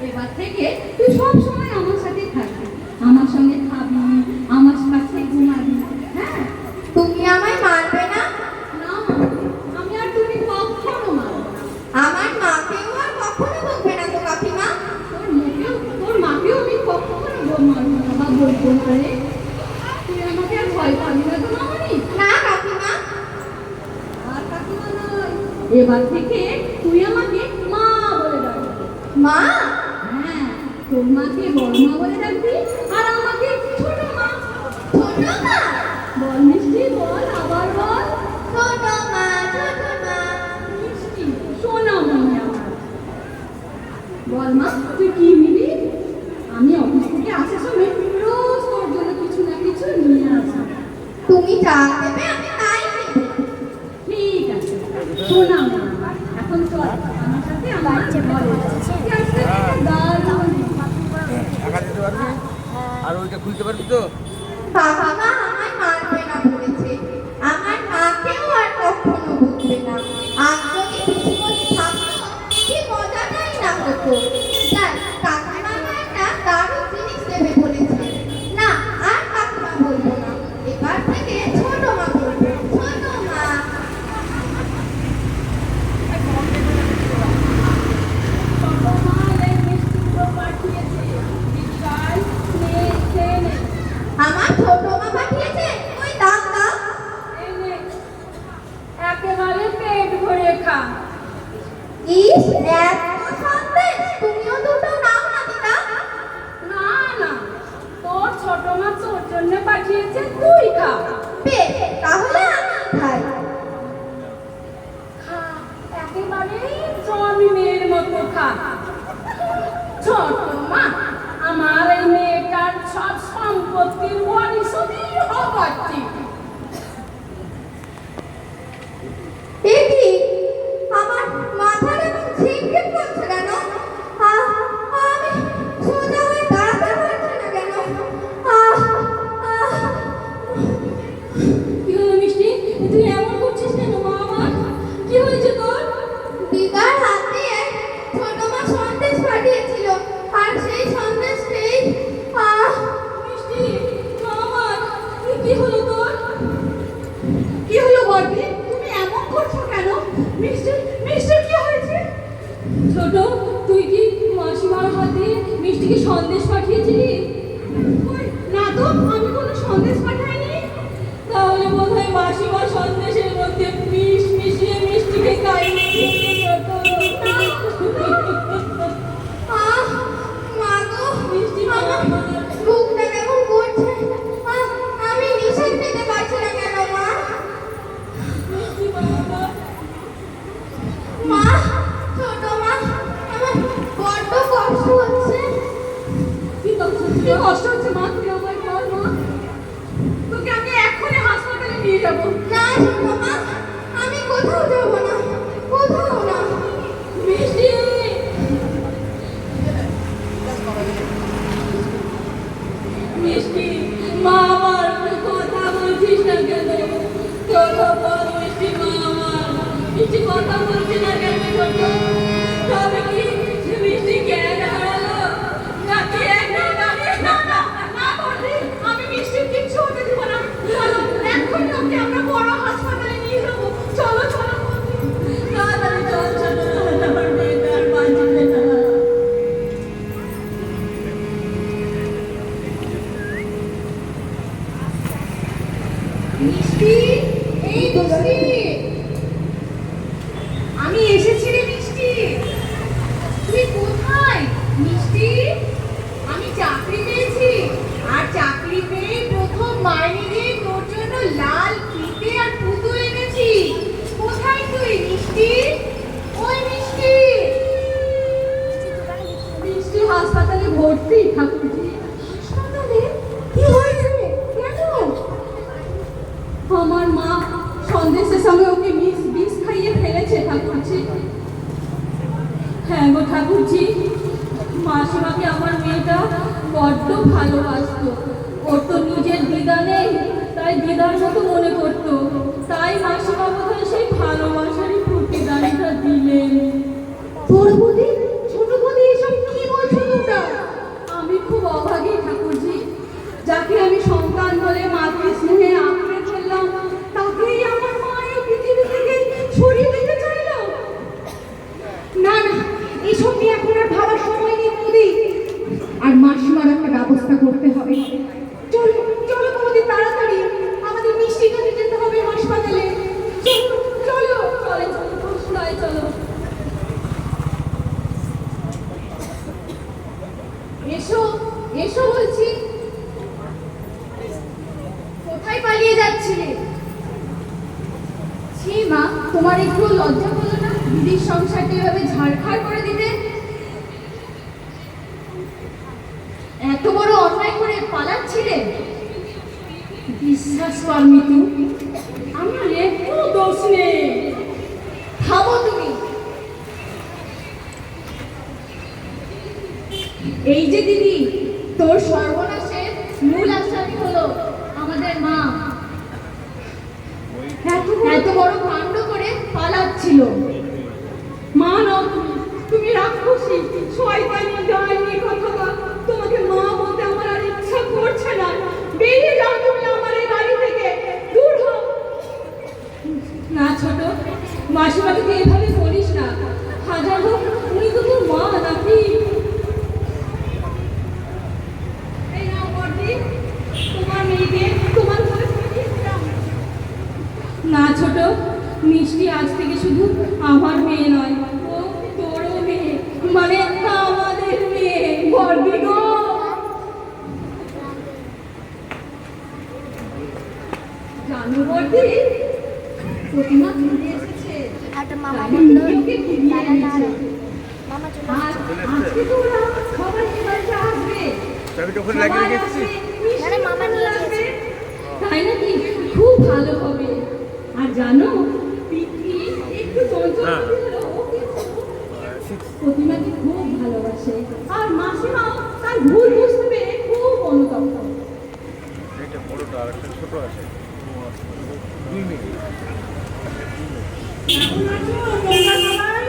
এবার থেকে তুই সব সময় আমার সাথে থাকবি, আমার সঙ্গে খাবি, আমার কাছে ঘুমাবি। হ্যাঁ, তুমি আমায় মারবে না? না আমি আর তুমি কখনো মারবো না। আমার মাকেও আর কখনো বকবে না তো কাকিমা? তোর মাকেও আমি কখনো মারবো না বা বলবো না রে। তুই আমাকে আর ভয় পাবি না তো মামনি? না কাকিমা। আর কাকিমা নয়, এবার থেকে তুই আমাকে মা বলে ডাকবি। মা? হ্যাঁ, তোর মাকে বড় মা বলে ডাকবি, আর আমাকে ছোট মা। ছোট মা? বল মিষ্টি, বল, আবার বল। ছোট মা, ছোট মা। মিষ্টি, সোনা মনে আমার। বল মা, তুই কি নিবি? আমি অফিস থেকে আসার সময় রোজ তোর জন্য কিছু না কিছু নিয়ে আসি। তুমি যা দেবে আমি তাই নেব। ঠিক আছে, সোনা আমার। এখন চল আমার সাথে আমার ঘরে। দারুণ। টাকা দিতে পারবি আর ওইটা খুলতে পারবি তো? কাকিমা আমায় মারবে না বলেছে, আমার মাকেও আর কখনো বকবে না। আর যদি পিছুমণি থাকতো কি মজাটাই না হতো। যাই, কাকিমা আমায় একটা দারুণ জিনিস দেবে বলেছে। না, আর কাকিমা বলবো না, এবার থেকে ছোট মা বলবো। ছোট মা। আমার ছোট মা পাঠিয়েছে, ওই দাও দাও। একেবারে পেট ভরে খা। ইস, এত সন্দেশ! তুমি ছোট, তুই কি মাসিমার হাতে মিষ্টিকে সন্দেশ পাঠিয়েছিলি? না তো, আমি কোনো সন্দেশ পাঠাইনি। তাহলে বোধহয় মাসিমা সন্দেশের মধ্যে বিষ মিশিয়ে মিষ্টিকে খাইয়ে দিয়েছে ছোট। মা গো, মিষ্টি আমার বুকটা কেমন করছে। আমি নিঃশ্বাস নিতে পারছি না কেন মা? মিষ্টি বাবা, মা, ছোট মা, আমার বড্ড কষ্ট হচ্ছে। কি কষ্ট হচ্ছে মা? তুই আমায় বল মা, তোকে আমি এক্ষুনি হাসপাতালে নিয়ে যাবো। না ছোট মা, আমি কোথাও যাব না, কোথাও না। মিষ্টি, মিষ্টি মা আমার, কথা বলছিস না কেন? কথা বল মিষ্টি মা আমার, মিষ্টি কথা বলছি না কেন ছোট? তবে কি মিষ্টি জ্ঞান হারালো নাকি না বললি? আমি মিষ্টির কিচ্ছু হতে দিব না। চলো এখন ওকে আমরা বড় হাসপাতালে নিয়ে যাবো। চলো চলো তাড়াতাড়ি চল ছোট, আমার মেয়েটা আর বাঁচবে না। মিষ্টি, এই মিষ্টি, আমি এসেছি রে মিষ্টি। তুই কোথায় মিষ্টি? আমি চাকরি পেয়েছি, আর চাকরি পেয়ে প্রথম মাইনে দিয়ে তোর জন্য লাল ফিতে আর পুতুল এনেছি। কোথায় তুই মিষ্টি? ওই মিষ্টি। মিষ্টি হাসপাতালে ভর্তি ঠাকুরজি। হাসপাতালে? কি হয়েছে? কেন? আমার মা সন্দেশের সঙ্গে ওকে বিষ খাইয়ে ফেলেছে ঠাকুরজি। হ্যাঁ গো ঠাকুরজি, মাসিমাকে আমার মেয়েটা বড্ড ভালোবাসতো। ওর তো নিজের দিদা নেই, তাই দিদার মতো মনে করতো। তাই মাসিমা বোধহয় সেই ভালোবাসারই প্রতিদানটা দিলেন। বড় বৌদি, ছোট বৌদি, এসব কি বলছো তোমরা? আমি খুব অভাগী ঠাকুরজি, যাকে আমি সন্তান বলে মাতৃস্নেহে আঁকড়ে ধরলাম, তাকেই আমার মা এই পৃথিবী থেকে সরিয়ে দিতে চাইল। না না, এসব নিয়ে এখন আর ভাবার সময় নেই বৌদি। আর মাসিমার একটা ব্যবস্থা করতে হবে। চলো চলো বৌদি, তাড়াতাড়ি আমাদের মিষ্টি কাছে যেতে হবে হাসপাতালে। চলো চলো। চলে চলো তাই চলো। এসো এসো বলছি। কোথায় পালিয়ে যাচ্ছিলে? ছি মা, তোমার একটু লজ্জা হলো না দিদির সংসারটা এভাবে ঝাড়খাড় করে দিতে? এত বড় অন্যায় করে পালাচ্ছিলে? বিশ্বাস কর মিতু, আমার একটু দোষ নেই। থামো তুমি। এই যে দিদি, তোর সর্বনাশের মূল আসামি হলো আমাদের মা। এত বড় কাণ্ড করে পালাচ্ছিল। মা নও তুমি, তুমি রাক্ষসী, শয়তানি, ডাইনি কথা। তোমাকে মা বলতে আমার আর ইচ্ছা করছে না। বেরিয়ে যাও তুমি আমার এই বাড়ি থেকে, দূর হও। না ছোট, মাসিমাকে তুই এভাবে বলিস না। হাজার হোক উনি তো তোর মা নাকি? এই নাও বর্দি, তোমার মেয়েকে তোমার ঘরে পাঠিয়ে দিলাম। না ছোট, মিষ্টি আজ থেকে শুধু আমার মেয়ে নয়, ও তোরও মেয়ে, মানে আমাদের মেয়ে। বর্দি গো, জানো বর্দি, প্রতিমা ফিরে এসেছে। ওকে ফিরিয়ে এনেছে। আর আজকে তো ওরা সবাই এ বাড়িতে আসবে। সবাই আসবে, মিষ্টি মুখ লাগবে। তাই নাকি? খুব ভালো হবে। আর জানো, পিঙ্কি একটু চঞ্চল হলেও ও কিন্তু প্রতিমাকে খুব ভালোবাসে। আর মাসিমাও তার ভুল বুঝতে পেরে খুব অনুতপ্ত। একটা বড়টা আর একটা ছোট আছে, 2 মিনিট। কেমন আছো তোমরা সবাই?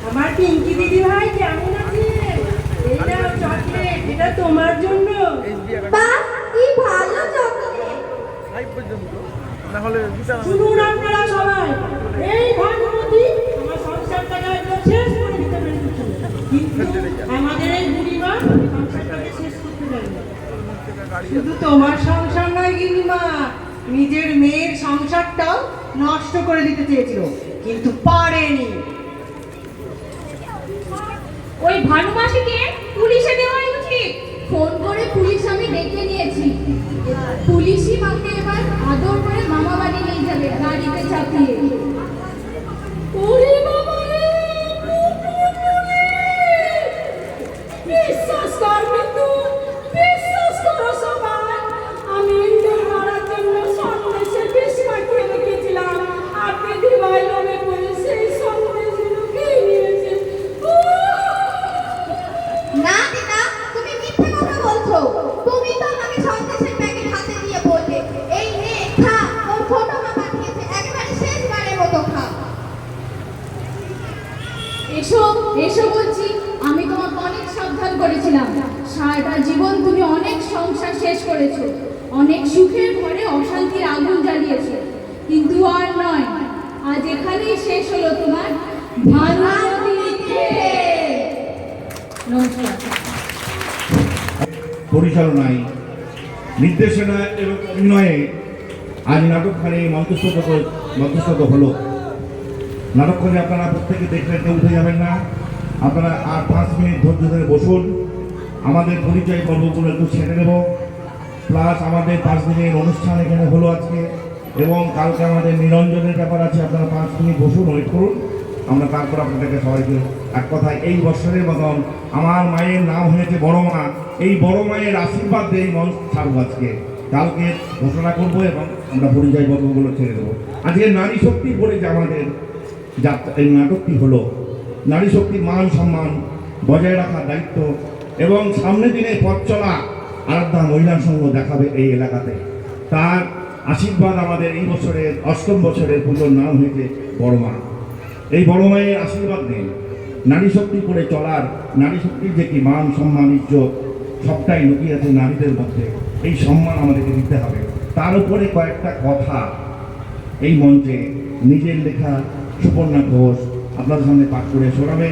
আমার পিঙ্কি দিদি ভাই কেমন আছে? এই নাও চকলেট, এটা তোমার জন্য। বাহ, কি ভালো চকলেট। 5 পর্যন্ত না হলে শুনুন আপনারা সবাই, এই ভাগবতী আমার সংসারটাকে একদম শেষ করে দিতে পেরেছিল। কিন্তু আমাদের এই বুড়িমা সংসারটাকে শেষ করতে পারবে। শুধু তোমার সংসার নয় গিনিমা, নিজের মেয়ের সংসারটাও নষ্ট করে দিতে চেয়েছিল, কিন্তু পারেনি। ওই ভানুমাসিকে পুলিশে দেওয়াই উচিত। ফোন করে পুলিশ আমি ডেকে নিয়েছি। পুলিশই মাকে এবার আদর করে মামা বাড়ি নিয়ে যাবে গাড়িতে চাপিয়ে। ওরে বাবা রে, বিশ্বাস করবে তো, বিশ্বাস করো সবাই, আমি ইন্দুর মারার জন্য সন্দেশে বিষ মাখিয়ে রেখেছিলাম, আর দিদিভাই লোভে পড়ে সেই সন্দেশগুলো খেয়ে নিয়েছে। না দিদা, তুমি মিথ্যে কথা বলছো। তুমি তো আমাকে সন্দেশের প্যাকেট হাতে দিয়ে বললে, এই নে খা, তোর ছোট মা পাঠিয়েছে, একেবারে শেষবারের মতো খা। এসো এসো বলছি, আমি তোমাকে অনেক সাবধান করেছিলাম। সারাটা জীবন তুমি অনেক সংসার শেষ করেছো, অনেক সুখের ঘরে অশান্তির আগুন জ্বালিয়েছো, কিন্তু আর নয়, আজ এখানেই শেষ হলো তোমার ভানুমতির খেল। নমস্কার। পরিচালনায়, নির্দেশনা এবং অভিনয়ে আজ নাটকখানি মঞ্চস্থ হলো। নাটকখানি আপনারা প্রত্যেকে দেখলেন, কেউ উঠে যাবেন না। আপনারা আর 5 মিনিট ধৈর্য ধরে বসুন। আমাদের পরিচয় পর্বগুলো একটু ছেড়ে দেব। প্লাস আমাদের 5 দিনের অনুষ্ঠান এখানে হলো আজকে, এবং কালকে আমাদের নিরঞ্জনের ব্যাপার আছে। আপনারা 5 মিনিট বসুন, ওয়েট করুন। আমরা তারপর আপনাদেরকে সবাইকে এক কথায় এই বছরের মতন আমার মায়ের নাম হয়েছে বড় মা, এই বড় মায়ের আশীর্বাদ দিয়ে এই মঞ্চ ছাড়বো আজকে। কালকে ঘোষণা করবো এবং আমরা পরিচয় পর্বগুলো ছেড়ে দেবো। আজকে নারী শক্তি বলে যে আমাদের এই নাটকটি হলো, নারী শক্তির মান সম্মান বজায় রাখার দায়িত্ব এবং সামনের দিনে পথ চলা আরাধ্যা মহিলা সংঘ দেখাবে এই এলাকাতে। তার আশীর্বাদ আমাদের এই বছরের 8ম বছরের পুজোর নাম হয়েছে বড় মা। এই বড় মায়ের আশীর্বাদ নেই, নারী শক্তি করে চলার, নারী শক্তির যে কি মান সম্মান ইজ্জত সবটাই লুকিয়ে আছে নারীদের মধ্যে। এই সম্মান আমাদেরকে দিতে হবে। তার উপরে কয়েকটা কথা এই মঞ্চে নিজের লেখা সুপর্ণা ঘোষ আপনাদের সামনে পাঠ করে শোনাবে।